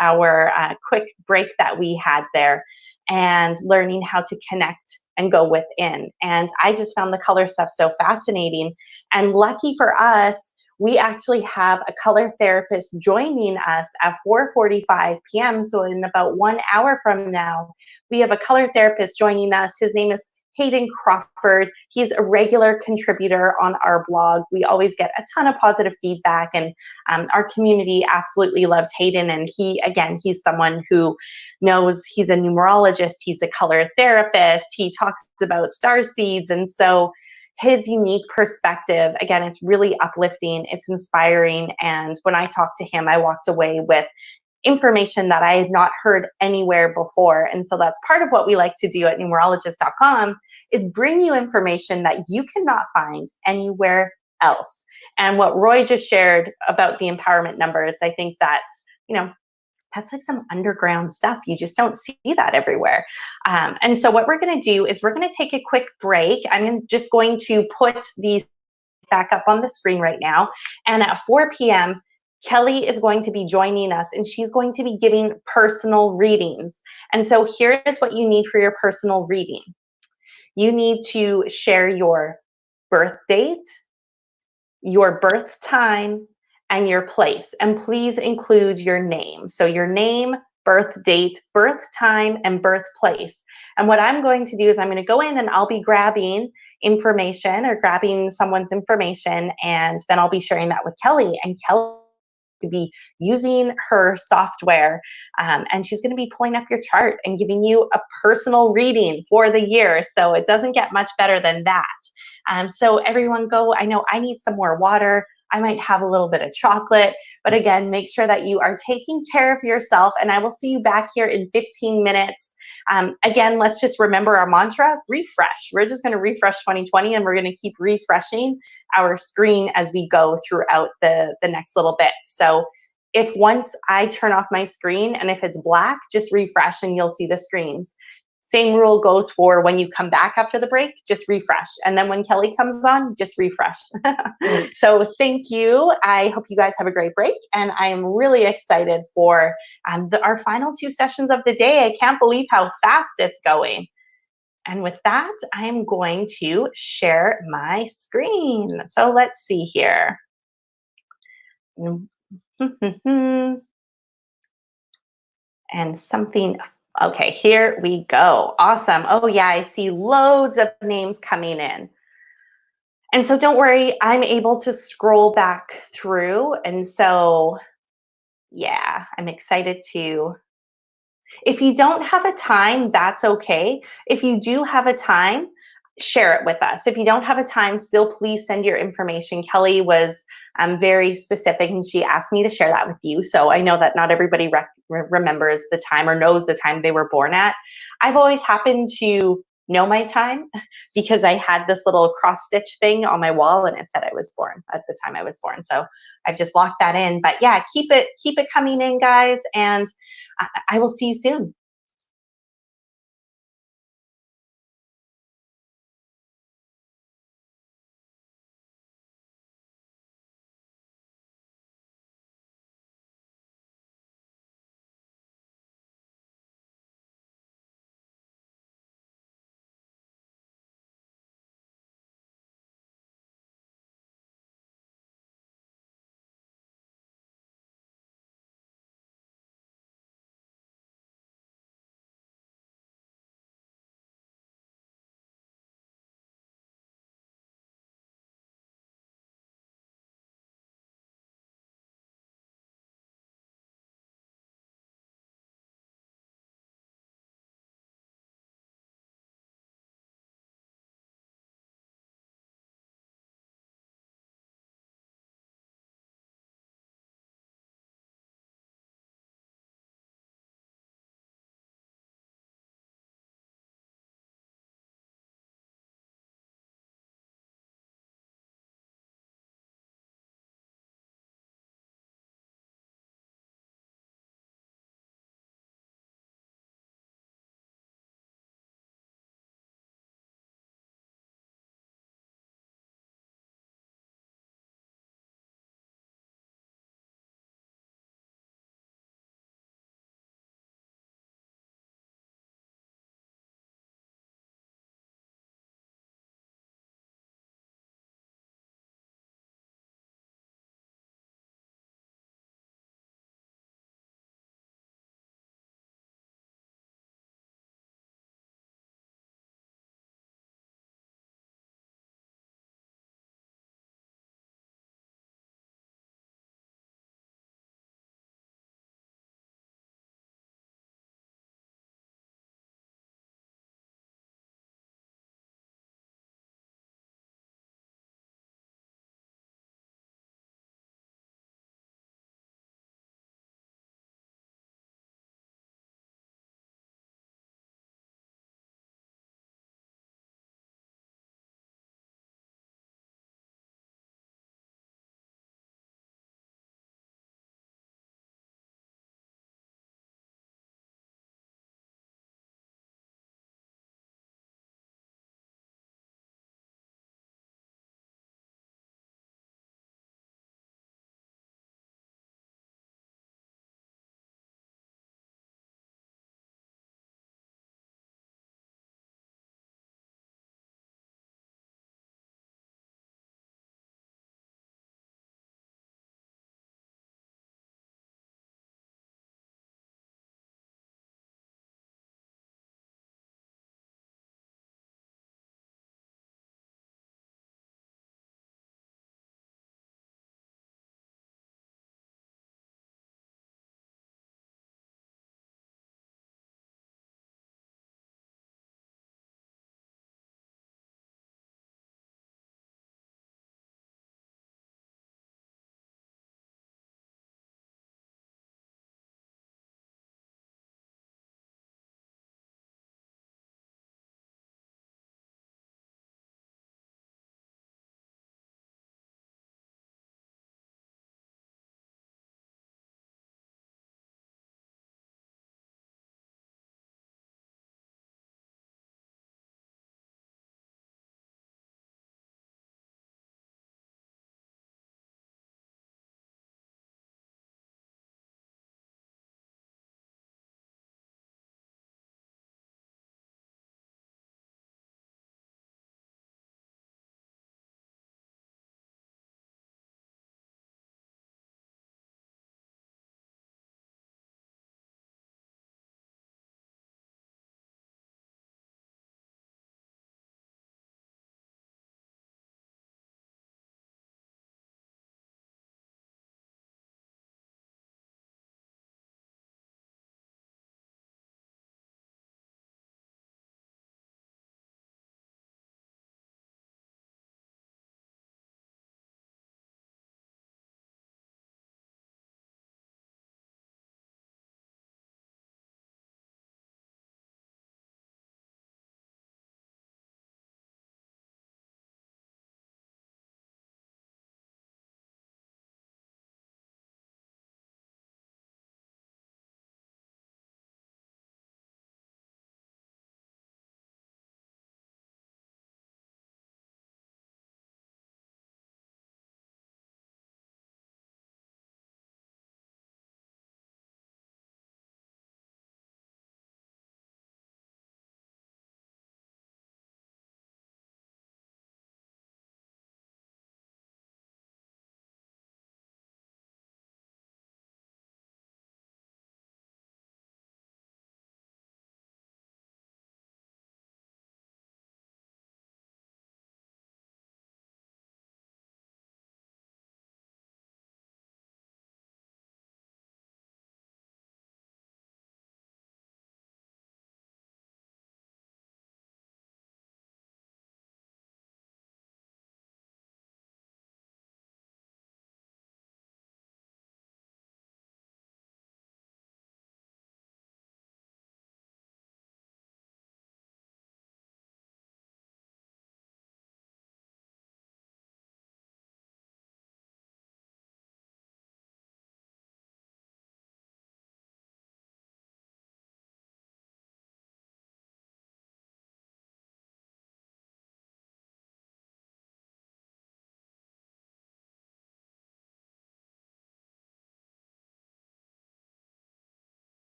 our quick break that we had there, and learning how to connect and go within. And I just found the color stuff so fascinating. And lucky for us, we actually have a color therapist joining us at 4:45 p.m. So in about 1 hour from now, we have a color therapist joining us. His name is Hayden Crawford. He's a regular contributor on our blog. We always get a ton of positive feedback, and our community absolutely loves Hayden. And he's someone who knows, he's a numerologist, he's a color therapist, he talks about star seeds. And so his unique perspective, again, it's really uplifting, it's inspiring. And when I talked to him, I walked away with information that I had not heard anywhere before. And so that's part of what we like to do at numerologist.com, is bring you information that you cannot find anywhere else. And what Roy just shared about the empowerment numbers, I think that's like some underground stuff. You just don't see that everywhere. And so what we're going to do is we're going to take a quick break. I'm just going to put these back up on the screen right now. And at 4 p.m., Kelly is going to be joining us, and she's going to be giving personal readings. And so here is what you need for your personal reading. You need to share your birth date, your birth time, and your place. And please include your name. So your name, birth date, birth time, and birthplace. And what I'm going to do is I'm going to go in and I'll be grabbing information, or grabbing someone's information, and then I'll be sharing that with Kelly. And Kelly to be using her software, and she's going to be pulling up your chart and giving you a personal reading for the year. So it doesn't get much better than that. So everyone go. I know I need some more water. I might have a little bit of chocolate, but again, make sure that you are taking care of yourself, and I will see you back here in 15 minutes. Again, let's just remember our mantra: refresh. We're just going to refresh 2020, and we're going to keep refreshing our screen as we go throughout the next little bit. So if once I turn off my screen and if it's black, just refresh and you'll see the screens. Same rule goes for when you come back after the break, just refresh. And then when Kelly comes on, just refresh. So thank you. I hope you guys have a great break. And I am really excited for our final 2 sessions of the day. I can't believe how fast it's going. And with that, I am going to share my screen. So let's see here. And something. Okay, here we go. Awesome. Oh yeah, I see loads of names coming in. And so don't worry, I'm able to scroll back through. And so, yeah, I'm excited to. If you don't have a time, that's okay. If you do have a time, share it with us. If you don't have a time, still please send your information. Kelly was very specific, and she asked me to share that with you. So I know that not everybody remembers the time or knows the time they were born at. I've always happened to know my time because I had this little cross stitch thing on my wall, and it said I was born at the time I was born. So I've just locked that in. But yeah, keep it coming in, guys, and I will see you soon.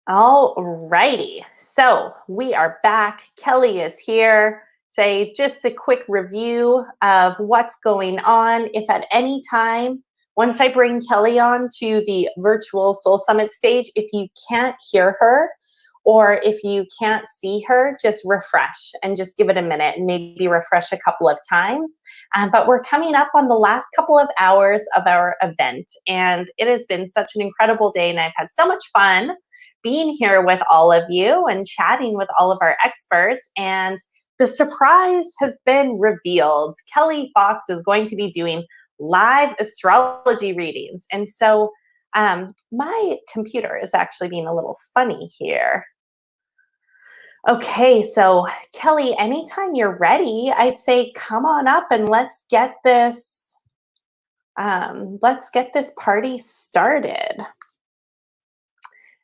All righty. So we are back. Kelly is here. Say just a quick review of what's going on. If at any time, once I bring Kelly on to the virtual Soul Summit stage, if you can't hear her or if you can't see her, just refresh and just give it a minute and maybe refresh a couple of times. But we're coming up on the last couple of hours of our event, and it has been such an incredible day, and I've had so much fun being here with all of you and chatting with all of our experts. And the surprise has been revealed. Kelly Fox is going to be doing live astrology readings. And so my computer is actually being a little funny here. Okay, so Kelly, anytime you're ready, I'd say come on up and let's get this party started.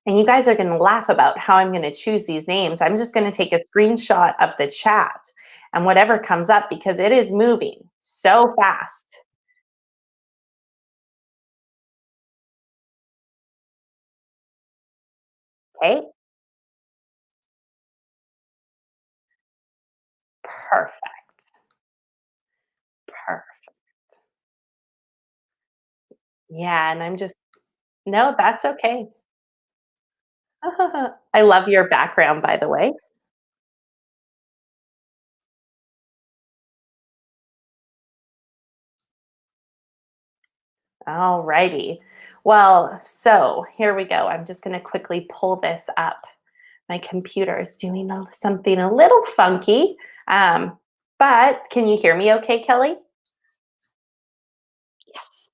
And you guys are going to laugh about how I'm going to choose these names. I'm just going to take a screenshot of the chat and whatever comes up, because it is moving so fast. Okay. Perfect. Perfect. Yeah, and I'm just, no, that's okay. I love your background, by the way. All righty. Well, so here we go. I'm just going to quickly pull this up. My computer is doing something a little funky, but can you hear me okay, Kelly? Yes.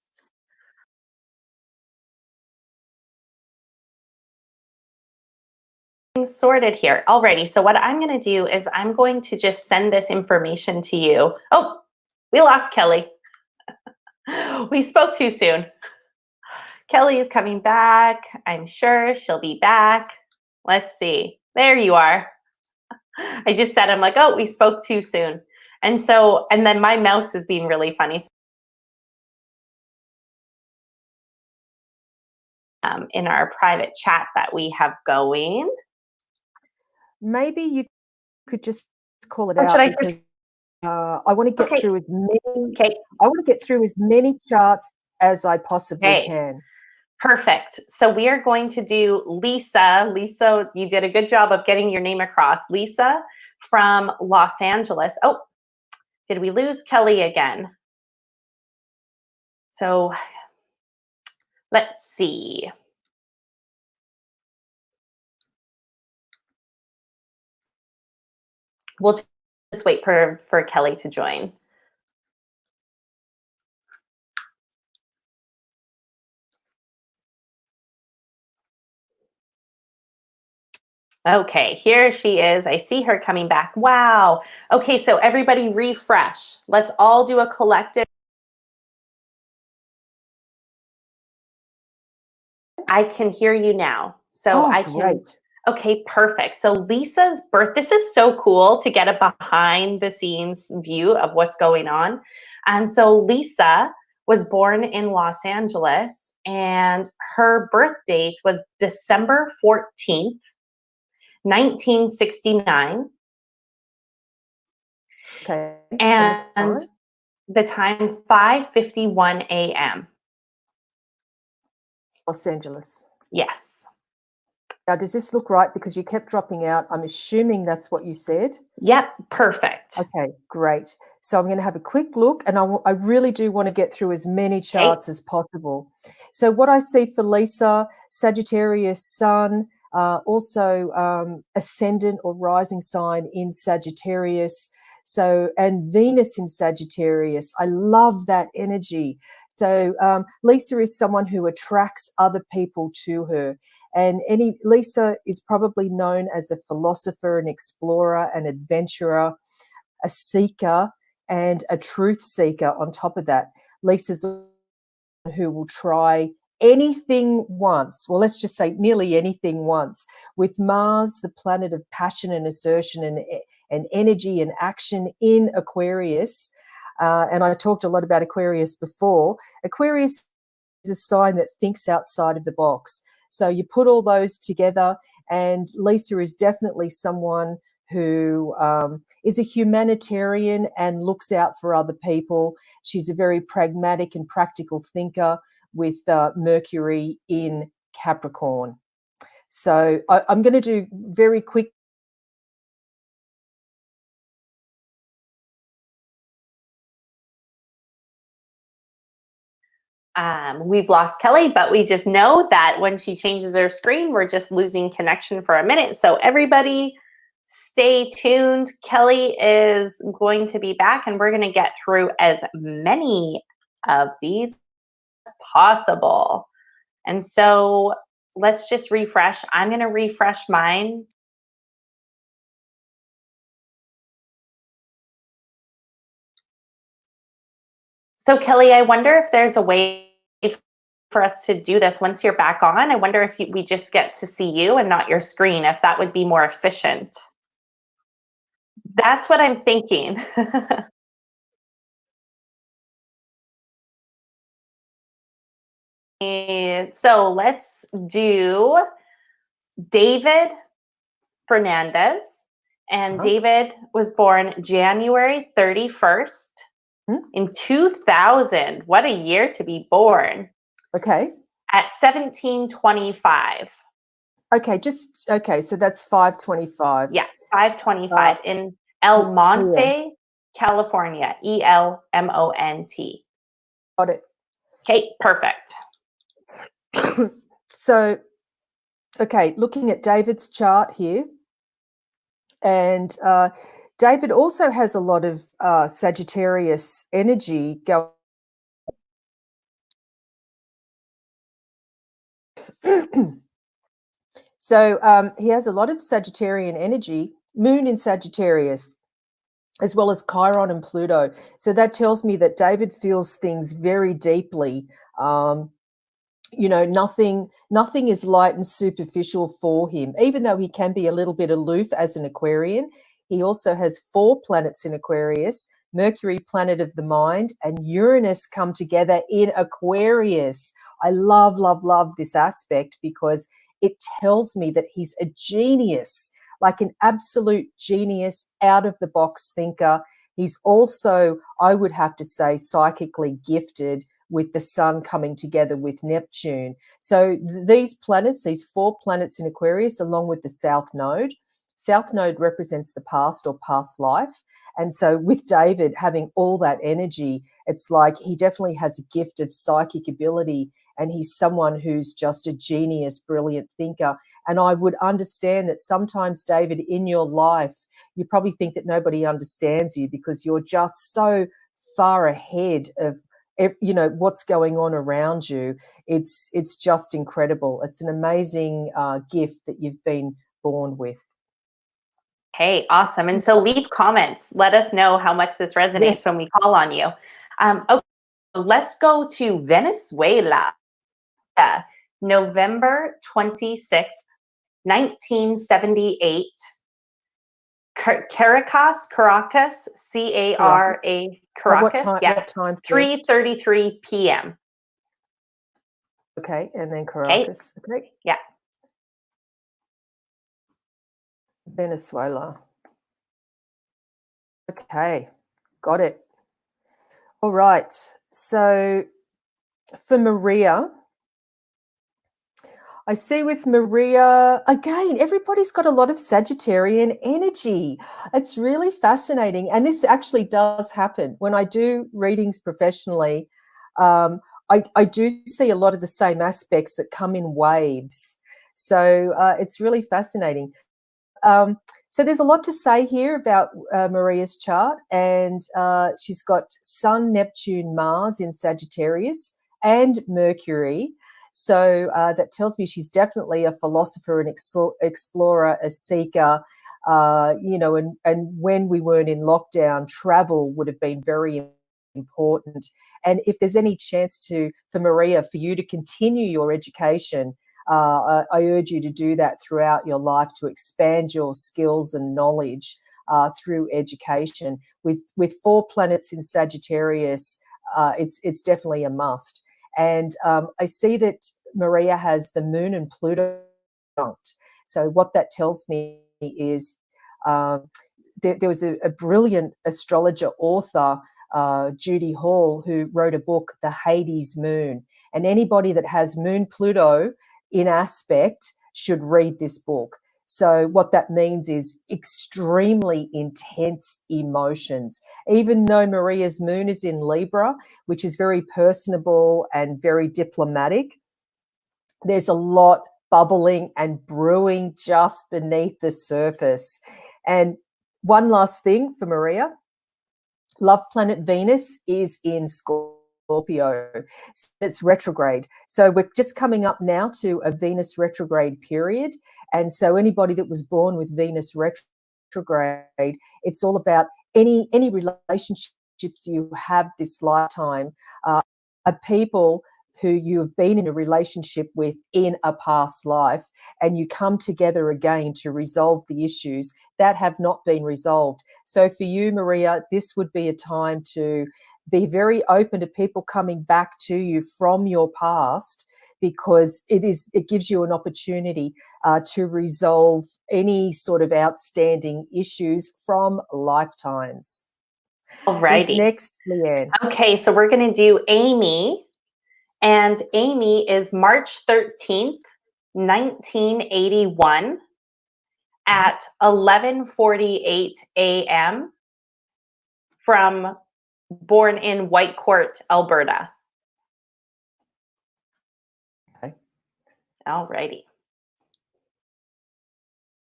Sorted here. Alrighty, so what I'm going to do is I'm going to just send this information to you. Oh, we lost Kelly. We spoke too soon. Kelly is coming back. I'm sure she'll be back. Let's see. There you are. I just said, I'm like, oh, we spoke too soon. And so, and then my mouse is being really funny. In our private chat that we have going. Maybe you could just call it Or out, should I because I want to get through as many. Okay. I want to get through as many charts as I possibly can. Perfect. So we are going to do Lisa. Lisa, you did a good job of getting your name across. Lisa from Los Angeles. Oh, did we lose Kelly again? So let's see. We'll just wait for Kelly to join. Okay, here she is. I see her coming back. Wow. Okay, so everybody refresh. Let's all do a collective. I can hear you now. So I can. Great. Okay, perfect. So Lisa's birth, this is so cool to get a behind the scenes view of what's going on. So Lisa was born in Los Angeles, and her birth date was December 14th, 1969. Okay. And the time 5:51 a.m. Los Angeles. Yes. Now, does this look right? Because you kept dropping out. I'm assuming that's what you said. Yep, perfect. Okay, great. So I'm going to have a quick look, and I really do want to get through as many charts as possible. So what I see for Lisa, Sagittarius Sun, also ascendant or rising sign in Sagittarius. So, and Venus in Sagittarius. I love that energy. So Lisa is someone who attracts other people to her. And Lisa is probably known as a philosopher, an explorer, an adventurer, a seeker, and a truth seeker on top of that. Lisa's who will try anything once. Well, let's just say nearly anything once. With Mars, the planet of passion and assertion and energy and action in Aquarius. And I talked a lot about Aquarius before. Aquarius is a sign that thinks outside of the box. So you put all those together, and Lisa is definitely someone who is a humanitarian and looks out for other people. She's a very pragmatic and practical thinker with Mercury in Capricorn. So I'm going to do very quick. We've lost Kelly, but we just know that when she changes her screen, we're just losing connection for a minute. So everybody stay tuned. Kelly is going to be back, and we're going to get through as many of these as possible. And so let's just refresh. I'm going to refresh mine. So Kelly, I wonder if there's a way for us to do this once you're back on. I wonder if we just get to see you and not your screen, if that would be more efficient. That's what I'm thinking. So let's do David Fernandez. And David was born January 31st in 2000. What a year to be born. Okay. At 1725. Okay, so that's 525. Yeah, 525 in El Monte, California. ELMONT. Got it. Okay, perfect. So, okay, looking at David's chart here, and David also has a lot of Sagittarius energy going. So he has a lot of Sagittarian energy, Moon in Sagittarius, as well as Chiron and Pluto. So that tells me that David feels things very deeply. You know, nothing is light and superficial for him, even though he can be a little bit aloof as an Aquarian. He also has 4 planets in Aquarius, Mercury, planet of the mind, and Uranus come together in Aquarius. I love, love, love this aspect because it tells me that he's a genius, like an absolute genius, out of the box thinker. He's also, I would have to say, psychically gifted with the sun coming together with Neptune. So these planets, these 4 planets in Aquarius, along with the South Node represents the past or past life. And so with David having all that energy, it's like he definitely has a gift of psychic ability, and he's someone who's just a genius, brilliant thinker. And I would understand that sometimes, David, in your life, you probably think that nobody understands you because you're just so far ahead of, you know, what's going on around you. It's just incredible. It's an amazing gift that you've been born with. Hey, awesome. And so leave comments. Let us know how much this resonates when we call on you. Okay, let's go to Venezuela. November 26th, 1978. Caracas, Caracas. What time? Yes. What time? 3:33 p.m. Okay, and then Caracas. Okay. Yeah. Venezuela. Okay, got it. All right. So for Maria, I see with Maria, again, everybody's got a lot of Sagittarian energy. It's really fascinating. And this actually does happen. When I do readings professionally, I do see a lot of the same aspects that come in waves. So it's really fascinating. So there's a lot to say here about Maria's chart, and she's got Sun, Neptune, Mars in Sagittarius and Mercury. So that tells me she's definitely a philosopher, an explorer, a seeker. You know, and when we weren't in lockdown, travel would have been very important. And if there's any chance for Maria, for you to continue your education, I urge you to do that throughout your life, to expand your skills and knowledge through education. With 4 planets in Sagittarius, it's definitely a must. And I see that Maria has the Moon and Pluto conjunct. So what that tells me is there was a brilliant astrologer author, Judy Hall, who wrote a book, The Hades Moon. And anybody that has Moon Pluto in aspect should read this book. So what that means is extremely intense emotions. Even though Maria's moon is in Libra, which is very personable and very diplomatic, there's a lot bubbling and brewing just beneath the surface. And one last thing for Maria, love planet Venus is in Scorpio. It's retrograde. So we're just coming up now to a Venus retrograde period. And so anybody that was born with Venus retrograde, it's all about any relationships you have this lifetime are people who you have been in a relationship with in a past life, and you come together again to resolve the issues that have not been resolved. So for you, Maria, this would be a time to be very open to people coming back to you from your past, because it gives you an opportunity to resolve any sort of outstanding issues from lifetimes. Alrighty. Who's next, Leanne? Okay, so we're going to do Amy. And Amy is March 13th, 1981 at 11:48 a.m. born in Whitecourt, Alberta. Okay. All righty.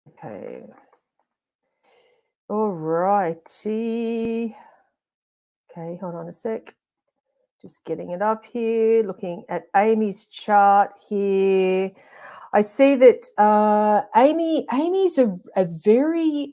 Okay. All righty. Okay, hold on a sec. Just getting it up here, looking at Amy's chart here. I see that Amy's a very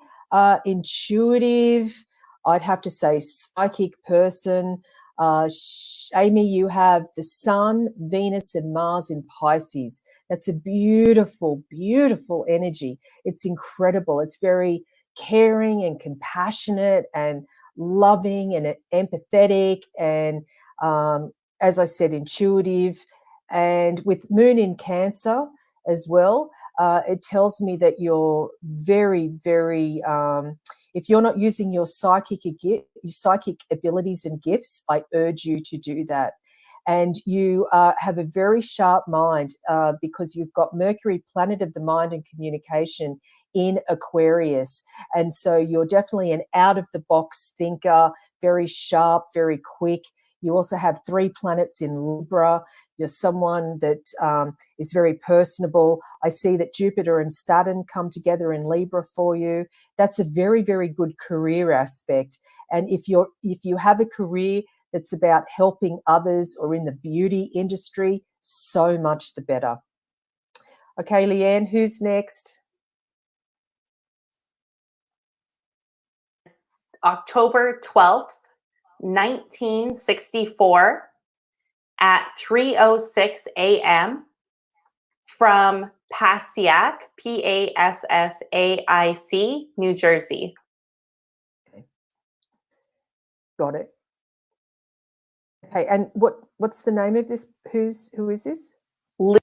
intuitive, I'd have to say psychic person. Amy, you have the Sun, Venus, and Mars in Pisces. That's a beautiful, beautiful energy. It's incredible. It's very caring and compassionate and loving and empathetic and, as I said, intuitive. And with Moon in Cancer as well, it tells me that you're very, very, if you're not using your psychic abilities and gifts, I urge you to do that. And you have a very sharp mind because you've got Mercury, planet of the mind and communication, in Aquarius. And so you're definitely an out-of-the-box thinker, very sharp, very quick. You also have 3 planets in Libra. You're someone that is very personable. I see that Jupiter and Saturn come together in Libra for you. That's a very, very good career aspect. And if you have a career that's about helping others or in the beauty industry, so much the better. Okay, Leanne, who's next? October 12th, 1964 at 3:06 a.m. from Passaic, Passaic, New Jersey. Okay. Got it. Okay, and what's the name of this? Who is this? Lou.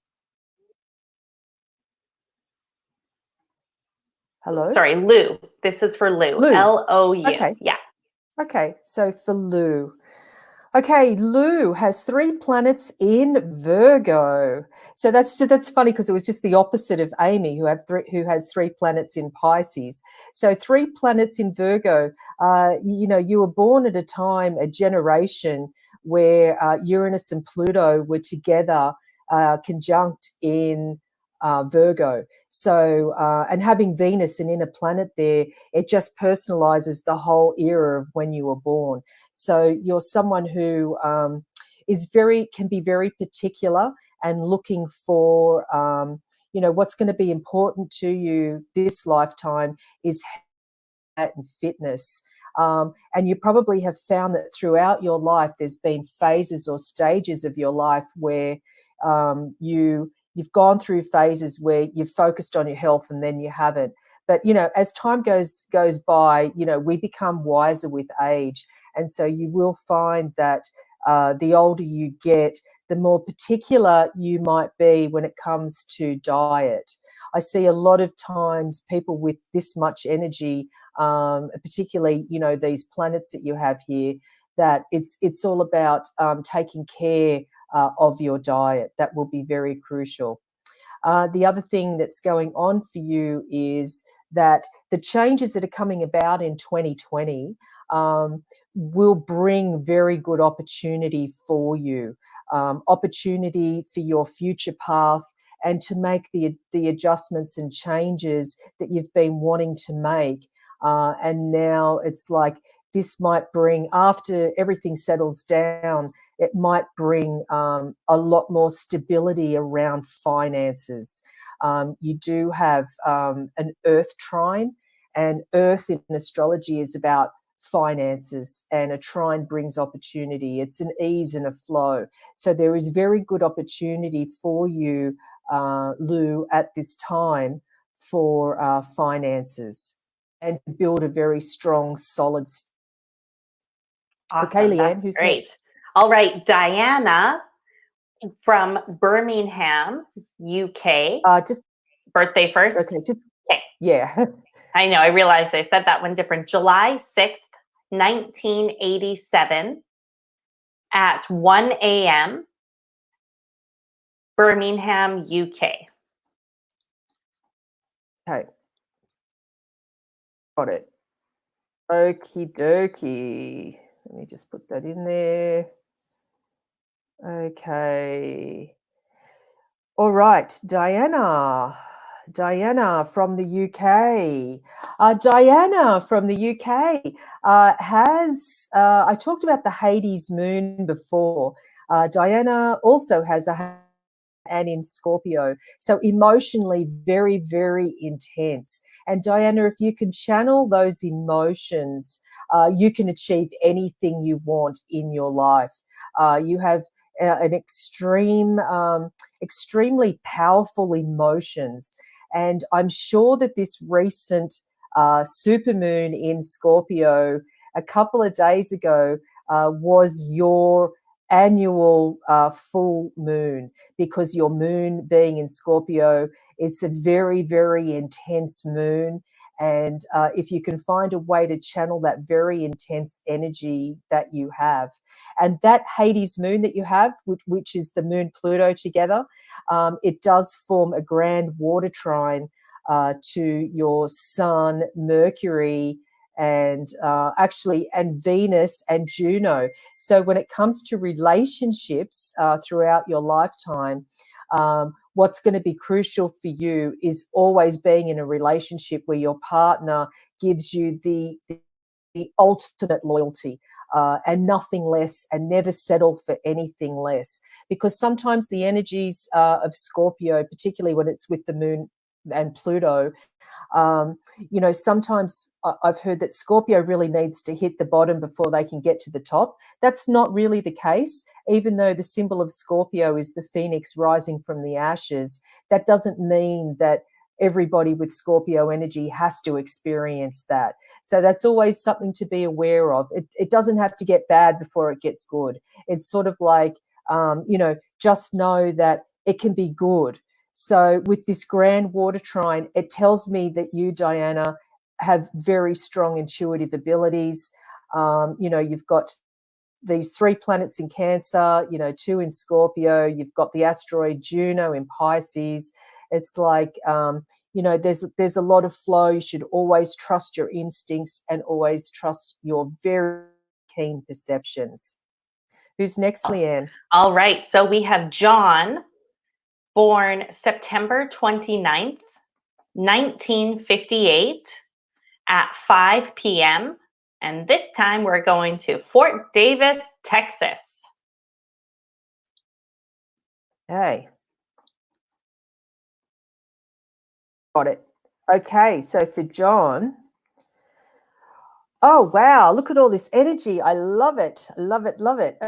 Hello? Sorry, Lou. This is for Lou. Lou. L-O-U. Okay. Yeah. Okay, so for Lou. Okay, Lou has 3 planets in Virgo. So that's funny because it was just the opposite of Amy, who has 3 planets in Pisces. So 3 planets in Virgo. You were born at a time, a generation where Uranus and Pluto were together, conjunct in Virgo. So, and having Venus, an inner planet there, it just personalizes the whole era of when you were born. So you're someone who can be very particular and looking for, what's going to be important to you this lifetime is health and fitness. And you probably have found that throughout your life, there's been phases or stages of your life where you've gone through phases where you've focused on your health and then you haven't. But, as time goes by, we become wiser with age. And so you will find that the older you get, the more particular you might be when it comes to diet. I see a lot of times people with this much energy, particularly, you know, these planets that you have here, that it's all about taking care of your diet. That will be very crucial. The other thing that's going on for you is that the changes that are coming about in 2020 will bring very good opportunity for you, opportunity for your future path, and to make the adjustments and changes that you've been wanting to make. And now it's like this might bring, after everything settles down, it might bring a lot more stability around finances. You do have an Earth trine, and Earth in astrology is about finances, and a trine brings opportunity. It's an ease and a flow. So there is very good opportunity for you, Lou, at this time for finances and to build a very strong, solid. Awesome. Okay, Leanne, That's who's great. next? All right, Diana from Birmingham, UK. Just birthday first. okay. Just okay. Yeah. I know. I realized I said that one different. July 6th, 1987, at 1 a.m. Birmingham, UK. Okay. Got it. Okie dokie. Let me just put that in there. Okay. All right, Diana. Diana from the UK. Diana from the UK has, I talked about the Hades moon before. Diana also has and in Scorpio. So emotionally very, very intense. And Diana, if you can channel those emotions, you can achieve anything you want in your life. You have an extremely powerful emotions. And I'm sure that this recent supermoon in Scorpio a couple of days ago was your annual full moon, because your moon being in Scorpio, it's a very, very intense moon. And if you can find a way to channel that very intense energy that you have, and that Hades moon that you have, which is the moon Pluto together, it does form a grand water trine to your sun, Mercury, and and Venus and Juno. So when it comes to relationships throughout your lifetime, what's going to be crucial for you is always being in a relationship where your partner gives you the ultimate loyalty and nothing less, and never settle for anything less. Because sometimes the energies of Scorpio, particularly when it's with the moon and Pluto, you know, sometimes I've heard that Scorpio really needs to hit the bottom before they can get to the top. That's not really the case. Even though the symbol of Scorpio is the phoenix rising from the ashes, that doesn't mean that everybody with Scorpio energy has to experience that. So that's always something to be aware of. It doesn't have to get bad before it gets good. It's sort of like, you know, just know that it can be good. So with this grand water trine, it tells me that you, Diana, have very strong intuitive abilities. You know, you've got these 3 planets in Cancer, you know, 2 in Scorpio. You've got the asteroid Juno in Pisces. It's like, you know, there's a lot of flow. You should always trust your instincts and always trust your very keen perceptions. Who's next, Leanne? All right. So we have John, born September 29th, 1958 at 5 p.m. And this time we're going to Fort Davis, Texas. Hey. Got it. Okay, so for John, oh, wow, look at all this energy. I love it. Love it. Love it.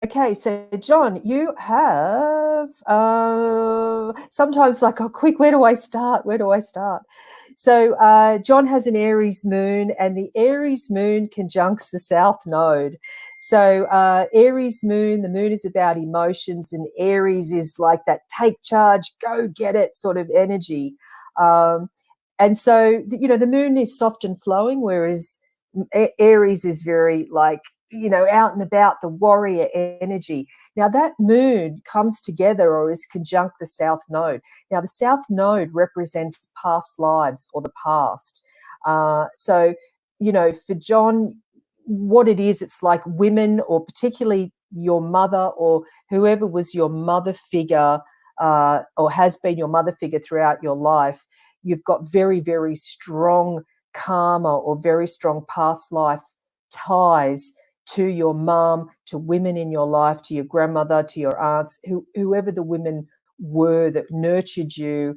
Okay, so John, you have sometimes like, oh, quick, where do I start? Where do I start? So John has an Aries moon, and the Aries moon conjuncts the South Node. So Aries moon, the moon is about emotions, and Aries is like that take charge, go get it sort of energy. And so, you know, the moon is soft and flowing, whereas Aries is very like, you know, out and about, the warrior energy. Now that moon comes together or is conjunct the South Node. Now the South Node represents past lives or the past. So, you know, for John, what it is, it's like women, or particularly your mother or whoever was your mother figure or has been your mother figure throughout your life. You've got very, very strong karma or very strong past life ties to your mom, to women in your life, to your grandmother, to your aunts, whoever the women were that nurtured you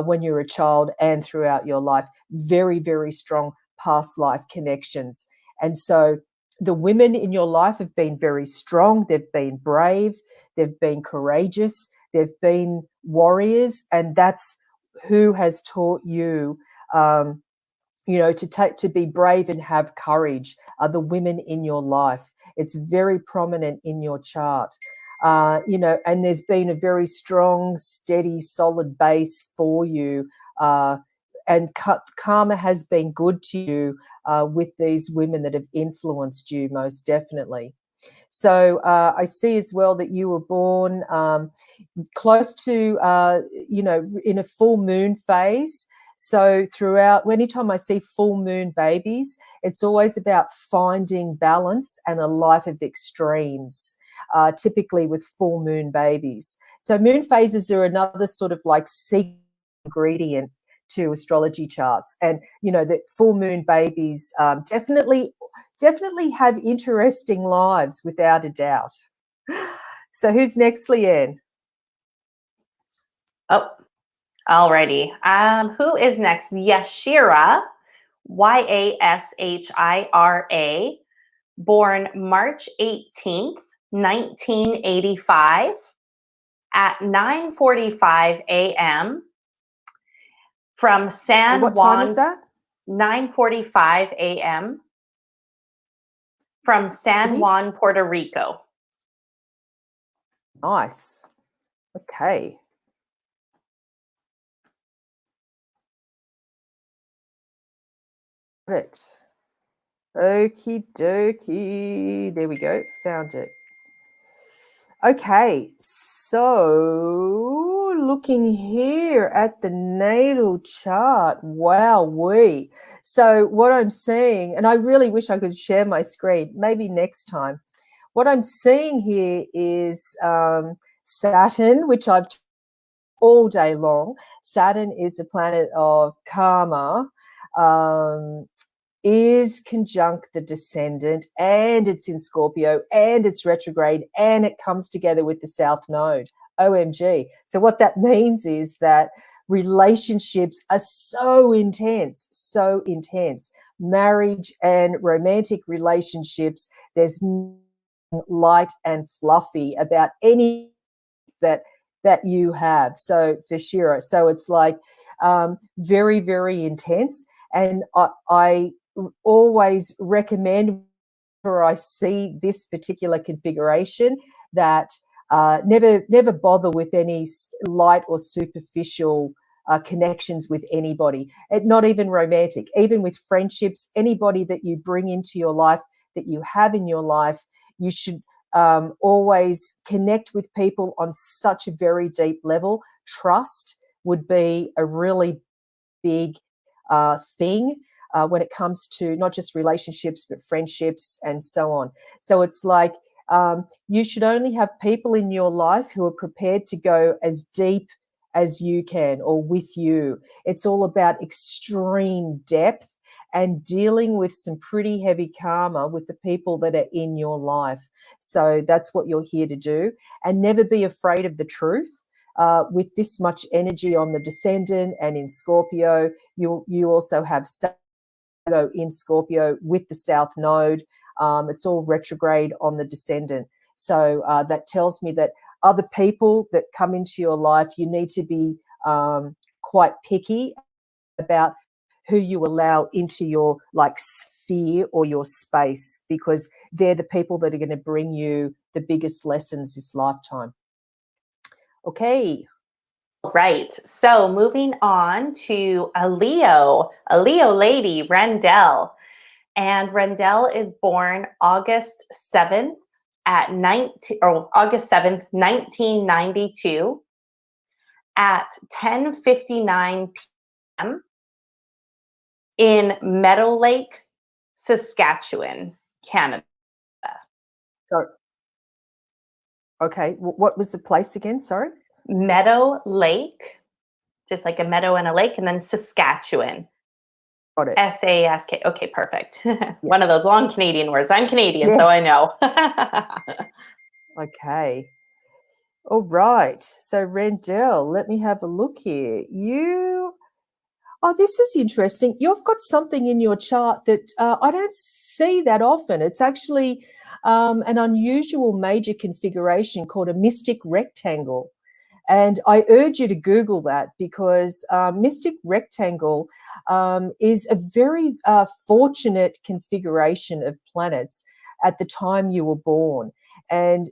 when you were a child and throughout your life. Very, very strong past life connections. And so the women in your life have been very strong. They've been brave. They've been courageous. They've been warriors. And that's who has taught you, you know, to be brave and have courage, are the women in your life. It's very prominent in your chart. You know, and there's been a very strong, steady, solid base for you. And karma has been good to you with these women that have influenced you most definitely. So I see as well that you were born close to, you know, in a full moon phase. So throughout, anytime I see full moon babies, it's always about finding balance and a life of extremes, typically with full moon babies. So moon phases are another sort of like secret ingredient to astrology charts. And, you know, that full moon babies definitely have interesting lives without a doubt. So who's next, Leanne? Oh, alrighty. Who is next? Yashira, Yashira, born March 18th, 1985 at 9:45 a.m. from San What Juan. time is that? 9:45 a.m. from San Juan, Puerto Rico. Nice. Okay. Got it. Okie dokie. There we go. Found it. Okay, so looking here at the natal chart, wowee. So what I'm seeing, and I really wish I could share my screen, maybe next time. What I'm seeing here is Saturn, which I've all day long. Saturn is the planet of karma. Is conjunct the descendant, and it's in Scorpio, and it's retrograde, and it comes together with the South Node. OMG. So what that means is that relationships are so intense. Marriage and romantic relationships, there's light and fluffy about any that you have. So for sure. So it's like very, very intense. And I always recommend, where I see this particular configuration, that never bother with any light or superficial connections with anybody, not even romantic, even with friendships. Anybody that you bring into your life, that you have in your life, you should always connect with people on such a very deep level. Trust would be a really big thing when it comes to not just relationships, but friendships and so on. So it's like you should only have people in your life who are prepared to go as deep as you can, or with you. It's all about extreme depth and dealing with some pretty heavy karma with the people that are in your life. So that's what you're here to do. And never be afraid of the truth. With this much energy on the descendant and in Scorpio, you also have Saturn in Scorpio with the South Node. It's all retrograde on the descendant. So that tells me that other people that come into your life, you need to be quite picky about who you allow into your like fear or your space, because they're the people that are going to bring you the biggest lessons this lifetime. Okay. Right. So moving on to a Leo lady, Rendell. And Rendell is born August 7th at August 7th, 1992 at 10:59 p.m. in Meadow Lake, Saskatchewan, Canada. So, okay, what was the place again? Sorry. Meadow Lake, just like a meadow and a lake, and then Saskatchewan. Got it. S-A-S-K. Okay, perfect. One of those long Canadian words. I'm Canadian, so I know. Okay. All right. So Rendell, let me have a look here. This is interesting. You've got something in your chart that I don't see that often. It's actually an unusual major configuration called a mystic rectangle. And I urge you to Google that, because mystic rectangle is a very fortunate configuration of planets at the time you were born. And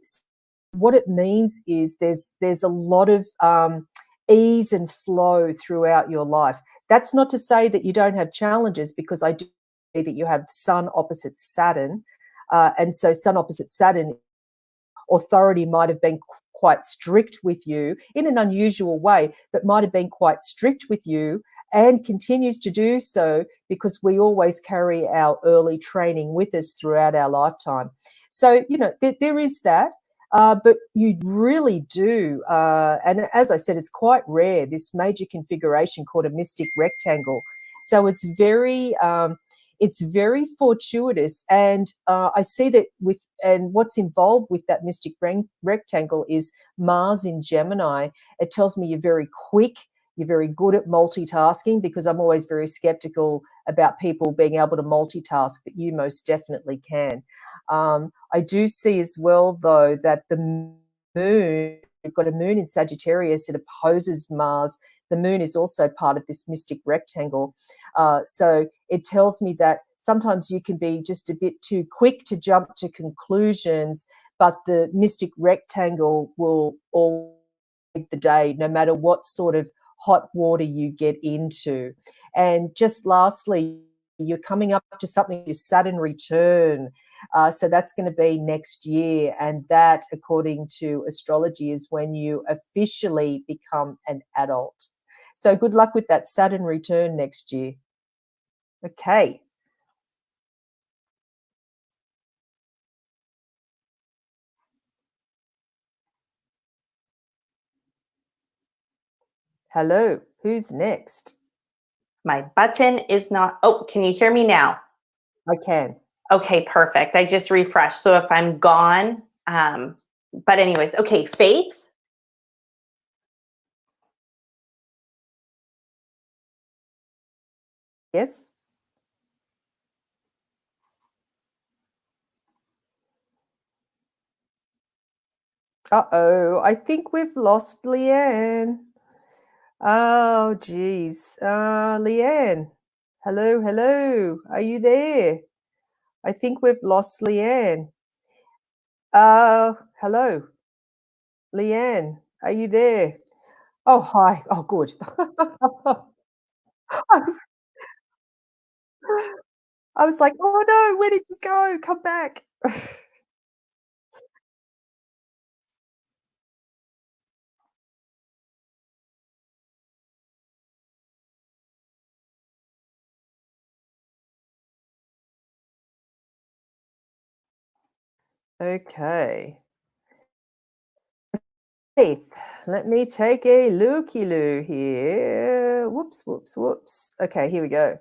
what it means is there's a lot of ease and flow throughout your life. That's not to say that you don't have challenges, because I do see that you have Sun opposite Saturn. And so Sun opposite Saturn, authority might have been quite strict with you in an unusual way, but might have been quite strict with you and continues to do so, because we always carry our early training with us throughout our lifetime. So, there is that. But you really do, and as I said, it's quite rare, this major configuration called a mystic rectangle. So it's very fortuitous, and I see that and what's involved with that mystic rectangle is Mars in Gemini. It tells me you're very quick, you're very good at multitasking, because I'm always very skeptical about people being able to multitask, but you most definitely can. I do see as well, though, that the moon, we've got a moon in Sagittarius that opposes Mars. The moon is also part of this mystic rectangle. So it tells me that sometimes you can be just a bit too quick to jump to conclusions, but the mystic rectangle will all make the day, no matter what sort of hot water you get into. And just lastly, you're coming up to something, your Saturn return. So that's going to be next year. And that, according to astrology, is when you officially become an adult. So good luck with that Saturn return next year. Okay. Hello, who's next? My button is not, can you hear me now? I can. Okay, perfect. I just refreshed. So if I'm gone, but anyways, okay, Faith. Yes. Uh-oh, I think we've lost Leanne. Oh, geez. Leanne. Hello. Are you there? I think we've lost Leanne. Hello. Leanne, are you there? Oh, hi. Oh, good. I was like, oh no, where did you go? Come back. Okay. Faith, let me take a looky-loo here. Whoops. Okay, here we go.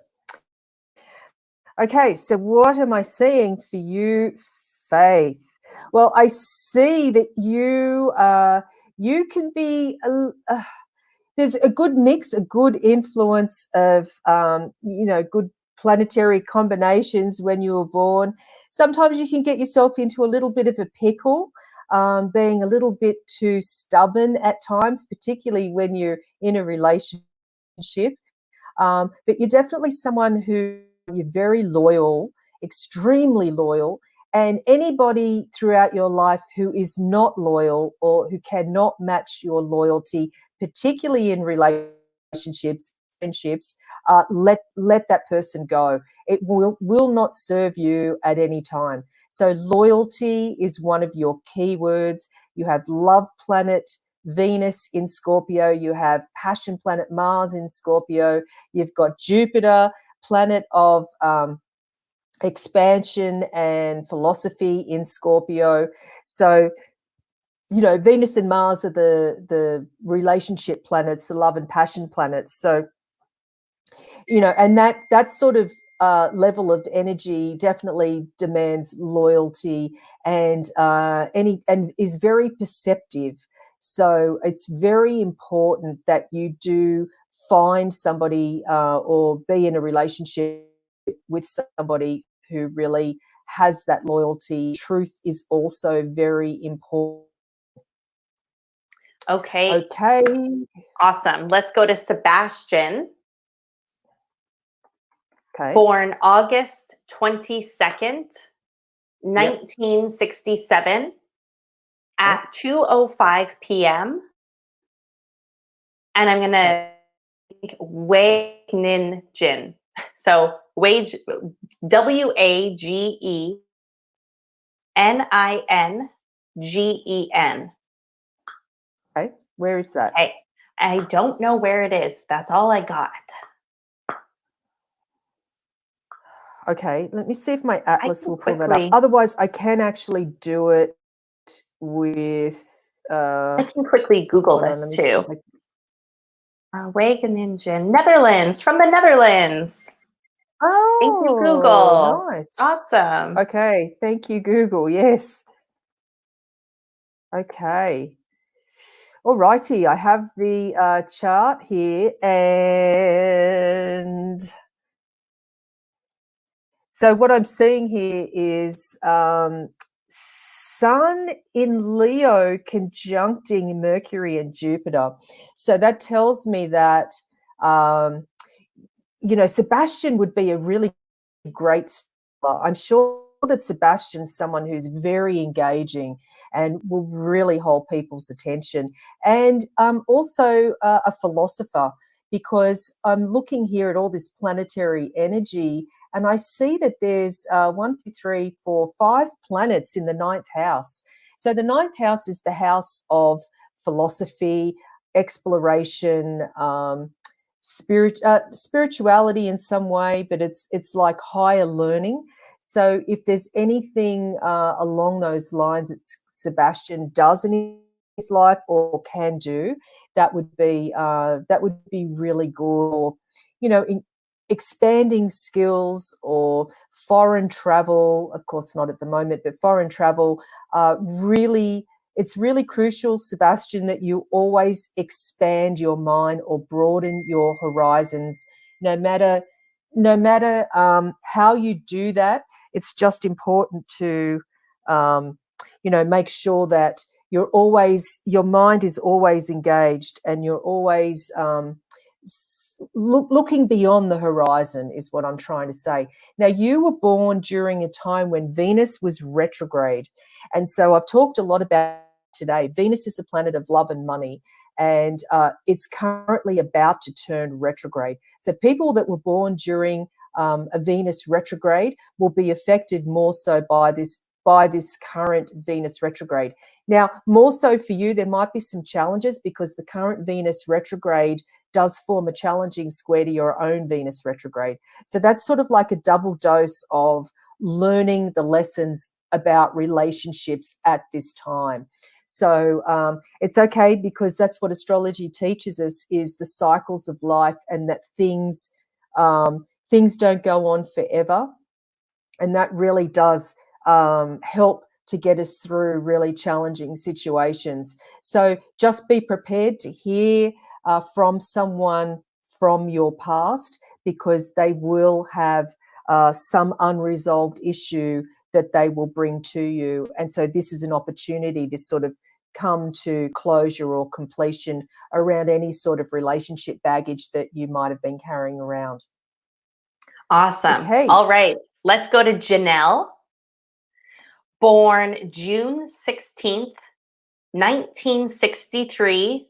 Okay, so what am I seeing for you, Faith? Well, I see that you can be there's a good mix, a good influence of good planetary combinations when you were born. Sometimes you can get yourself into a little bit of a pickle, being a little bit too stubborn at times, particularly when you're in a relationship. But you're definitely someone who you're very loyal. extremely loyal. And anybody throughout your life who is not loyal or who cannot match your loyalty, particularly in relationships, friendships, let that person go. It will not serve you at any time. So loyalty is one of your keywords. You have love planet Venus in Scorpio. You have passion planet Mars in Scorpio. You've got Jupiter, planet of expansion and philosophy in Scorpio. So, you know, Venus and Mars are the relationship planets, the love and passion planets. So, you know, and that sort of level of energy definitely demands loyalty and is very perceptive. So it's very important that you do find somebody or be in a relationship with somebody who really has that loyalty. Truth is also very important. Okay. Okay. Awesome. Let's go to Sebastian. Okay. Born August 22nd, 1967 at 2:05 p.m. And I'm going to Wage Nin Jin. So Wage, WAGENINGEN. Okay. Where is that? Okay. I don't know where it is. That's all I got. Okay, let me see if my atlas will pull that quickly- up. Otherwise, I can actually do it with. I can quickly Google hold on, this let me too. just- Wageningen, Netherlands, from the Netherlands. Oh, Thank you, Google. nice. Awesome. Okay, thank you, Google. Yes. Okay. All righty, I have the chart here, and so what I'm seeing here is Sun in Leo conjuncting Mercury and Jupiter. So that tells me that, you know, Sebastian would be a really great scholar. I'm sure that Sebastian's someone who's very engaging and will really hold people's attention. And also a philosopher, because I'm looking here at all this planetary energy, and I see that there's 1, 2, 3, 4, 5 planets in the 9th house. So the 9th house is the house of philosophy, exploration, spirituality in some way, but it's like higher learning. So if there's anything along those lines that Sebastian does in his life or can do, that would be really good. Or, you know, expanding skills or foreign travel, of course not at the moment, but foreign travel, it's really crucial, Sebastian, that you always expand your mind or broaden your horizons. No matter how you do that, it's just important to you know, make sure that your mind is always engaged, and you're always looking beyond the horizon, is what I'm trying to say. Now, you were born during a time when Venus was retrograde. And so I've talked a lot about today. Venus is the planet of love and money, and it's currently about to turn retrograde. So people that were born during a Venus retrograde will be affected more so by this current Venus retrograde. Now, more so for you, there might be some challenges because the current Venus retrograde does form a challenging square to your own Venus retrograde. So that's sort of like a double dose of learning the lessons about relationships at this time. So it's okay, because that's what astrology teaches us, is the cycles of life, and that things don't go on forever. And that really does help to get us through really challenging situations. So just be prepared to hear from someone from your past, because they will have some unresolved issue that they will bring to you. And so this is an opportunity to sort of come to closure or completion around any sort of relationship baggage that you might have been carrying around. Awesome. Okay. All right. Let's go to Janelle, born June 16th, 1963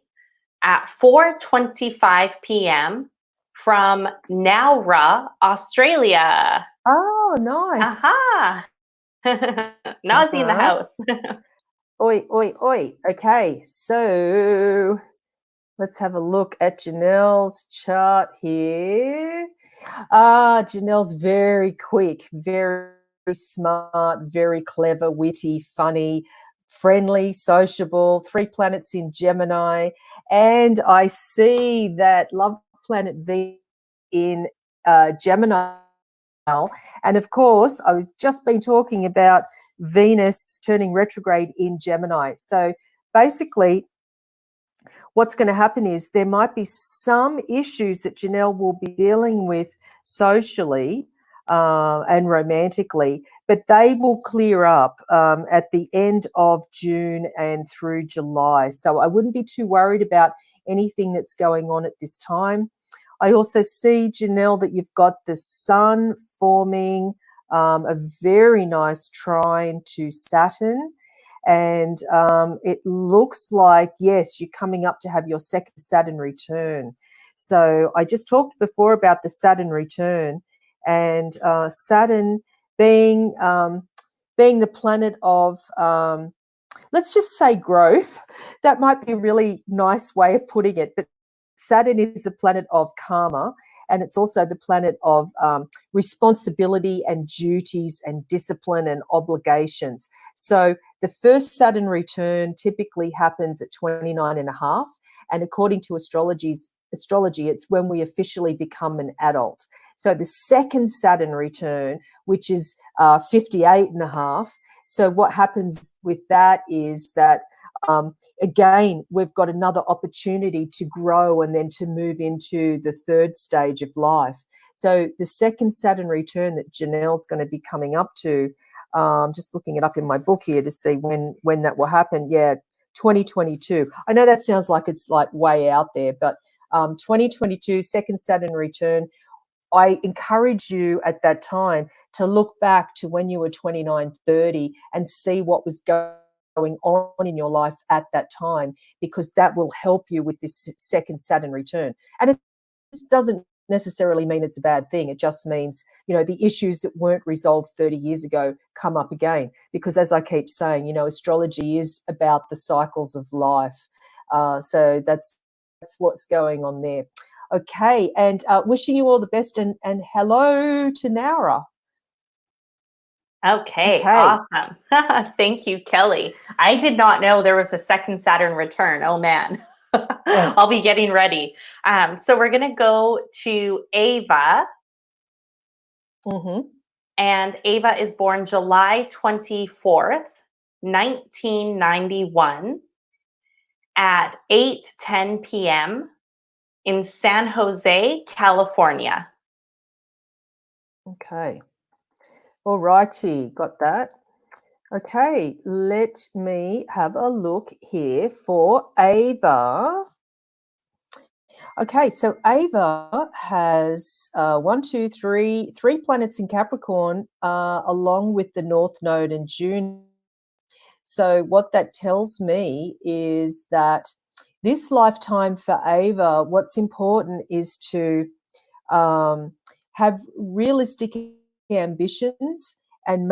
at 4:25 p.m. from Nowra, Australia. Oh, nice. Aha! Nazi in the house. Oi, oi, oi. Okay, so let's have a look at Janelle's chart here. Janelle's very quick, very smart, very clever, witty, funny, friendly, sociable, 3 planets in Gemini. And I see that love planet V in Gemini. And of course, I've just been talking about Venus turning retrograde in Gemini. So basically, what's going to happen is there might be some issues that Janelle will be dealing with socially and romantically, but they will clear up at the end of June and through July. So I wouldn't be too worried about anything that's going on at this time. I also see, Janelle, that you've got the sun forming a very nice trine to Saturn. And it looks like, yes, you're coming up to have your second Saturn return. So I just talked before about the Saturn return, and Saturn being the planet of, let's just say, growth. That might be a really nice way of putting it, but Saturn is a planet of karma, and it's also the planet of responsibility and duties and discipline and obligations. So the first Saturn return typically happens at 29 and a half. And according to astrology, it's when we officially become an adult. So the second Saturn return, which is 58 and a half. So what happens with that is that again, we've got another opportunity to grow and then to move into the third stage of life. So the second Saturn return that Janelle's going to be coming up to, just looking it up in my book here to see when that will happen. Yeah, 2022. I know that sounds like it's like way out there, but 2022, second Saturn return. I encourage you at that time to look back to when you were 29, 30 and see what was going on in your life at that time, because that will help you with this second Saturn return. And it doesn't necessarily mean it's a bad thing. It just means, the issues that weren't resolved 30 years ago come up again. Because as I keep saying, astrology is about the cycles of life. So that's what's going on there. Okay, and wishing you all the best, and hello to Nowra. Okay, awesome. Thank you, Kelly. I did not know there was a second Saturn return. Oh, man. I'll be getting ready. So we're going to go to Ava. Mm-hmm. And Ava is born July 24th, 1991 at 8:10 p.m. in San Jose, California. Okay. All righty, got that. Okay, let me have a look here for Ava. Okay, so Ava has 3 planets in Capricorn, along with the North Node and June. So what that tells me is that this lifetime for Ava, what's important is to have realistic ambitions and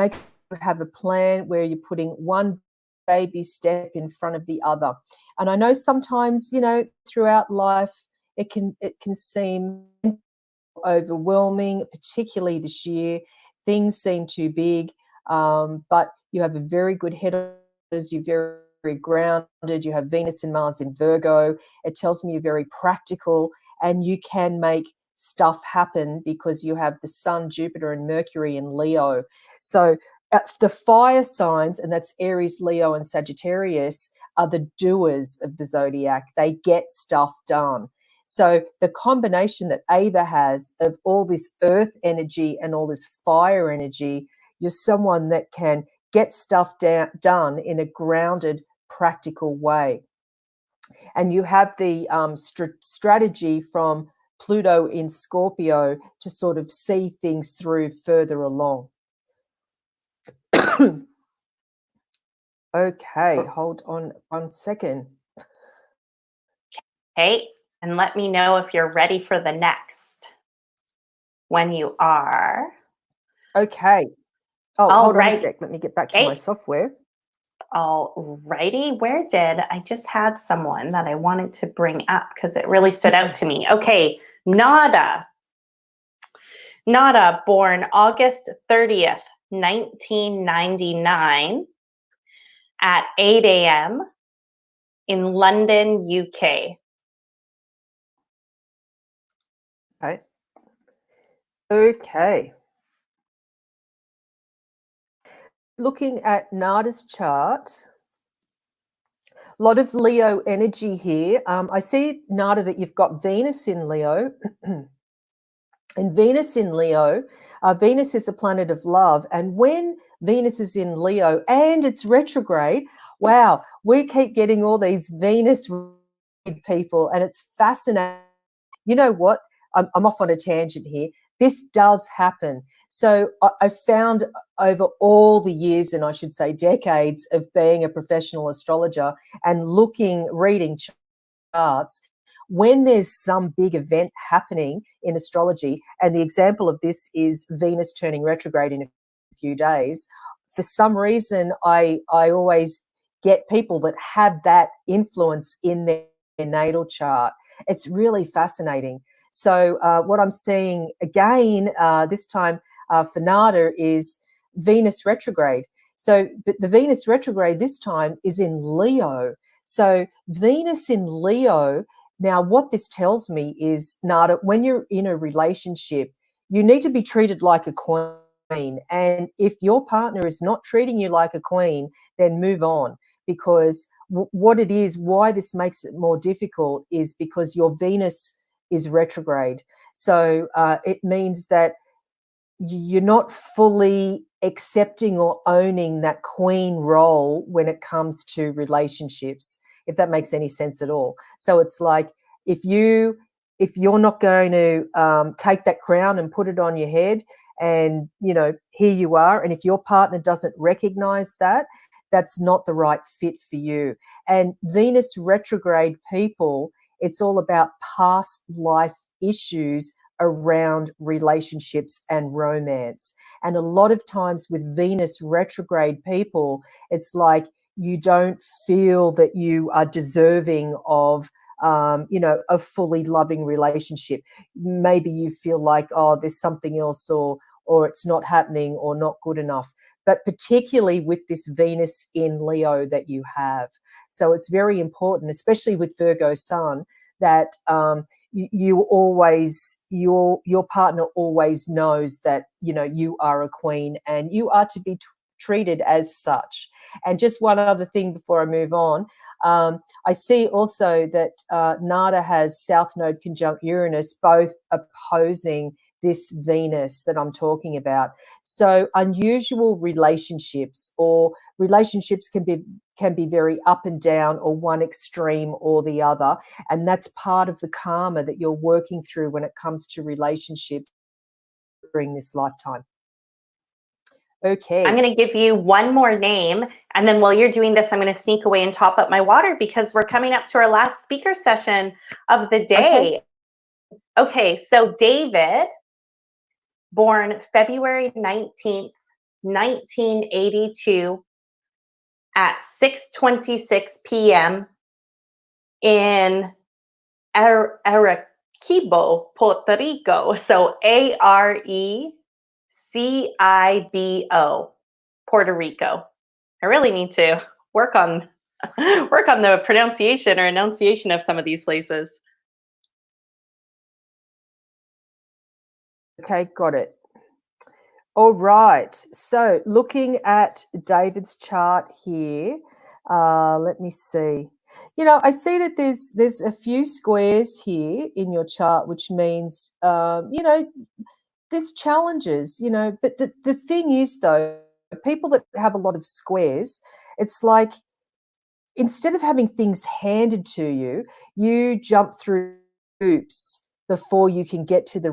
have a plan where you're putting one baby step in front of the other. And I know sometimes, throughout life, it can seem overwhelming, particularly this year. Things seem too big, but you have a very good head on shoulders. You're very, very grounded. You have Venus and Mars in Virgo. It tells me you're very practical and you can make stuff happen because you have the Sun, Jupiter, and Mercury in Leo. So the fire signs, and that's Aries, Leo, and Sagittarius, are the doers of the zodiac. They get stuff done. So the combination that Ava has of all this earth energy and all this fire energy, you're someone that can get stuff done in a grounded, practical way. And you have the strategy from Pluto in Scorpio to sort of see things through further along. Okay, hold on 1 second. Okay, and let me know if you're ready for the next. When you are. Okay. Oh, All hold on a right. sec. Let me get back to my software. All righty. Where did I just had someone that I wanted to bring up because it really stood out to me. Okay, Nada. Nada, born August 30th, 1999 at 8 a.m. in London, UK. Okay. Okay. Looking at Nada's chart, a lot of Leo energy here. I see, Nada, that you've got Venus in Leo. And Venus in Leo, Venus is a planet of love. And when Venus is in Leo and it's retrograde, wow, we keep getting all these Venus people, and it's fascinating. You know what? I'm off on a tangent here. This does happen. So I found over all the years, and I should say decades, of being a professional astrologer and reading charts, when there's some big event happening in astrology, and the example of this is Venus turning retrograde in a few days, for some reason I always get people that have that influence in their natal chart. It's really fascinating. So what I'm seeing again this time for Nada is Venus retrograde. So, but the Venus retrograde this time is in Leo. So Venus in Leo. Now, what this tells me is, Nada, when you're in a relationship, you need to be treated like a queen. And if your partner is not treating you like a queen, then move on. Because what it is, why this makes it more difficult, is because your Venus is retrograde. So it means that you're not fully accepting or owning that queen role when it comes to relationships, if that makes any sense at all. So it's like, if you're not going to take that crown and put it on your head, and here you are, and if your partner doesn't recognize that, that's not the right fit for you. And Venus retrograde people, it's all about past life issues around relationships and romance. And a lot of times with Venus retrograde people, it's like you don't feel that you are deserving of a fully loving relationship. Maybe you feel like, oh, there's something else, or it's not happening, or not good enough. But particularly with this Venus in Leo that you have. So it's very important, especially with Virgo sun, that your partner always knows that you are a queen and you are to be treated as such. And just one other thing before I move on, I see also that Nada has South Node conjunct Uranus, both opposing this Venus that I'm talking about. So unusual relationships, or relationships can be very up and down, or one extreme or the other. And that's part of the karma that you're working through when it comes to relationships during this lifetime. Okay. I'm going to give you one more name, and then while you're doing this, I'm going to sneak away and top up my water because we're coming up to our last speaker session of the day. Okay, so David, born February 19th, 1982 at 6:26 p.m. in Arequibo, Puerto Rico. So Arequibo, Puerto Rico. I really need to work on the pronunciation or enunciation of some of these places. Okay, got it. All right. So looking at David's chart here, let me see. I see that there's a few squares here in your chart, which means, there's challenges, but the thing is, though, people that have a lot of squares, it's like, instead of having things handed to you, you jump through hoops before you can get to the,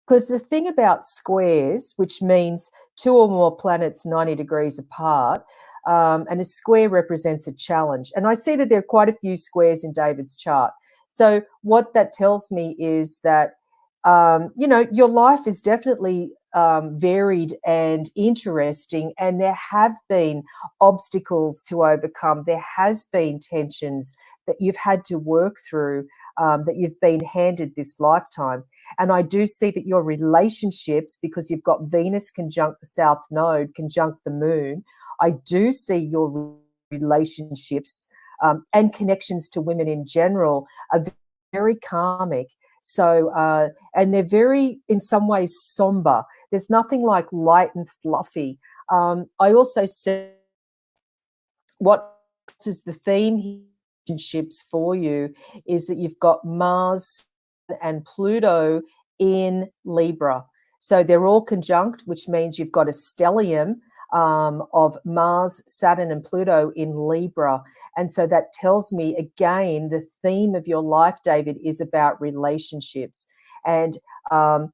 because the thing about squares, which means 2 or more planets 90 degrees apart, and a square represents a challenge. And I see that there are quite a few squares in David's chart. So what that tells me is that, you know, your life is definitely varied and interesting, and there have been obstacles to overcome. There has been tensions that you've had to work through, that you've been handed this lifetime. And I do see that your relationships, because you've got Venus conjunct the South Node, conjunct the Moon, I do see your relationships and connections to women in general are very karmic. So, and they're very, in some ways, somber. There's nothing like light and fluffy. I also see what is the theme here, relationships for you, is that you've got Mars and Pluto in Libra. So they're all conjunct, which means you've got a stellium of Mars, Saturn, and Pluto in Libra. And so that tells me, again, the theme of your life, David, is about relationships. And,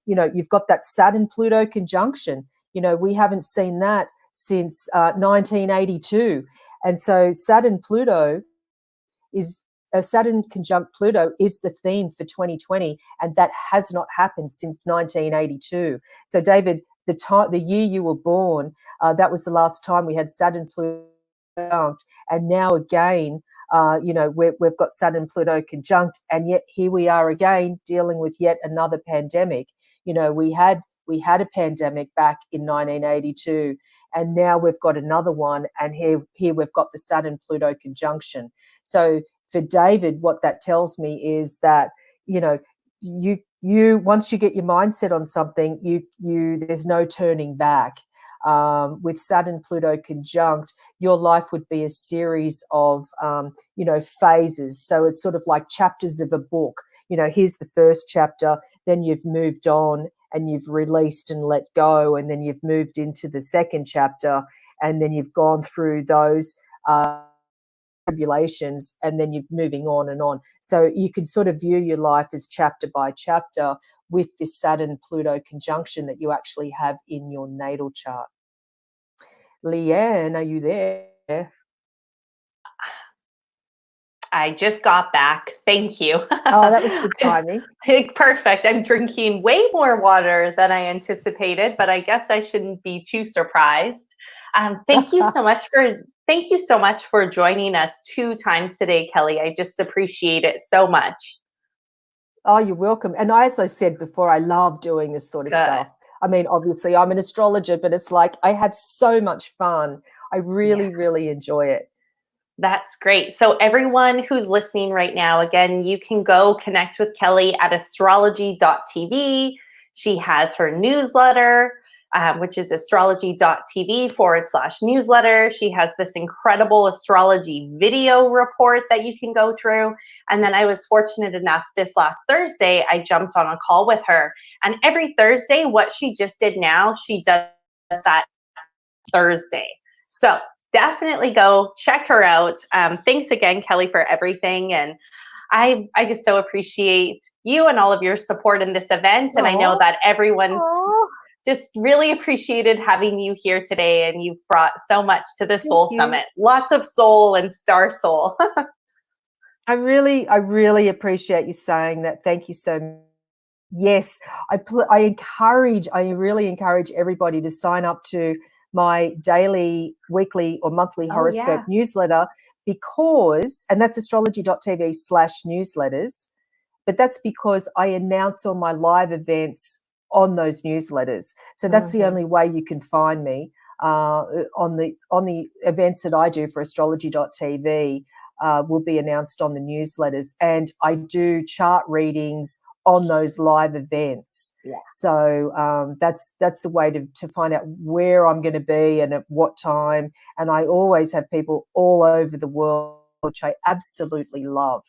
you know, you've got that Saturn-Pluto conjunction. You know, we haven't seen that since 1982. And so Saturn-Pluto is, Saturn conjunct Pluto is the theme for 2020, and that has not happened since 1982. So, David, the year you were born, that was the last time we had Saturn Pluto conjunct, and now again, you know, we've got Saturn Pluto conjunct, and yet here we are again dealing with yet another pandemic. You know, we had a pandemic back in 1982, and now we've got another one, and here we've got the Saturn Pluto conjunction. So for David, what that tells me is that, you know, you once you get your mindset on something, you there's no turning back. With Saturn Pluto conjunct, your life would be a series of you know, phases. So it's sort of like chapters of a book. You know, here's the first chapter, then you've moved on and you've released and let go, and then you've moved into the second chapter, and then you've gone through those tribulations, and then you're moving on and on. So you can sort of view your life as chapter by chapter with this Saturn Pluto conjunction that you actually have in your natal chart. Leanne, are you there? I just got back. Thank you. Oh, that was good timing. Perfect. I'm drinking way more water than I anticipated, but I guess I shouldn't be too surprised. Thank you so much for joining us 2 times today, Kelly. I just appreciate it so much. Oh, you're welcome. And as I said before, I love doing this sort of stuff. I mean, obviously, I'm an astrologer, but it's like I have so much fun. I really, really enjoy it. That's great. So everyone who's listening right now, again, you can go connect with Kelly at astrology.tv. She has her newsletter, which is astrology.tv/newsletter. She has this incredible astrology video report that you can go through. And then I was fortunate enough this last Thursday, I jumped on a call with her. And every Thursday, what she just did now, she does that Thursday. So definitely go check her out. Thanks again, Kelly, for everything. And I just so appreciate you and all of your support in this event. And I know that everyone's just really appreciated having you here today. And you've brought so much to the Soul Summit. Lots of soul and star soul. I really appreciate you saying that. Thank you so much. Yes, I really encourage everybody to sign up to my daily, weekly, or monthly horoscope newsletter, because, and that's astrology.tv/newsletters, but that's because I announce all my live events on those newsletters. So that's the only way you can find me on the events that I do for astrology.tv will be announced on the newsletters. And I do chart readings on those live events. So that's a way to find out where I'm going to be and at what time. And I always have people all over the world, which I absolutely love.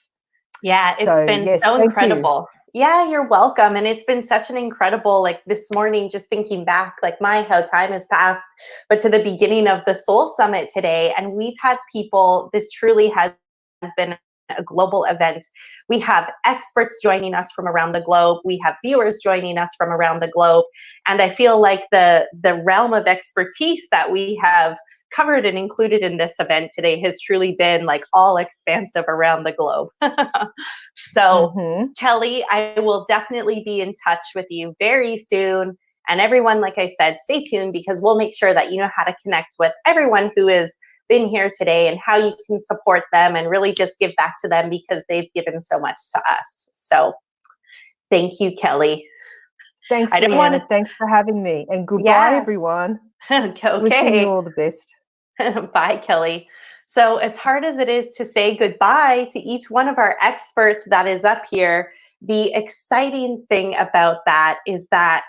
Yeah, it's been so incredible. Yeah, you're welcome. And it's been such an incredible, like this morning, just thinking back, like how time has passed, but to the beginning of the Soul Summit today. And we've had people, this truly has been a global event. We have experts joining us from around the globe. We have viewers joining us from around the globe. And I feel like the realm of expertise that we have covered and included in this event today has truly been like all expansive around the globe. So Kelly, I will definitely be in touch with you very soon. And everyone, like I said, stay tuned, because we'll make sure that you know how to connect with everyone who has been here today and how you can support them and really just give back to them, because they've given so much to us. So thank you, Kelly. Thanks, Leanna. Thanks for having me. And goodbye, everyone. Okay. Wishing you all the best. Bye, Kelly. So as hard as it is to say goodbye to each one of our experts that is up here, the exciting thing about that is that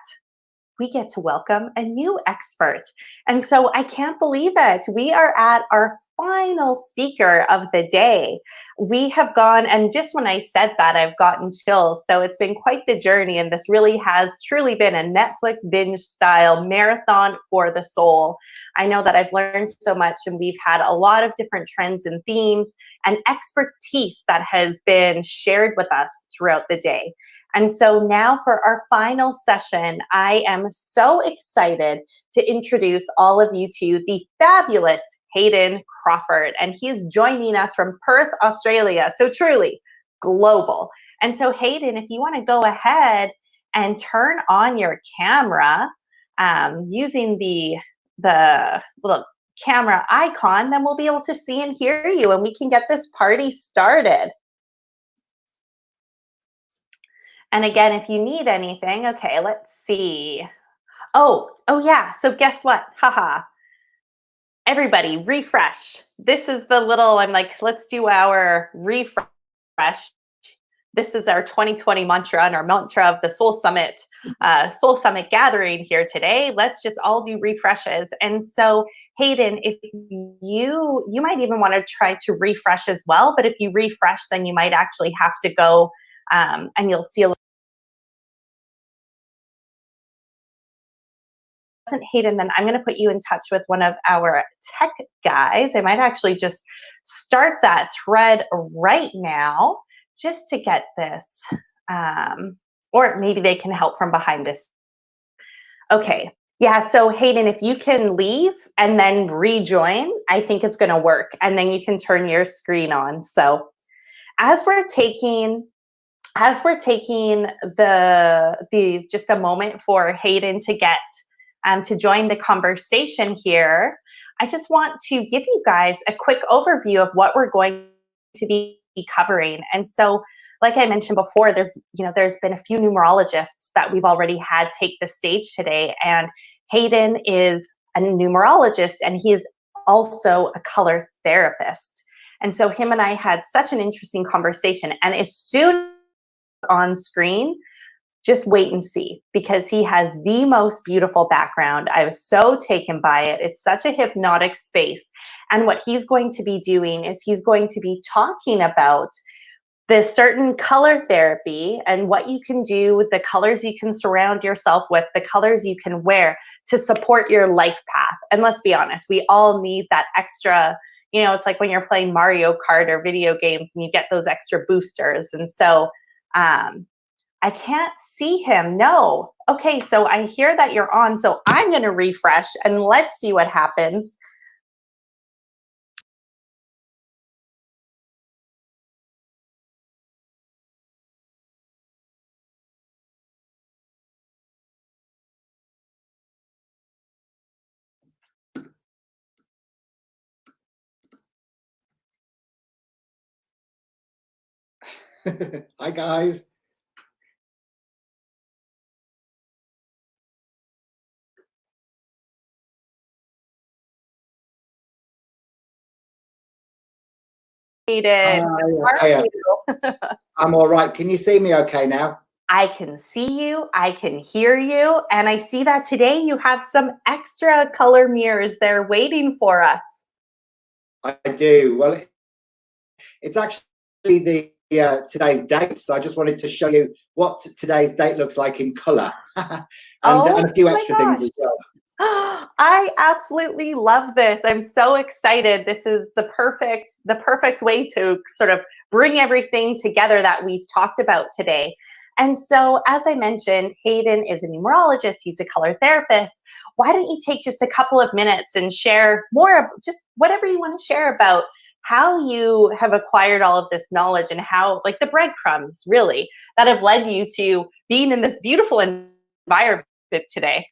we get to welcome a new expert. And so I can't believe it. We are at our final speaker of the day. We have gone, and just when I said that, I've gotten chills. So it's been quite the journey, and this really has truly been a Netflix binge style marathon for the soul. I know that I've learned so much, and we've had a lot of different trends and themes and expertise that has been shared with us throughout the day. And so now for our final session, I am so excited to introduce all of you to the fabulous Hayden Crawford. And he's joining us from Perth, Australia. So truly global. And so Hayden, if you want to go ahead and turn on your camera using the little camera icon, then we'll be able to see and hear you, and we can get this party started. And again, if you need anything, okay, let's see. Oh yeah, so guess what? Haha. Everybody, refresh. This is the little, I'm like, let's do our refresh. This is our 2020 mantra and our mantra of the Soul Summit gathering here today. Let's just all do refreshes. And so Hayden, if you might even want to try to refresh as well, but if you refresh, then you might actually have to go and you'll see a Hayden, then I'm going to put you in touch with one of our tech guys. I might actually just start that thread right now just to get this, or maybe they can help from behind us. Okay, yeah, so Hayden, if you can leave and then rejoin, I think it's going to work, and then you can turn your screen on. So as we're taking the just a moment for Hayden to get to join the conversation here, I just want to give you guys a quick overview of what we're going to be covering. And so, like I mentioned before, there's been a few numerologists that we've already had take the stage today, and Hayden is a numerologist, and he is also a color therapist. And so him and I had such an interesting conversation, and as soon as on screen, just wait and see, because he has the most beautiful background. I was so taken by it. It's such a hypnotic space. And what he's going to be doing is he's going to be talking about this certain color therapy and what you can do with the colors you can surround yourself with, the colors you can wear to support your life path. And let's be honest, we all need that extra, it's like when you're playing Mario Kart or video games and you get those extra boosters. And so, I can't see him. No. Okay, so I hear that you're on, so I'm going to refresh and let's see what happens. Hi, guys. Hayden, how are you? I'm all right. Can you see me okay now? I can see you, I can hear you, and I see that today you have some extra color mirrors there waiting for us. I do. Well, it's actually the today's date, so I just wanted to show you what today's date looks like in color, and a few extra things as well. I absolutely love this. I'm so excited. This is the perfect way to sort of bring everything together that we've talked about today. And so, as I mentioned, Hayden is a numerologist. He's a color therapist. Why don't you take just a couple of minutes and share more, just whatever you want to share about how you have acquired all of this knowledge and how, like the breadcrumbs, really, that have led you to being in this beautiful environment today.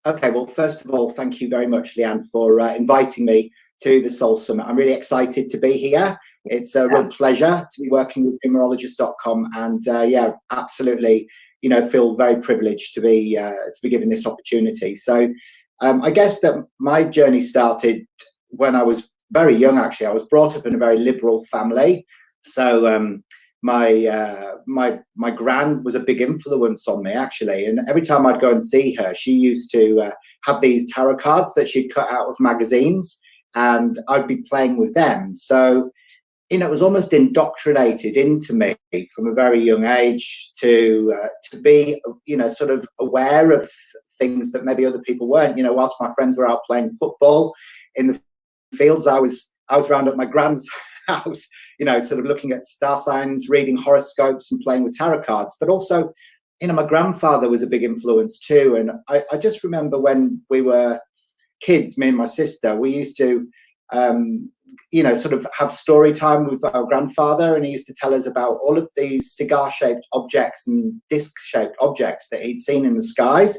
Okay, well, first of all, thank you very much, Leanne, for inviting me to the Soul Summit. I'm really excited to be here. It's a real pleasure to be working with numerologist.com, and yeah, absolutely, feel very privileged to be given this opportunity. So, I guess that my journey started when I was very young. Actually, I was brought up in a very liberal family, so my gran was a big influence on me, actually, and every time I'd go and see her, she used to have these tarot cards that she'd cut out of magazines, and I'd be playing with them. So it was almost indoctrinated into me from a very young age to be sort of aware of things that maybe other people weren't. Whilst my friends were out playing football in the fields, I was round at my gran's house, sort of looking at star signs, reading horoscopes and playing with tarot cards. But also, my grandfather was a big influence too. And I just remember when we were kids, me and my sister, we used to, sort of have story time with our grandfather, and he used to tell us about all of these cigar-shaped objects and disc-shaped objects that he'd seen in the skies.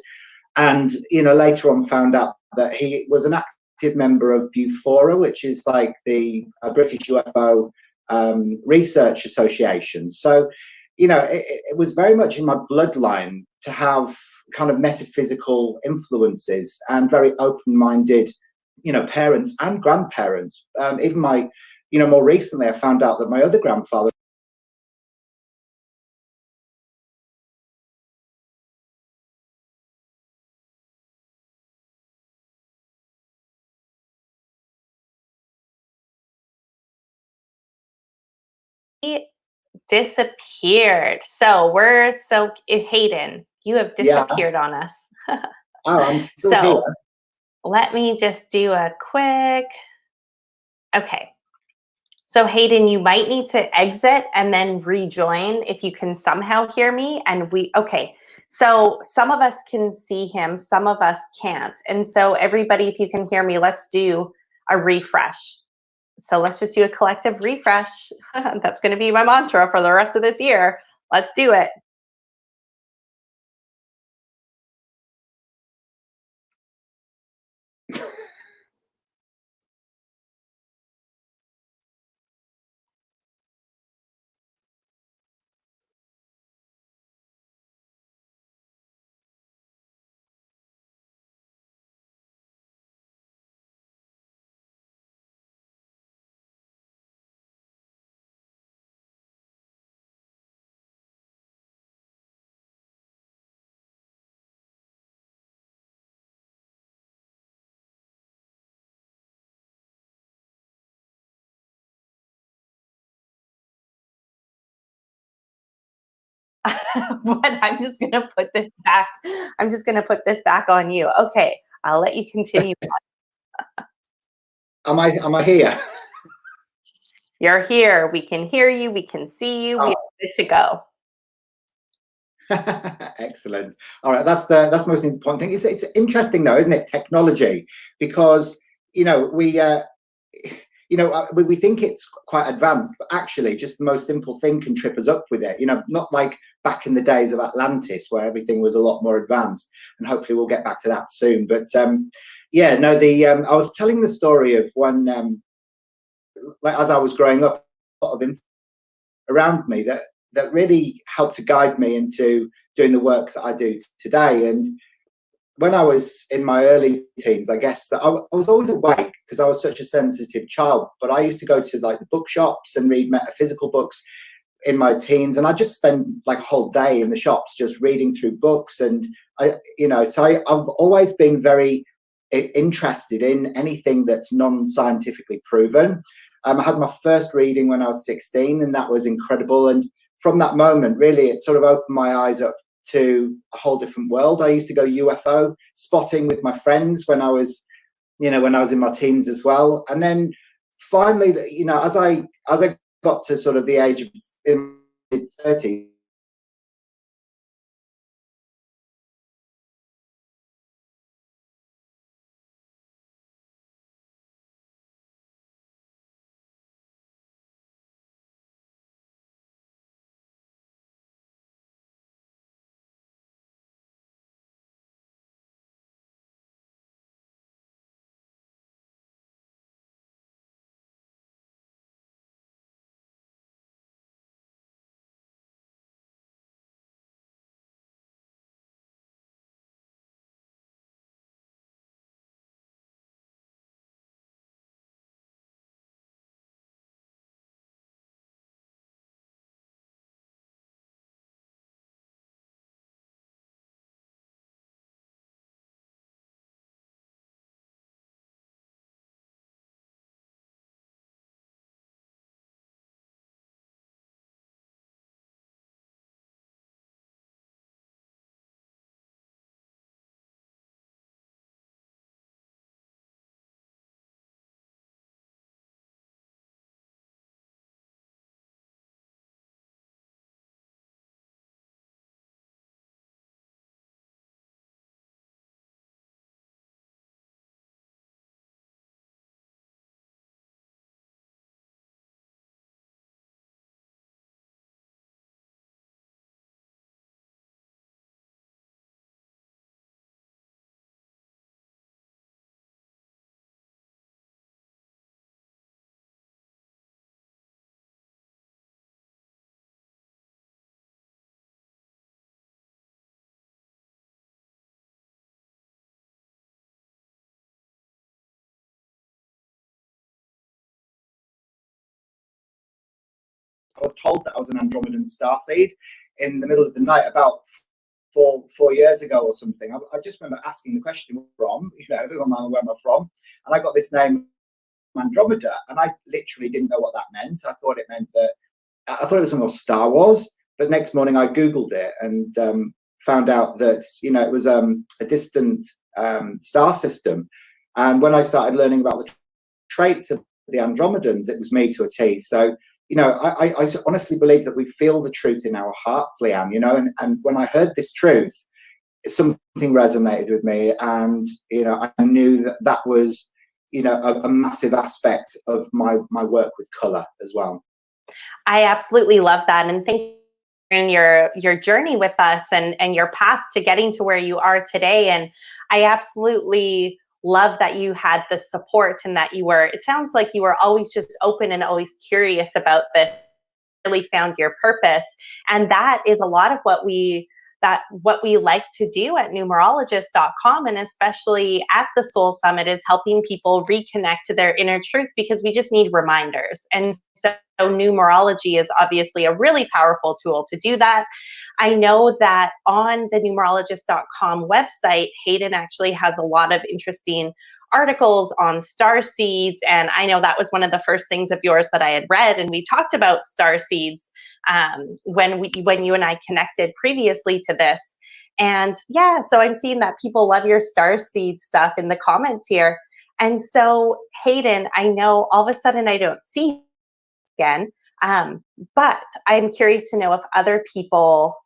And, later on found out that he was an active member of BUFORA, which is like the British UFO Research Association. So, it was very much in my bloodline to have kind of metaphysical influences and very open-minded, parents and grandparents. Even my, more recently, I found out that my other grandfather Disappeared. So Hayden, you have disappeared on us. Oh, I'm still So here. let me just do a quick. Okay. So Hayden, you might need to exit and then rejoin if you can somehow hear me. And okay. So some of us can see him, some of us can't. And so everybody, if you can hear me, let's do a refresh. So let's just do a collective refresh. That's going to be my mantra for the rest of this year. Let's do it. But I'm just going to put this back. I'm just going to put this back on you. Okay. I'll let you continue. Am I here? You're here. We can hear you. We can see you. We're good to go. Excellent. All right, that's the most important thing. It's interesting though, isn't it? Technology, because we think it's quite advanced, but actually just the most simple thing can trip us up with it. Not like back in the days of Atlantis where everything was a lot more advanced, and hopefully we'll get back to that soon. But I was telling the story of when, as I was growing up, a lot of info around me that really helped to guide me into doing the work that I do today. And when I was in my early teens, I guess that I was always awake because I was such a sensitive child, but I used to go to like the bookshops and read metaphysical books in my teens, and I just spend like a whole day in the shops just reading through books. And I've always been very interested in anything that's non-scientifically proven. I had my first reading when I was 16, and that was incredible. And from that moment, really, it sort of opened my eyes up to a whole different world. I used to go UFO spotting with my friends when I was, when I was in my teens as well. And then finally, as I got to sort of the age of mid-30s, I was told that I was an Andromedan starseed in the middle of the night about 4 years ago or something. I just remember asking the question from, where am I from? And I got this name Andromeda, and I literally didn't know what that meant. I thought it was something of Star Wars, but next morning I Googled it and found out that, it was a distant star system. And when I started learning about the traits of the Andromedans, it was me to a T. So, I honestly believe that we feel the truth in our hearts, Leanne, and when I heard this truth, something resonated with me. And, I knew that was, a massive aspect of my work with color as well. I absolutely love that. And thank you for sharing your journey with us and your path to getting to where you are today. And I absolutely love that you had the support and that it sounds like you were always just open and always curious about this, really found your purpose. And that is a lot of what we like to do at numerologist.com, and especially at the Soul Summit, is helping people reconnect to their inner truth, because we just need reminders. And so numerology is obviously a really powerful tool to do that. I know that on the numerologist.com website, Hayden actually has a lot of interesting articles on star seeds, and I know that was one of the first things of yours that I had read, and we talked about star seeds when you and I connected previously to this. And yeah, so I'm seeing that people love your star seed stuff in the comments here. And so Hayden, I know all of a sudden I don't see you again, but I'm curious to know if other people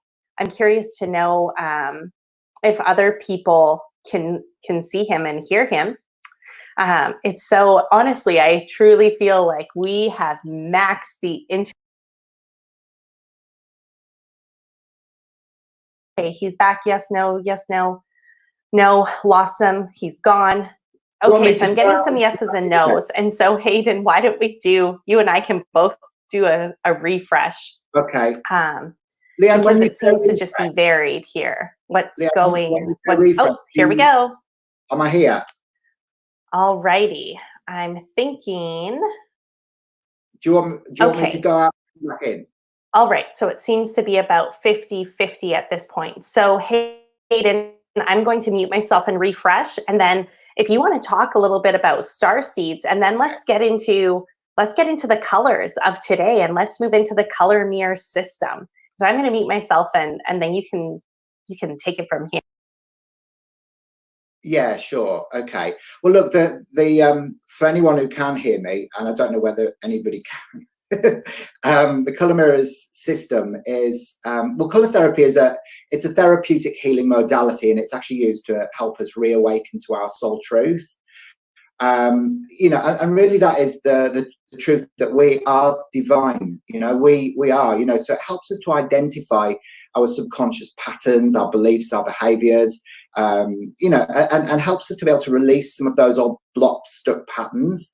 can see him and hear him. It's so, honestly, I truly feel like we have maxed the internet. Okay, he's back. Yes, no, yes, no. No, lost him. He's gone. Okay, so I'm getting some yeses and nos. And so Hayden, why don't you and I can both do a refresh. Okay. Leanne, because it seems to just be varied here. Here we go. Am I here? All righty. I'm thinking. Do you want me to go out and back in? All right. So it seems to be about 50-50 at this point. So Hayden, I'm going to mute myself and refresh. And then if you want to talk a little bit about star seeds, and then let's get into the colors of today, and let's move into the color mirror system. So I'm going to mute myself, and then you can you can take it from here. Yeah, sure. Okay. Well, look, the for anyone who can hear me, and I don't know whether anybody can, the Color Mirrors system is well, color therapy is it's a therapeutic healing modality, and it's actually used to help us reawaken to our soul truth. You know, and really that is the truth that we are divine. You know, we are. You know, so it helps us to identify our subconscious patterns, our beliefs, our behaviors. You know, and helps us to be able to release some of those old blocked, stuck patterns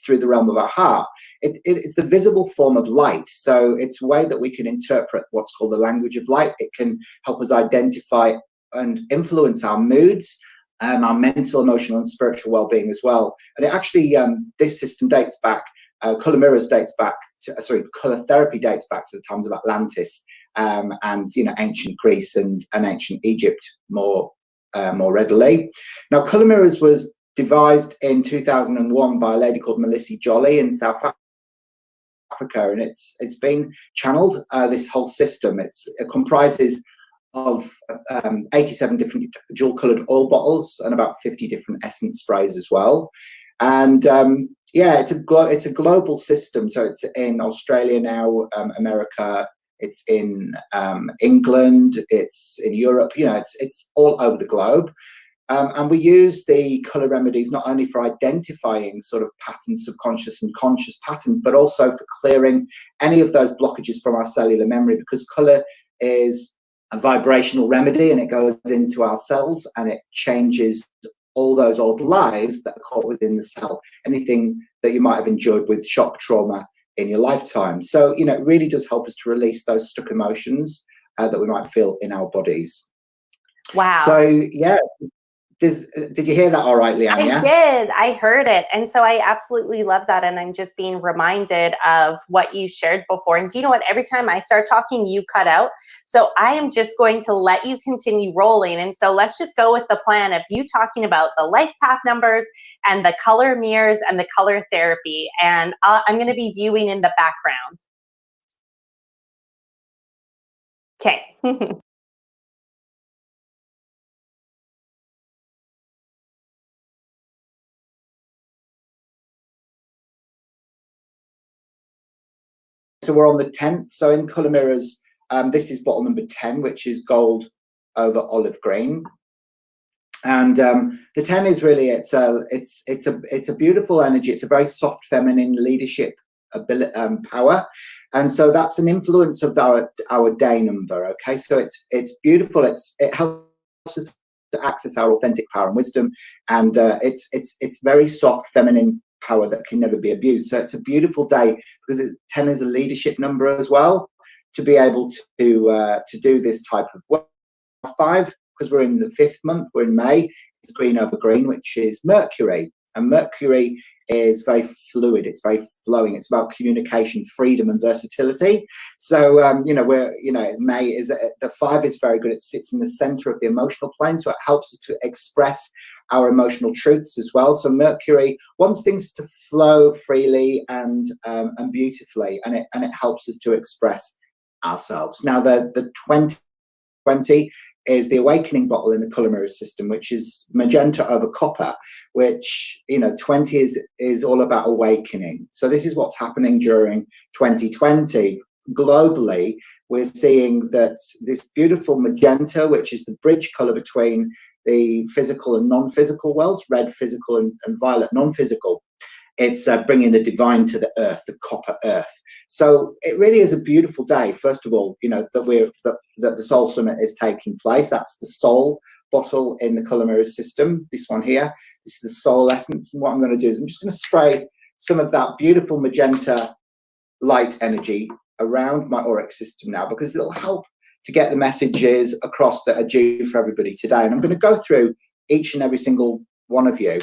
through the realm of our heart. It's the visible form of light, so it's a way that we can interpret what's called the language of light. It can help us identify and influence our moods, our mental, emotional, and spiritual well-being as well. And it actually, this system dates back. Color Mirrors dates back to, color therapy dates back to the times of Atlantis, and you know, ancient Greece and ancient Egypt more readily. Now, Color Mirrors was devised in 2001 by a lady called Melissa Joly in South Africa, and it's been channeled. This whole system, it comprises of 87 different dual-colored oil bottles and about 50 different essence sprays as well. And yeah, it's a global system. So it's in Australia now, America. It's in England, it's in Europe, you know, it's all over the globe. And we use the colour remedies not only for identifying sort of patterns, subconscious and conscious patterns, but also for clearing any of those blockages from our cellular memory, because colour is a vibrational remedy and it goes into our cells and it changes all those old lies that are caught within the cell, anything that you might have endured with shock trauma in your lifetime. So, you know, it really does help us to release those stuck emotions that we might feel in our bodies. Wow. So, yeah. Did you hear that all right, Leanne? I did. I heard it. And so I absolutely love that. And I'm just being reminded of what you shared before. And do you know what? Every time I start talking, you cut out. So I am just going to let you continue rolling. And so let's just go with the plan of you talking about the life path numbers and the color mirrors and the color therapy. And I'm going to be viewing in the background. Okay. So we're on the 10th. So in Color Mirrors, this is bottle number 10, which is gold over olive green. And the 10 is really, it's a beautiful energy. It's a very soft, feminine leadership power, and so that's an influence of our day number. Okay, so it's beautiful. It helps us to access our authentic power and wisdom, and it's very soft, feminine power that can never be abused. So it's a beautiful day because 10 is a leadership number as well, to be able to do this type of work. 5, because we're in the 5th month, we're in May, is green over green, which is Mercury. And Mercury is very fluid, it's very flowing, it's about communication, freedom and versatility. So you know, May is the 5 is very good. It sits in the center of the emotional plane, so it helps us to express our emotional truths as well. So Mercury wants things to flow freely and beautifully, and it helps us to express ourselves. Now the 20 is the awakening bottle in the Color Mirrors system, which is magenta over copper, which, you know, 20 is all about awakening. So this is what's happening during 2020. Globally, we're seeing that this beautiful magenta, which is the bridge color between the physical and non-physical worlds, red physical and violet non-physical, it's bringing the divine to the earth, the copper earth. So it really is a beautiful day. First of all, you know, that the Soul Summit is taking place. That's the soul bottle in the Color Mirrors system. This one here, this is the soul essence. And what I'm going to do is I'm just going to spray some of that beautiful magenta light energy around my auric system now, because it'll help to get the messages across that are due for everybody today. And I'm going to go through each and every single one of you.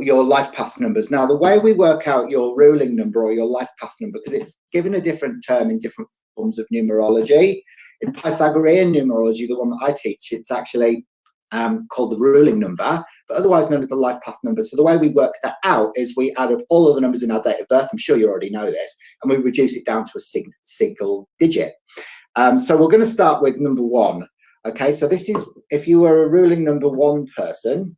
Your life path numbers. Now, the way we work out your ruling number or your life path number, because it's given a different term in different forms of numerology. In Pythagorean numerology, the one that I teach, it's actually called the ruling number, but otherwise known as the life path number. So the way we work that out is we add up all of the numbers in our date of birth. I'm sure you already know this, and we reduce it down to a single digit. So we're going to start with number 1. Okay, so this is if you were a ruling number 1 person.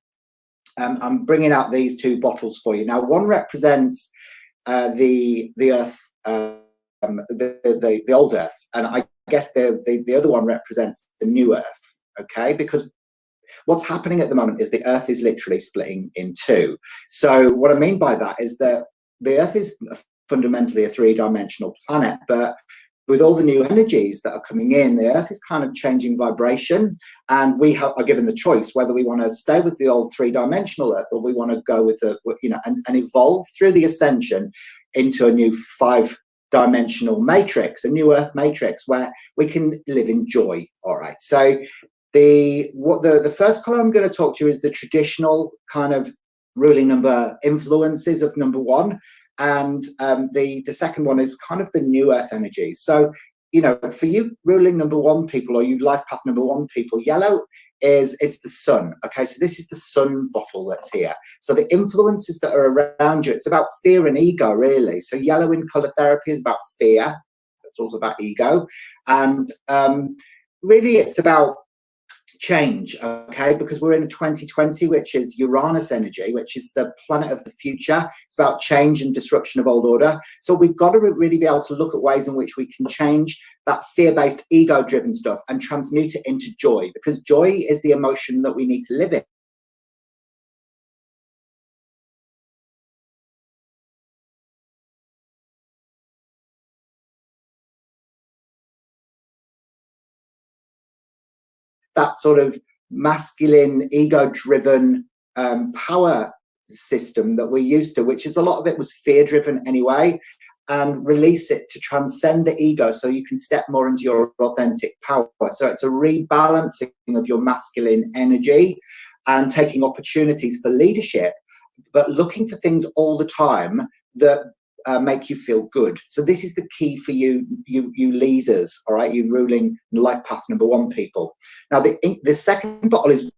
I'm bringing out these 2 bottles for you now. One represents the earth, the old earth, and I guess the other one represents the new earth. Okay, because what's happening at the moment is the earth is literally splitting in 2. So what I mean by that is that the earth is fundamentally a 3-dimensional planet, but with all the new energies that are coming in, the earth is kind of changing vibration, and we are given the choice whether we want to stay with the old 3-dimensional earth, or we want to go with and evolve through the ascension into a new 5-dimensional matrix, a new earth matrix where we can live in joy. All right, so the first color I'm going to talk to you is the traditional kind of ruling number influences of number 1. And the second one is kind of the new earth energy. So, for you ruling number 1 people, or you life path number 1 people, yellow it's the sun. Okay, so this is the sun bottle that's here. So the influences that are around you, it's about fear and ego, really. So yellow in color therapy is about fear. It's also about ego. And really it's about change, okay, because we're in 2020, which is Uranus energy, which is the planet of the future. It's about change and disruption of old order. So we've got to really be able to look at ways in which we can change that fear-based, ego-driven stuff and transmute it into joy, because joy is the emotion that we need to live in. That sort of masculine, ego-driven power system that we're used to, which is a lot of it was fear-driven anyway, and release it to transcend the ego so you can step more into your authentic power. So it's a rebalancing of your masculine energy and taking opportunities for leadership, but looking for things all the time that make you feel good. So this is the key for you leaders, all right, you ruling life path number 1 people. Now the second bottle is,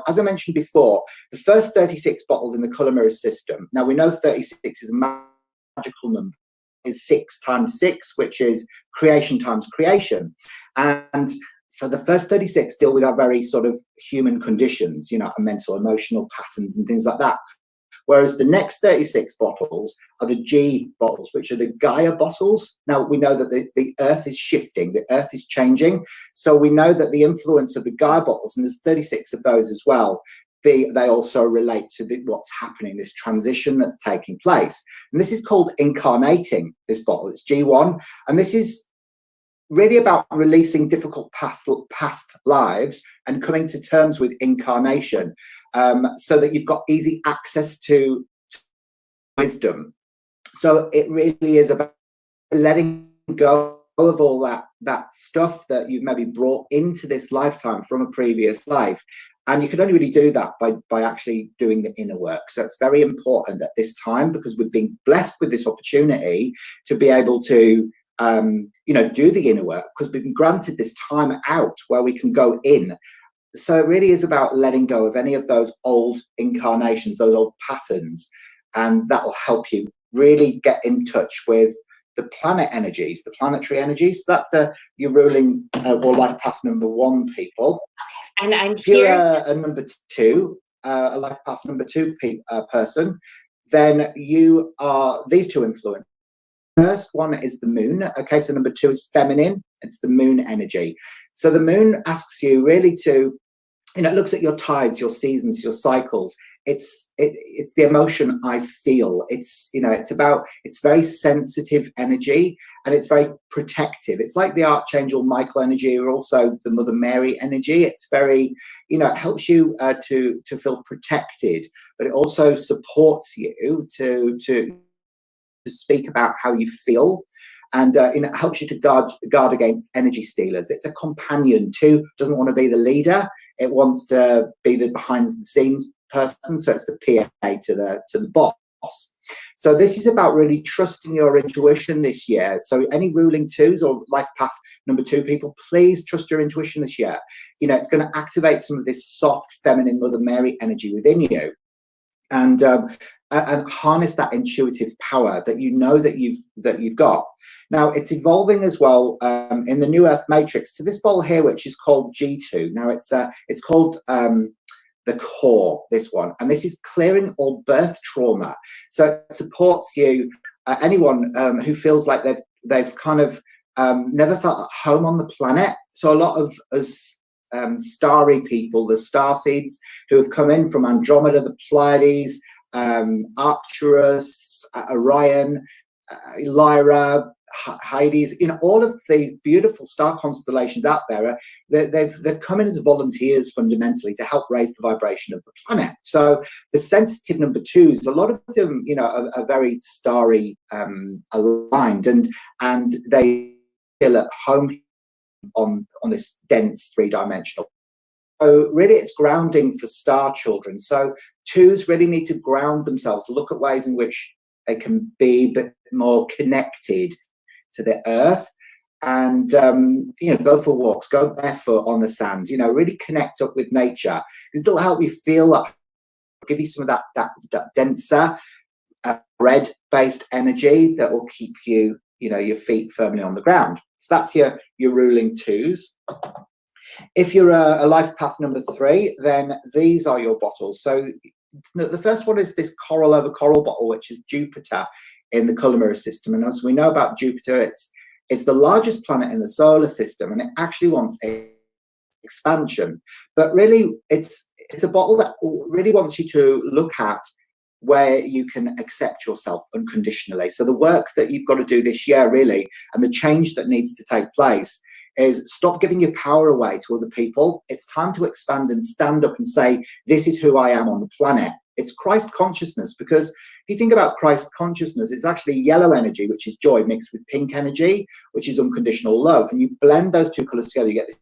as I mentioned before, the first 36 bottles in the color mirror system. Now we know 36 is a magical number, is 6 times 6, which is creation times creation. And so the first 36 deal with our very sort of human conditions, our mental, emotional patterns and things like that. Whereas the next 36 bottles are the G bottles, which are the Gaia bottles. Now, we know that the earth is shifting, the earth is changing. So we know that the influence of the Gaia bottles, and there's 36 of those as well, they also relate to what's happening, this transition that's taking place. And this is called incarnating, this bottle. It's G1. And this is really about releasing difficult past lives and coming to terms with incarnation, so that you've got easy access to wisdom. So it really is about letting go of all that stuff that you've maybe brought into this lifetime from a previous life. And you can only really do that by actually doing the inner work. So it's very important at this time, because we've been blessed with this opportunity to be able to do the inner work, because we've been granted this time out where we can go in. So it really is about letting go of any of those old incarnations, those old patterns, and that will help you really get in touch with the planet energies, the planetary energies. So that's your ruling or life path number 1 people. And I'm if you're here. a number 2, a life path number 2 person, then you are these 2 influences. First one is the moon. Okay, so number 2 is feminine. It's the moon energy. So the moon asks you really to, it looks at your tides, your seasons, your cycles. It's the emotion I feel. It's very sensitive energy, and it's very protective. It's like the Archangel Michael energy, or also the Mother Mary energy. It's very, it helps you to feel protected, but it also supports you to speak about how you feel, and it helps you to guard against energy stealers. It's a companion too. Doesn't want to be the leader. It wants to be the behind the scenes person. So it's the PA to the boss. So this is about really trusting your intuition this year. So any ruling 2s or life path number 2 people, please trust your intuition this year. It's going to activate some of this soft feminine Mother Mary energy within you. and harness that intuitive power that you know that you've got. Now it's evolving as well in the New Earth Matrix. So this bottle here, which is called G2. Now it's called the core, this one, and this is clearing all birth trauma. So it supports you, anyone who feels like they've kind of never felt at home on the planet. So a lot of us starry people, the star seeds who have come in from Andromeda, the Pleiades, Arcturus, Orion, Lyra, Hyades, all of these beautiful star constellations out there, they've come in as volunteers fundamentally to help raise the vibration of the planet. So the sensitive number twos, a lot of them, are very starry aligned, and they feel at home on this dense three-dimensional. So really it's grounding for star children. So twos really need to ground themselves, look at ways in which they can be a bit more connected to the earth, and go for walks, go barefoot on the sand, really connect up with nature, because it'll help you feel that, give you some of that denser red based energy that will keep you, your feet firmly on the ground. So that's your ruling twos. If you're a life path number 3, then these are your bottles. So the first one is this coral over coral bottle, which is Jupiter in the color mirror system. And as we know about Jupiter, it's the largest planet in the solar system, and it actually wants a expansion. But really, it's a bottle that really wants you to look at where you can accept yourself unconditionally. So the work that you've got to do this year, really, and the change that needs to take place, is stop giving your power away to other people. It's time to expand and stand up and say, this is who I am on the planet. It's Christ consciousness, because if you think about Christ consciousness, it's actually yellow energy, which is joy, mixed with pink energy, which is unconditional love. And you blend those two colors together, you get this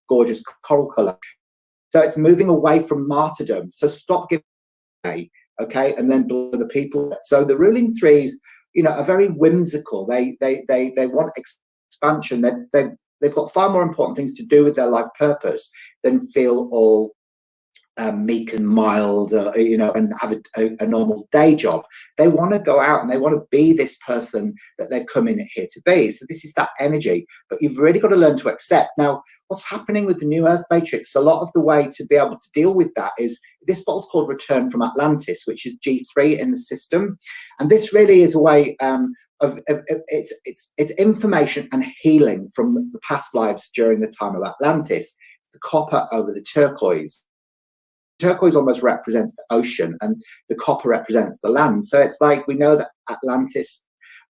gorgeous coral color. So it's moving away from martyrdom. So stop giving away, okay? And then blend the people. So the ruling threes, are very whimsical. They want expansion. They've got far more important things to do with their life purpose than feel all meek and mild, and have a normal day job. They want to go out and they want to be this person that they've come in here to be. So this is that energy, but you've really got to learn to accept. Now, what's happening with the New Earth Matrix, a lot of the way to be able to deal with that is this bottle's called Return from Atlantis, which is G3 in the system. And this really is a way of it's information and healing from the past lives during the time of Atlantis. It's the copper over the turquoise. Turquoise almost represents the ocean, and the copper represents the land. So it's like, we know that Atlantis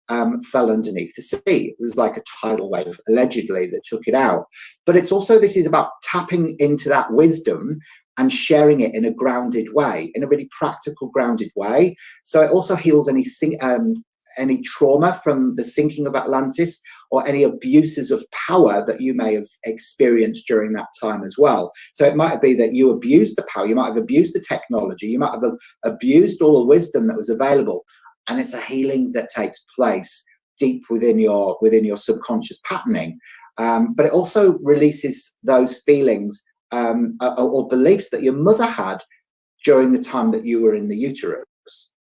fell underneath the sea. It was like a tidal wave, allegedly, that took it out. But it's also, this is about tapping into that wisdom and sharing it in a grounded way, in a really practical, grounded way. So it also heals any trauma from the sinking of Atlantis, or any abuses of power that you may have experienced during that time as well. So it might be that you abused the power, you might have abused the technology, you might have abused all the wisdom that was available, and it's a healing that takes place deep within your subconscious patterning. But it also releases those feelings or beliefs that your mother had during the time that you were in the uterus.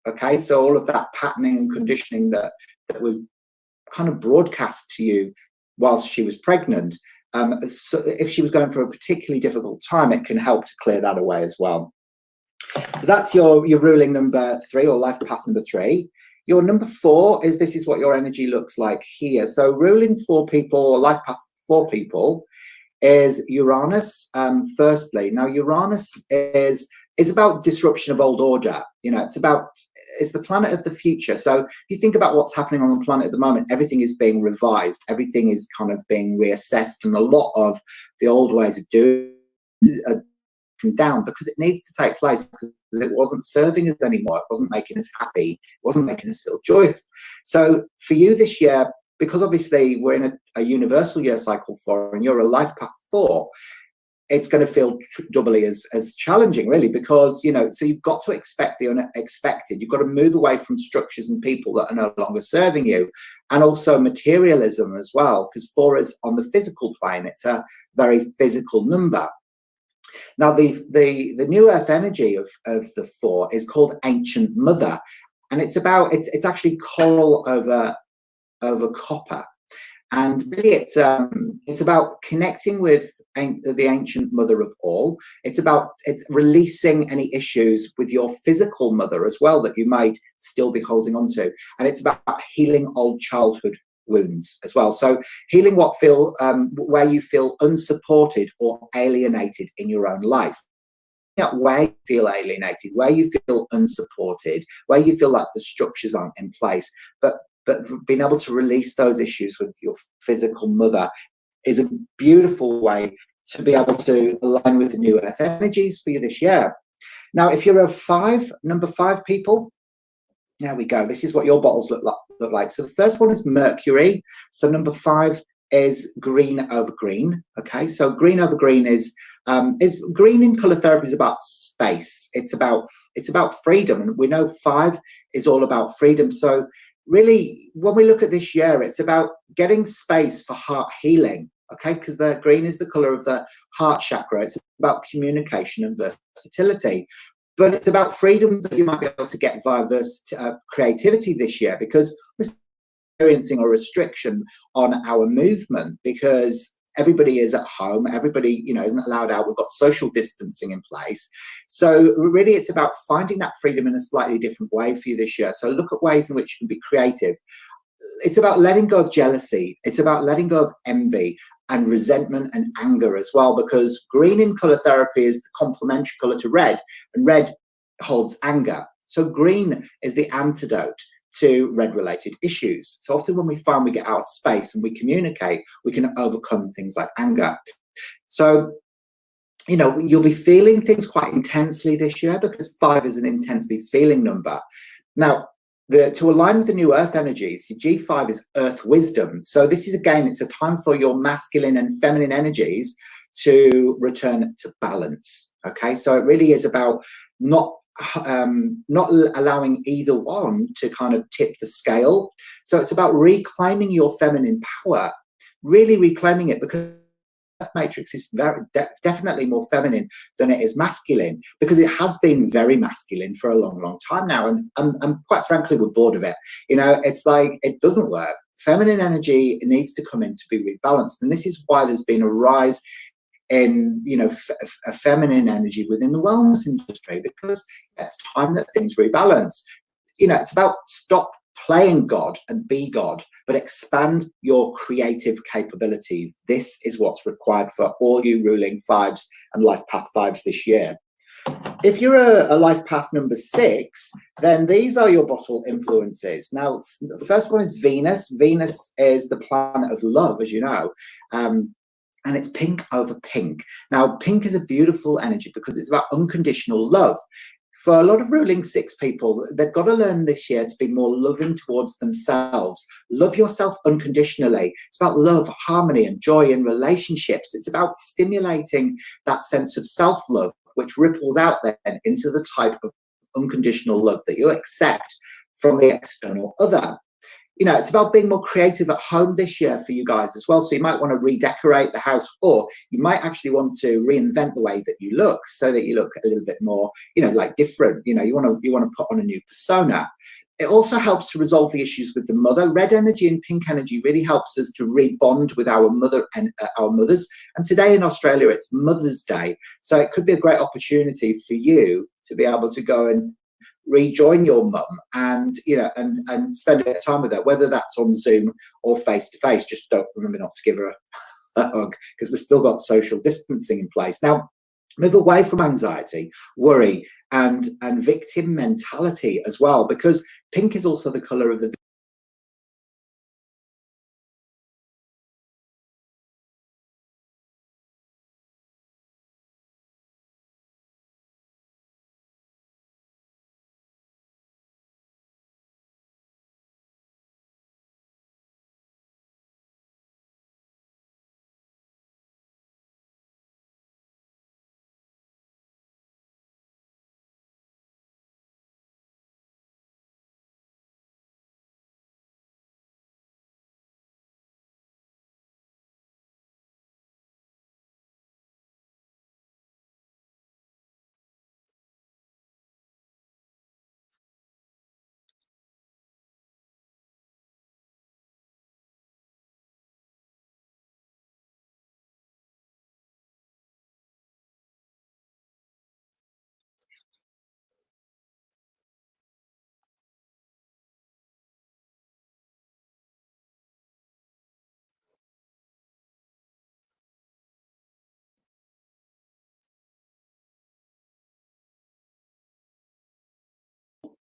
Okay, so all of that patterning and conditioning that was kind of broadcast to you whilst she was pregnant, so if she was going through a particularly difficult time, it can help to clear that away as well. So that's your ruling number 3, or life path number 3. Your number 4 is, this is what your energy looks like here. So ruling 4 people, or life path 4 people, is Uranus. Firstly, now Uranus is about disruption of old order. It's the planet of the future. So if you think about what's happening on the planet at the moment, everything is being revised, everything is kind of being reassessed, and a lot of the old ways of doing are down, because it needs to take place, because it wasn't serving us anymore, it wasn't making us happy, it wasn't making us feel joyous. So for you this year, because obviously we're in a universal year cycle 4, and you're a life path 4, it's going to feel doubly as challenging, really, because, so you've got to expect the unexpected. You've got to move away from structures and people that are no longer serving you, and also materialism as well, because 4 is on the physical plane. It's a very physical number. Now, the new earth energy of the 4 is called Ancient Mother, and it's actually coral over copper. And really, it's about connecting with the ancient mother of all. It's releasing any issues with your physical mother as well that you might still be holding on to. And it's about healing old childhood wounds as well. So healing where you feel unsupported or alienated in your own life. Where you feel alienated, where you feel unsupported, where you feel like the structures aren't in place, but being able to release those issues with your physical mother is a beautiful way to be able to align with the new earth energies for you this year. Now, if you're number 5 people, there we go. This is what your bottles look like. So the first one is Mercury. So number 5 is green over green. Okay, so green over green is green in color therapy is about space. It's about freedom, and we know 5 is all about freedom. So really, when we look at this year, it's about getting space for heart healing, okay? Because the green is the color of the heart chakra. It's about communication and versatility. But it's about freedom that you might be able to get via creativity this year, because we're experiencing a restriction on our movement because everybody is at home, everybody isn't allowed out, we've got social distancing in place. So really it's about finding that freedom in a slightly different way for you this year. So look at ways in which you can be creative. It's about letting go of jealousy, it's about letting go of envy and resentment and anger as well, because green in color therapy is the complementary color to red, and red holds anger. So green is the antidote to red related issues. So often when we find we get out of space and we communicate, we can overcome things like anger. So you'll be feeling things quite intensely this year, because 5 is an intensely feeling number. Now, to align with the new earth energies, your G5 is earth wisdom. So this is, again, it's a time for your masculine and feminine energies to return to balance. Okay, so it really is about not allowing either one to kind of tip the scale. So it's about reclaiming your feminine power, really reclaiming it, because Earth matrix is definitely more feminine than it is masculine, because it has been very masculine for a long time now, and quite frankly we're bored of it. It's like it doesn't work. Feminine energy needs to come in to be rebalanced, and this is why there's been a rise in a feminine energy within the wellness industry, because it's time that things rebalance. It's about stop playing God and be God, but expand your creative capabilities. This is what's required for all you ruling 5s and life path 5s this year. If you're a life path number 6, then these are your bottle influences. Now, the first one is Venus. Venus is the planet of love, as you know. And it's pink over pink. Now, pink is a beautiful energy because it's about unconditional love. For a lot of ruling 6 people, they've got to learn this year to be more loving towards themselves. Love yourself unconditionally. It's about love, harmony, and joy in relationships. It's about stimulating that sense of self-love, which ripples out then into the type of unconditional love that you accept from the external other. It's about being more creative at home this year for you guys as well. So you might want to redecorate the house, or you might actually want to reinvent the way that you look, so that you look a little bit more, like different. You want to put on a new persona. It also helps to resolve the issues with the mother. Red energy and pink energy really helps us to rebond with our mother and our mothers. And today in Australia, it's Mother's Day. So it could be a great opportunity for you to be able to go and rejoin your mum and and spend a bit of time with her, whether that's on Zoom or face to face. Just don't remember not to give her a hug, because we've still got social distancing in place. Now, move away from anxiety, worry, and victim mentality as well, because pink is also the color of the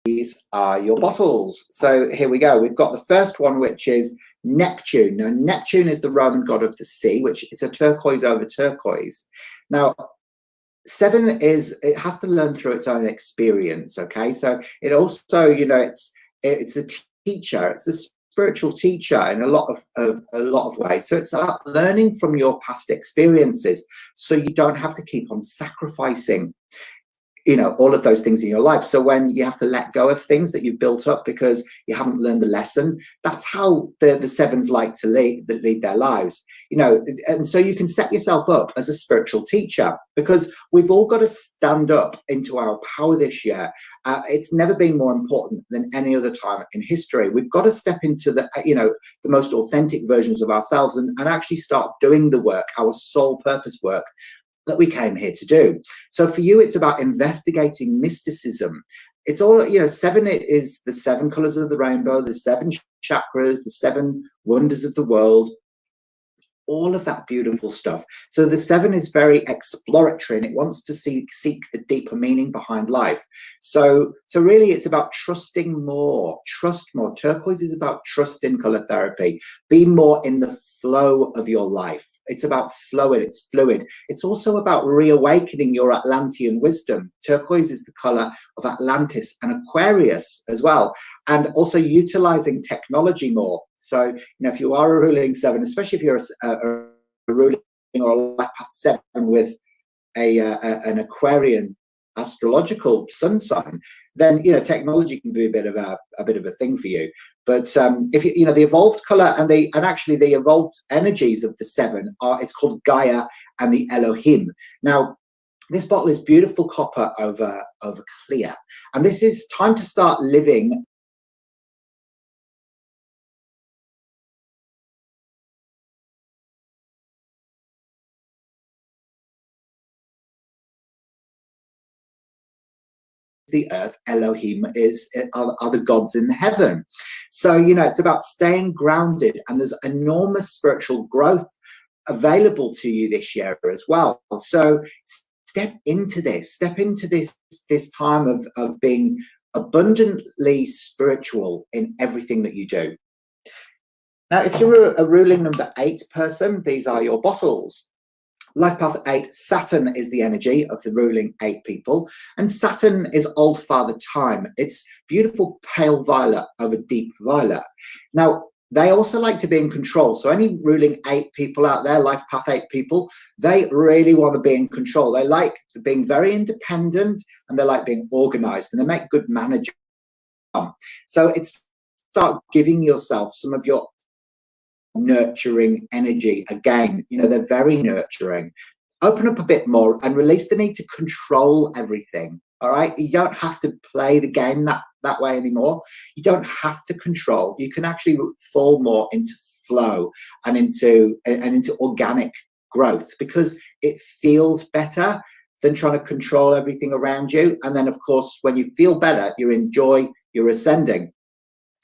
these are your bottles. So here we go. We've got the first one, which is Neptune. Now, Neptune is the Roman god of the sea, which is a turquoise over turquoise. Now, 7 it has to learn through its own experience. Okay, so it also, you know, it's the teacher, it's the spiritual teacher in a lot of ways. So it's about learning from your past experiences, so you don't have to keep on sacrificing, you know, all of those things in your life. So when you have to let go of things that you've built up because you haven't learned the lesson, that's how the 7s like to lead their lives, you know. And so you can set yourself up as a spiritual teacher, because we've all got to stand up into our power this year. It's never been more important than any other time in history. We've got to step into the, you know, the most authentic versions of ourselves, and actually start doing the work, our soul purpose work that we came here to do. So for you, it's about investigating mysticism. It's all, you know, 7 is the 7 colors of the rainbow, the 7 chakras, the 7 wonders of the world, all of that beautiful stuff. So the 7 is very exploratory, and it wants to seek the deeper meaning behind life. So really it's about trusting more, trust more. Turquoise is about trust in color therapy. Be more in the flow of your life. It's about flowing, it's fluid. It's also about reawakening your Atlantean wisdom. Turquoise is the color of Atlantis and Aquarius as well, and also utilizing technology more. So, you know, if you are a ruling 7, especially if you're a ruling or a life path 7 with an Aquarian astrological sun sign, then, you know, technology can be a bit of a thing for you. But if you know, the evolved color and actually the evolved energies of the 7 are, it's called Gaia and the Elohim. Now, this bottle is beautiful copper over clear, and this is time to start living the earth. Elohim are the gods in heaven. So, you know, it's about staying grounded, and there's enormous spiritual growth available to you this year as well. So step into this time of being abundantly spiritual in everything that you do. Now, if you're a ruling number 8 person, these are your bottles. Life path 8, Saturn is the energy of the ruling 8 people, and Saturn is old father time. It's beautiful pale violet over deep violet. Now, they also like to be in control. So any ruling 8 people out there, life path 8 people, they really want to be in control. They like being very independent, and they like being organized, and they make good managers. So it's start giving yourself some of your nurturing energy again. You know, they're very nurturing. Open up a bit more and release the need to control everything. All right, you don't have to play the game that way anymore. You don't have to control. You can actually fall more into flow and into organic growth, because it feels better than trying to control everything around you. And then, of course, when you feel better, you're in joy, you're ascending.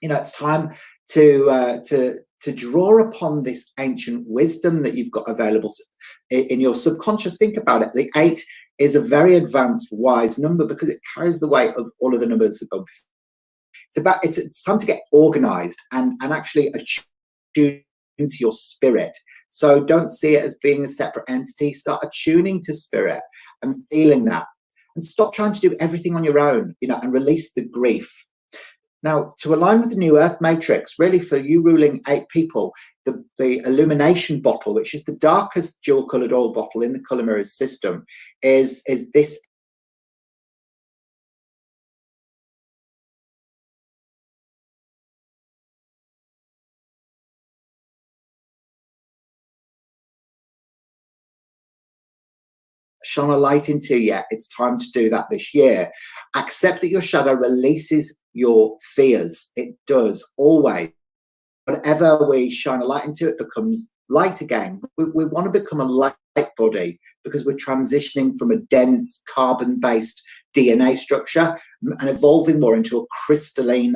You know, it's time to draw upon this ancient wisdom that you've got available in your subconscious. Think about it. The 8 is a very advanced, wise number, because it carries the weight of all of the numbers that go before. It's time to get organized and actually attune to your spirit. So don't see it as being a separate entity. Start attuning to spirit and feeling that, and stop trying to do everything on your own, you know, and release the grief. Now, to align with the new Earth matrix, really for you ruling 8 people, the illumination bottle, which is the darkest dual colored oil bottle in the color mirrors system, is this shone a light into yet. It's time to do that this year. Accept that your shadow releases your fears. It does, always. Whenever we shine a light into it, becomes light again. We want to become a light body, because we're transitioning from a dense carbon-based DNA structure and evolving more into a crystalline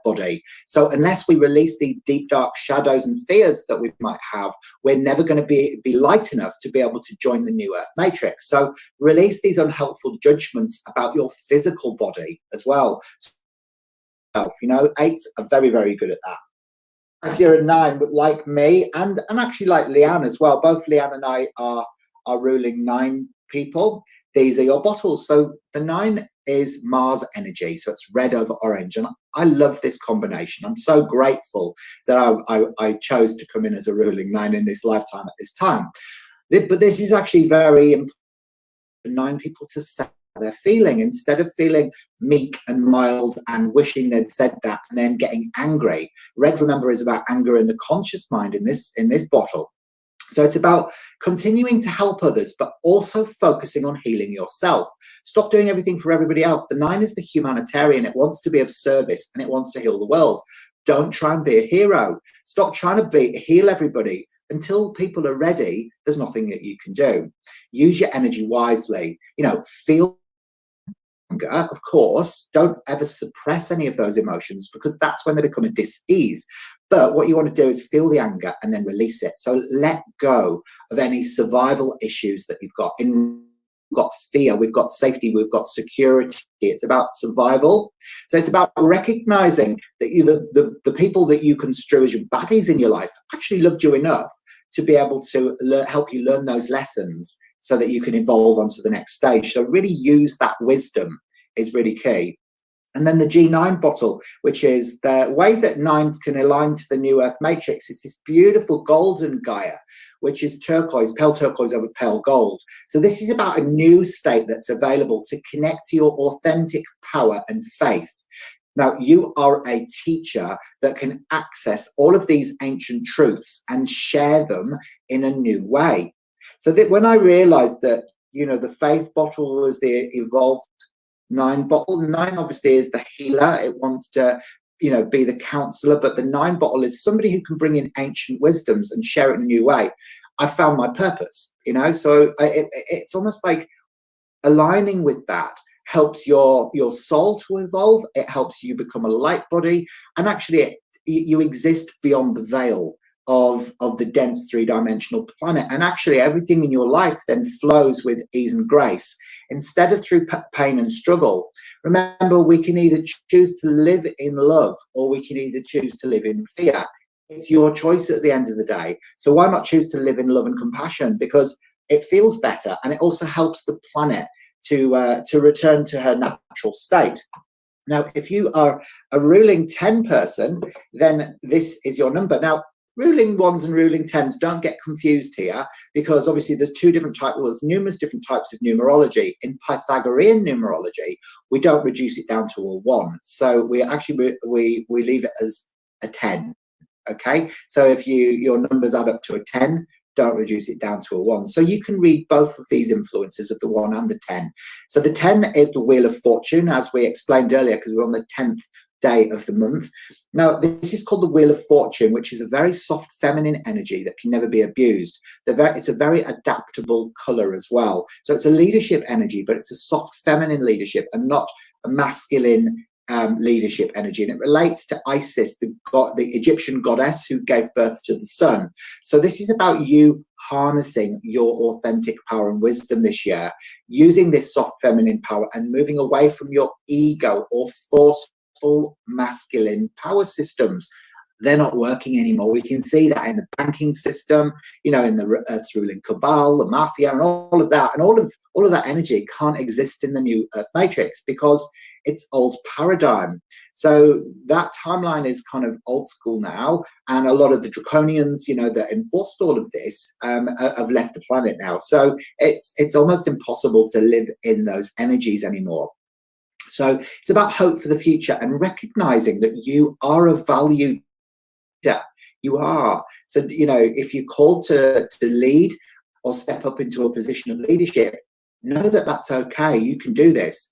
body. So unless we release the deep, dark shadows and fears that we might have, we're never going to be light enough to be able to join the new Earth matrix. So release these unhelpful judgments about your physical body as well. You know, 8s are very, very good at that. If you're a 9, like me, and actually like Leanne as well, both Leanne and I are ruling 9 people. These are your bottles. So the 9 is Mars energy, so it's red over orange, and I love this combination. I'm so grateful that I chose to come in as a ruling 9 in this lifetime at this time. But this is actually very important for 9 people to say they're feeling, instead of feeling meek and mild and wishing they'd said that and then getting angry. Red, remember, is about anger in the conscious mind in this bottle. So it's about continuing to help others, but also focusing on healing yourself. Stop doing everything for everybody else. The 9 is the humanitarian. It wants to be of service and it wants to heal the world. Don't try and be a hero. Stop trying to heal everybody. Until people are ready, there's nothing that you can do. Use your energy wisely. You know, feel anger, of course. Don't ever suppress any of those emotions, because that's when they become a dis-ease. But what you want to do is feel the anger and then release it. So let go of any survival issues that you've got. We've got fear, we've got safety, we've got security. It's about survival. So it's about recognizing that the people that you construe as your baddies in your life actually loved you enough to be able to help you learn those lessons so that you can evolve onto the next stage. So really use that wisdom is really key. And then the G9 bottle, which is the way that 9s can align to the new Earth matrix, is this beautiful golden Gaia, which is turquoise, pale turquoise over pale gold. So this is about a new state that's available to connect to your authentic power and faith. Now, you are a teacher that can access all of these ancient truths and share them in a new way. So that when I realized that, you know, the faith bottle was the evolved 9 bottle. 9 obviously is the healer. It wants to, you know, be the counselor, but the 9 bottle is somebody who can bring in ancient wisdoms and share it in a new way. I found my purpose, you know, so it's almost like aligning with that helps your soul to evolve. It helps you become a light body, and actually you exist beyond the veil of the dense 3-dimensional planet, and actually everything in your life then flows with ease and grace instead of through pain and struggle. Remember, we can either choose to live in love or we can either choose to live in fear. It's your choice at the end of the day. So why not choose to live in love and compassion? Because it feels better, and it also helps the planet to return to her natural state. Now, if you are a ruling 10 person, then this is your number. Now, ruling 1s and ruling 10s, don't get confused here, because obviously there's 2 different types, well, there's numerous different types of numerology. In Pythagorean numerology, we don't reduce it down to a 1. So we actually, we leave it as a 10, okay? So if your numbers add up to a 10, don't reduce it down to a 1. So you can read both of these influences of the 1 and the 10. So the 10 is the Wheel of Fortune, as we explained earlier, because we're on the 10th day of the month. Now, this is called the Wheel of Fortune, which is a very soft feminine energy that can never be abused. It's a very adaptable color as well. So it's a leadership energy, but it's a soft feminine leadership and not a masculine leadership energy. And it relates to Isis, the Egyptian goddess who gave birth to the sun. So this is about you harnessing your authentic power and wisdom this year, using this soft feminine power and moving away from your ego or forceful masculine power systems. They're not working anymore. We can see that in the banking system, you know, in the Earth's ruling cabal, the mafia, and all of that. And all of that energy can't exist in the new Earth matrix because it's old paradigm. So that timeline is kind of old school now, and a lot of the draconians, you know, that enforced all of this have left the planet now. So it's almost impossible to live in those energies anymore. So it's about hope for the future and recognizing that you are a valued leader. You are. So, you know, if you're called to lead or step up into a position of leadership, know that that's okay. You can do this.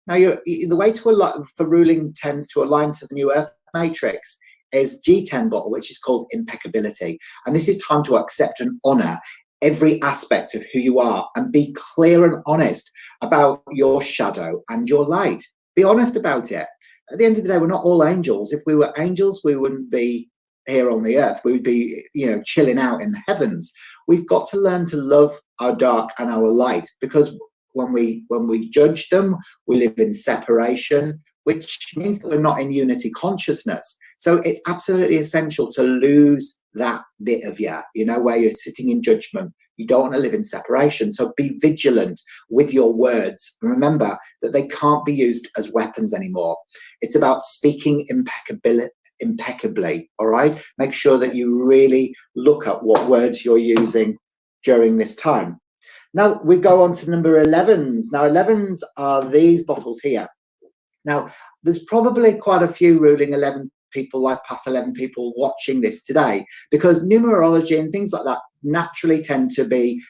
Now, the way for ruling 10s to align to the new Earth matrix is G10 bottle, which is called impeccability. And this is time to accept and honor every aspect of who you are and be clear and honest about your shadow and your light. Be honest about it. at the end of the day, we're not all angels. If we were angels, we wouldn't be here on the earth. We would be, chilling out in the heavens. We've got to learn to love our dark and our light, because when we judge them, we live in separation, which means that we're not in unity consciousness. So it's absolutely essential to lose that bit of where you're sitting in judgment. You don't want to live in separation. So be vigilant with your words. Remember that they can't be used as weapons anymore. It's about speaking impeccably, all right? Make sure that you really look at what words you're using during this time. Now we go on to number 11s. Now 11s are these bottles here. Now there's probably quite a few ruling 11 people, life path 11 people watching this today, because numerology and things like that naturally tend to be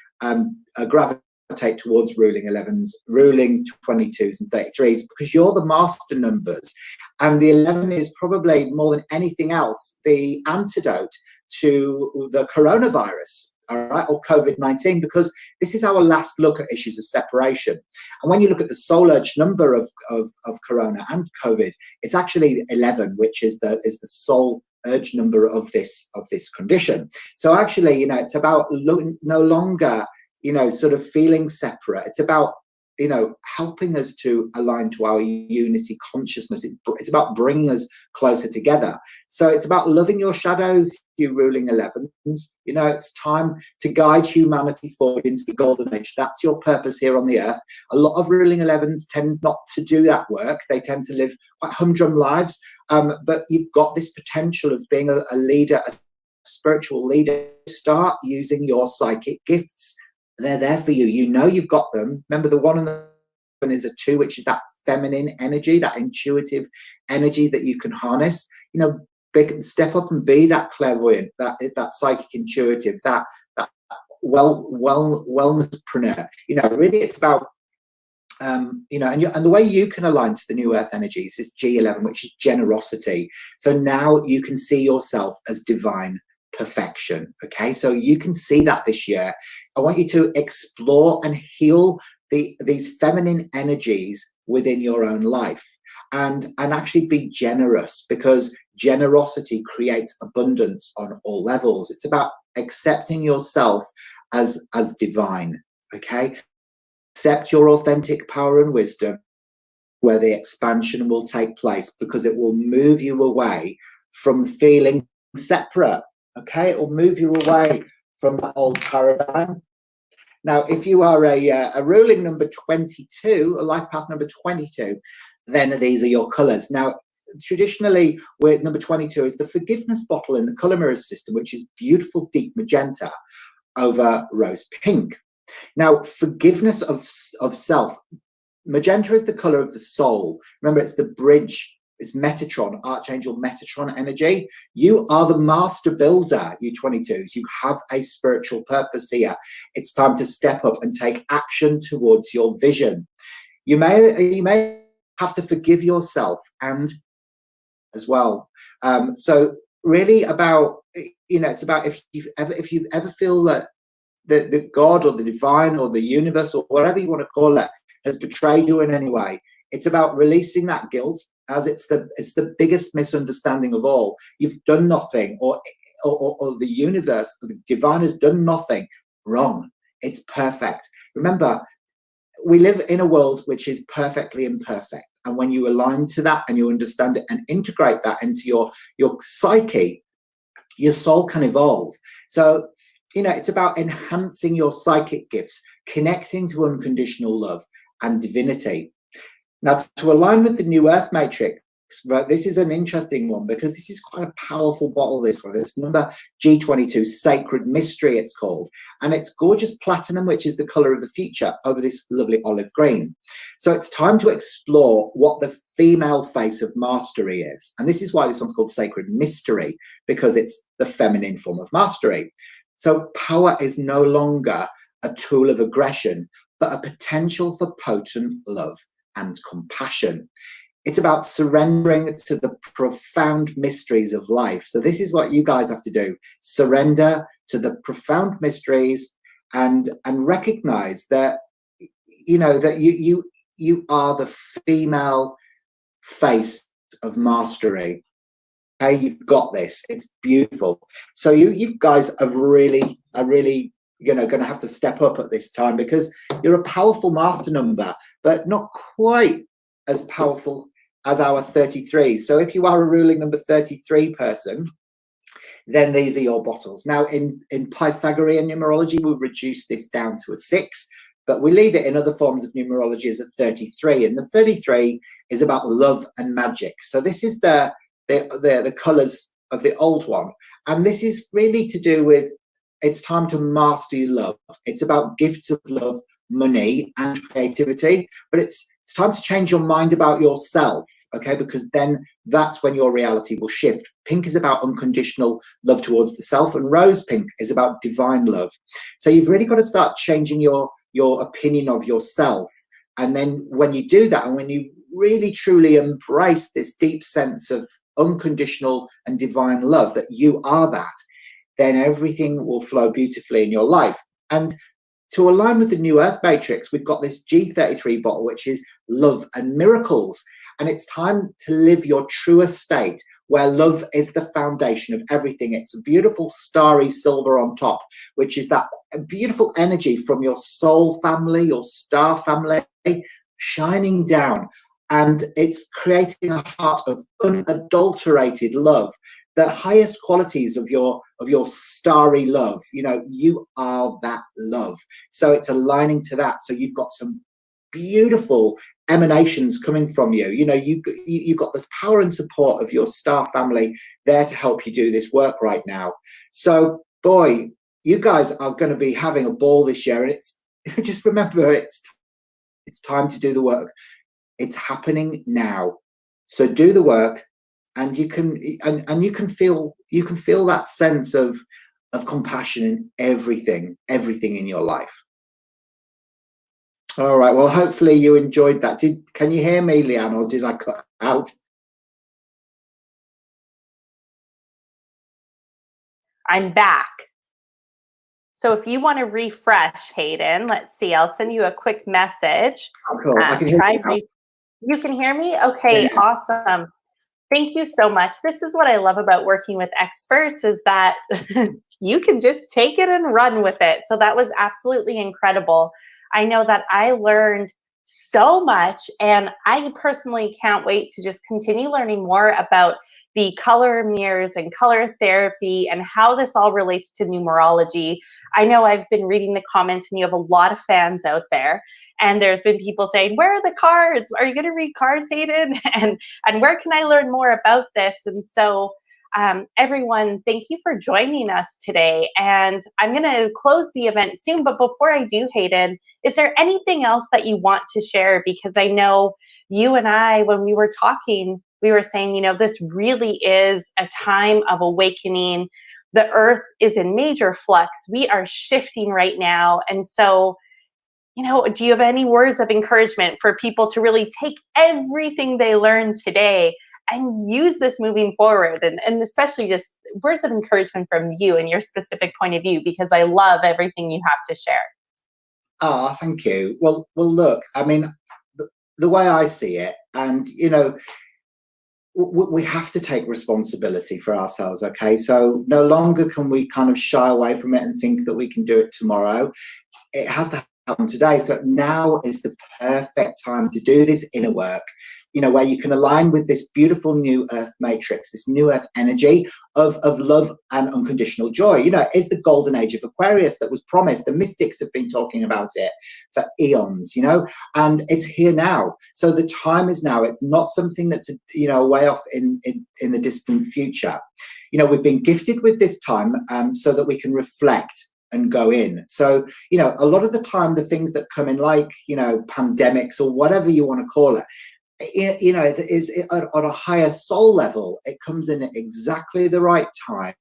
gravitate towards ruling 11s, ruling 22s and 33s, because you're the master numbers, and the 11 is probably more than anything else the antidote to the coronavirus, all right, or COVID-19, because this is our last look at issues of separation. And when you look at the soul urge number of corona and COVID, it's actually 11, which is the soul urge number of this condition. So actually, it's about no longer sort of feeling separate. It's about helping us to align to our unity consciousness. It's about bringing us closer together. So it's about loving your shadows, you ruling 11s. It's time to guide humanity forward into the golden age. That's your purpose here on the earth. A lot of ruling 11s tend not to do that work. They tend to live quite humdrum lives. But you've got this potential of being a leader, a spiritual leader. Start using your psychic gifts. They're there for you. You've got them. Remember, the 1 and the 1 is a 2, which is that feminine energy, that intuitive energy that you can harness. Step up and be that clairvoyant, that psychic intuitive, that wellnesspreneur. Really, it's about and the way you can align to the new earth energies is G11, which is generosity. So now you can see yourself as divine perfection. Okay, so you can see that this year. I want you to explore and heal these feminine energies within your own life, and actually be generous, because generosity creates abundance on all levels. It's about accepting yourself as divine. Okay, accept your authentic power and wisdom, where the expansion will take place, because it will move you away from feeling separate. Okay, it will move you away from that old paradigm. Now, if you are a ruling number 22, a life path number 22, then these are your colors. Now, traditionally, where number 22 is the forgiveness bottle in the color mirror system, which is beautiful deep magenta over rose pink. Now, forgiveness of self. Magenta is the color of the soul. Remember, it's the bridge. It's Metatron, Archangel Metatron energy. You are the master builder, you 22s. You have a spiritual purpose here. It's time to step up and take action towards your vision. You may have to forgive yourself and as well. So really about, it's about if you ever feel that the God or the divine or the universe or whatever you want to call it has betrayed you in any way. It's about releasing that guilt, as it's the biggest misunderstanding of all. You've done nothing, or the universe, or the divine has done nothing wrong. It's perfect. Remember, we live in a world which is perfectly imperfect, and when you align to that and you understand it and integrate that into your psyche, your soul can evolve. So it's about enhancing your psychic gifts, connecting to unconditional love and divinity. Now, to align with the New Earth Matrix, right, this is an interesting one, because this is quite a powerful bottle, this one. It's number G22, Sacred Mystery, it's called. And it's gorgeous platinum, which is the color of the future, over this lovely olive green. So it's time to explore what the female face of mastery is. And this is why this one's called Sacred Mystery, because it's the feminine form of mastery. So power is no longer a tool of aggression, but a potential for potent love and compassion. It's about surrendering to the profound mysteries of life. So this is what you guys have to do. Surrender to the profound mysteries and recognize that, that you are the female face of mastery. Okay, you've got this. It's beautiful. So you guys are really going to have to step up at this time, because you're a powerful master number, but not quite as powerful as our 33. So if you are a ruling number 33 person, then these are your bottles. Now, in Pythagorean numerology, we reduce this down to a 6, but we leave it in other forms of numerology as a 33. And the 33 is about love and magic. So this is the colors of the old one. And this is really to do with, it's time to master your love. It's about gifts of love, money, and creativity. But it's time to change your mind about yourself, okay? Because then that's when your reality will shift. Pink is about unconditional love towards the self, and rose pink is about divine love. So you've really got to start changing your opinion of yourself. And then when you do that, and when you really truly embrace this deep sense of unconditional and divine love, that you are that, then everything will flow beautifully in your life. And to align with the New Earth Matrix, we've got this G33 bottle, which is love and miracles. And it's time to live your truest state, where love is the foundation of everything. It's a beautiful starry silver on top, which is that beautiful energy from your soul family, your star family, shining down. And it's creating a heart of unadulterated love, the highest qualities of your starry love. You know, you are that love. So it's aligning to that. So you've got some beautiful emanations coming from you. You know, you've got this power and support of your star family there to help you do this work right now. So, boy, you guys are going to be having a ball this year. And it's just remember, it's time to do the work. It's happening now. So do the work, and you can feel that sense of compassion in everything in your life. All right. Well, hopefully you enjoyed that. Can you hear me, Leanne, or did I cut out? I'm back. So if you want to refresh, Hayden, let's see. I'll send you a quick message. Oh, cool. I can hear you. You can hear me? Okay, yeah. Awesome. Thank you so much. This is what I love about working with experts, is that you can just take it and run with it. So that was absolutely incredible. I know that I learned so much, and I personally can't wait to just continue learning more about the color mirrors and color therapy and how this all relates to numerology. I know I've been reading the comments, and you have a lot of fans out there, and there's been people saying, where are the cards? Are you going to read cards, Hayden? And where can I learn more about this? And so everyone, thank you for joining us today. And I'm going to close the event soon. But before I do, Hayden, is there anything else that you want to share? Because I know you and I, when we were talking, we were saying, you know, this really is a time of awakening. The earth is in major flux. We are shifting right now. And so, you know, do you have any words of encouragement for people to really take everything they learned today and use this moving forward? And especially just words of encouragement from you and your specific point of view, because I love everything you have to share. Oh, thank you. Well, look, I mean, the way I see it, and, you know, we have to take responsibility for ourselves, okay? So no longer can we kind of shy away from it and think that we can do it tomorrow. It has to happen today. So now is the perfect time to do this inner work, you know, where you can align with this beautiful new earth matrix, this new earth energy of love and unconditional joy. You know, it's the golden age of Aquarius that was promised. The mystics have been talking about it for eons, you know, and it's here now. So the time is now. It's not something that's, you know, way off in the distant future. You know, we've been gifted with this time so that we can reflect and go in. So, you know, a lot of the time, the things that come in, like, you know, pandemics or whatever you want to call it, you know, it is on a higher soul level. It comes in at exactly the right time.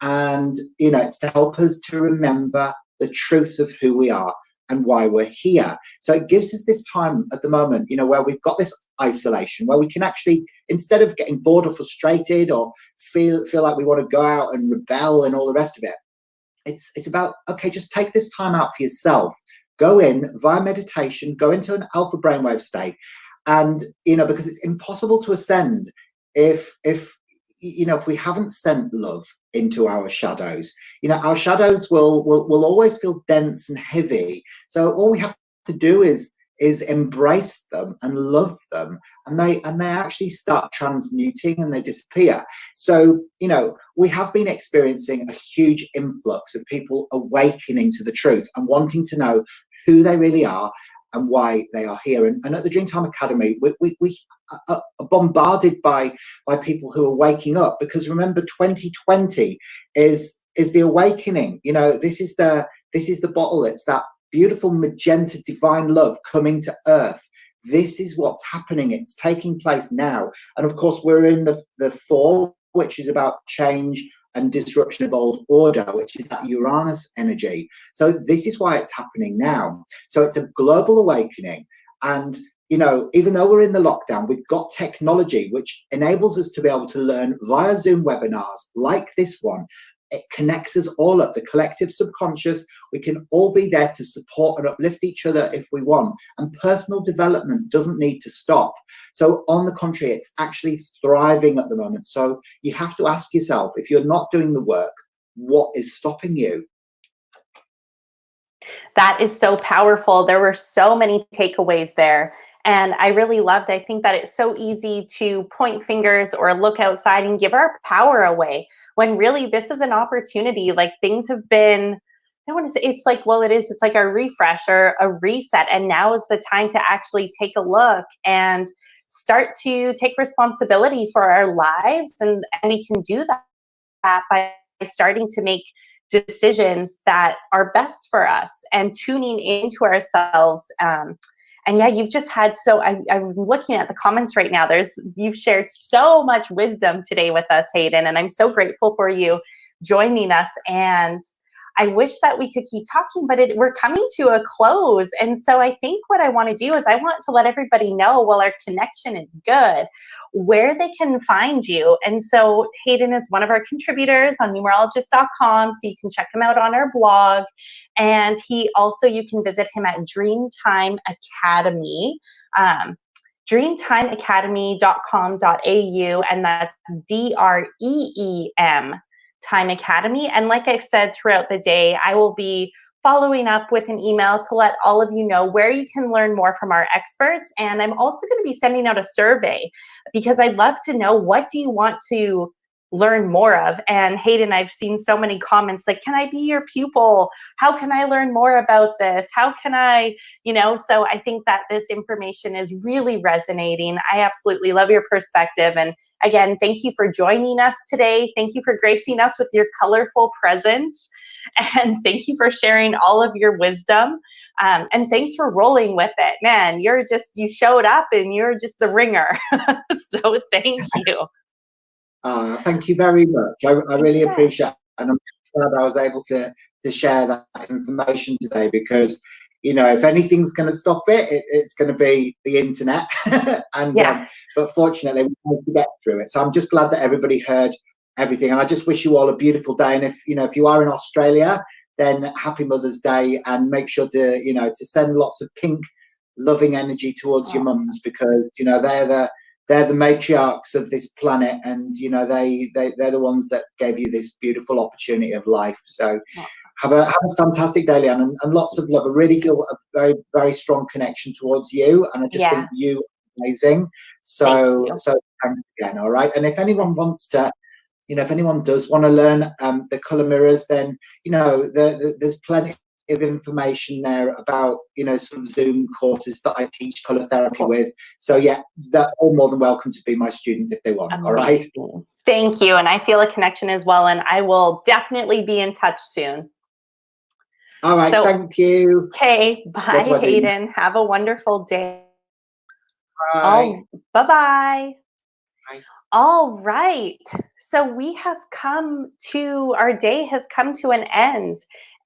And, you know, it's to help us to remember the truth of who we are and why we're here. So it gives us this time at the moment, you know, where we've got this isolation, where we can actually, instead of getting bored or frustrated or feel like we want to go out and rebel and all the rest of it, it's about, okay, just take this time out for yourself. Go in via meditation, go into an alpha brainwave state, And, you know, because it's impossible to ascend if you know, if we haven't sent love into our shadows. You know, our shadows will always feel dense and heavy. So all we have to do is embrace them and love them, and they actually start transmuting and they disappear. So, you know, we have been experiencing a huge influx of people awakening to the truth and wanting to know who they really are and why they are here. And at the Dreamtime Academy, we are bombarded by people who are waking up, because remember, 2020 is the awakening. You know, this is the bottle. It's that beautiful magenta divine love coming to earth. This is what's happening. It's taking place now. And of course, we're in the fall, which is about change and disruption of old order, which is that Uranus energy. So this is why it's happening now. So it's a global awakening. And, you know, even though we're in the lockdown, we've got technology which enables us to be able to learn via Zoom webinars like this one. It connects us all up, the collective subconscious. We can all be there to support and uplift each other if we want. And personal development doesn't need to stop. So on the contrary, it's actually thriving at the moment. So you have to ask yourself, if you're not doing the work, what is stopping you? That is so powerful. There were so many takeaways there. And I really loved, I think that it's so easy to point fingers or look outside and give our power away, when really this is an opportunity. Like, things have been, I don't want to say, it's like, well, it's like a refresh or a reset. And now is the time to actually take a look and start to take responsibility for our lives. And we can do that by starting to make decisions that are best for us and tuning into ourselves. And yeah, you've just had I'm looking at the comments right now. You've shared so much wisdom today with us, Hayden, and I'm so grateful for you joining us. And I wish that we could keep talking, but we're coming to a close. And so I think what I want to do is I want to let everybody know, while our connection is good, where they can find you. And so Hayden is one of our contributors on numerologist.com, so you can check him out on our blog. And you can visit him at Dreamtime Academy, dreamtimeacademy.com.au, and that's DREEM Time Academy. And like I've said throughout the day, I will be following up with an email to let all of you know where you can learn more from our experts. And I'm also going to be sending out a survey, because I'd love to know, what do you want to learn more of? And Hayden, I've seen so many comments like, can I be your pupil? How can I learn more about this? How can I, so I think that this information is really resonating. I absolutely love your perspective. And again, thank you for joining us today. Thank you for gracing us with your colorful presence. And thank you for sharing all of your wisdom. And thanks for rolling with it. Man, you showed up and you're just the ringer. So thank you. Thank you very much. I really appreciate it. And I'm glad I was able to share that information today, because, if anything's going to stop it, it's going to be the internet. And but fortunately, we managed to get through it. So I'm just glad that everybody heard everything. And I just wish you all a beautiful day. And if you are in Australia, then happy Mother's Day, and make sure to to send lots of pink loving energy towards your mums, because they're the matriarchs of this planet, and they're the ones that gave you this beautiful opportunity of life. So have a fantastic day, Leanne, and lots of love. I really feel a very, very strong connection towards you, and I just think you are amazing. So thanks again. All right. And if anyone wants to, if anyone does want to learn the color mirrors, then there's plenty of information there about sort of Zoom courses that I teach color therapy with. So they're all more than welcome to be my students if they want. All right. Thank you. And I feel a connection as well, and I will definitely be in touch soon. All right. Thank you. Okay. Bye, Hayden. Have a wonderful day. Bye. Bye-bye. Bye. All right. So our day has come to an end.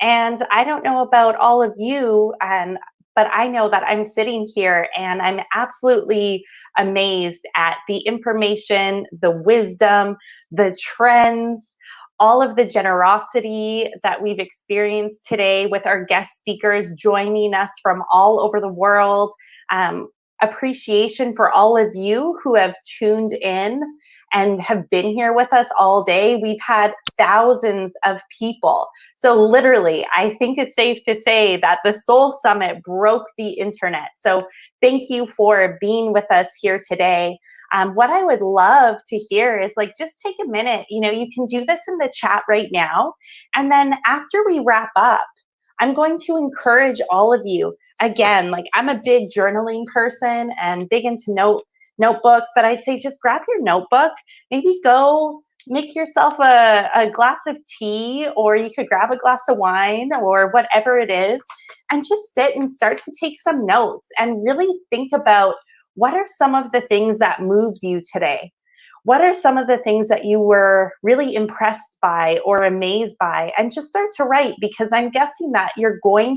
And I don't know about all of you, but I know that I'm sitting here and I'm absolutely amazed at the information, the wisdom, the trends, all of the generosity that we've experienced today with our guest speakers joining us from all over the world. appreciation for all of you who have tuned in and have been here with us all day. We've had thousands of people. So literally, I think it's safe to say that the Soul Summit broke the internet. So thank you for being with us here today. What I would love to hear is like, just take a minute, you know, you can do this in the chat right now. And then after we wrap up, I'm going to encourage all of you, again, like I'm a big journaling person and big into notebooks, but I'd say just grab your notebook, maybe go make yourself a glass of tea, or you could grab a glass of wine or whatever it is, and just sit and start to take some notes and really think about what are some of the things that moved you today? What are some of the things that you were really impressed by or amazed by? And just start to write, because I'm guessing that you're going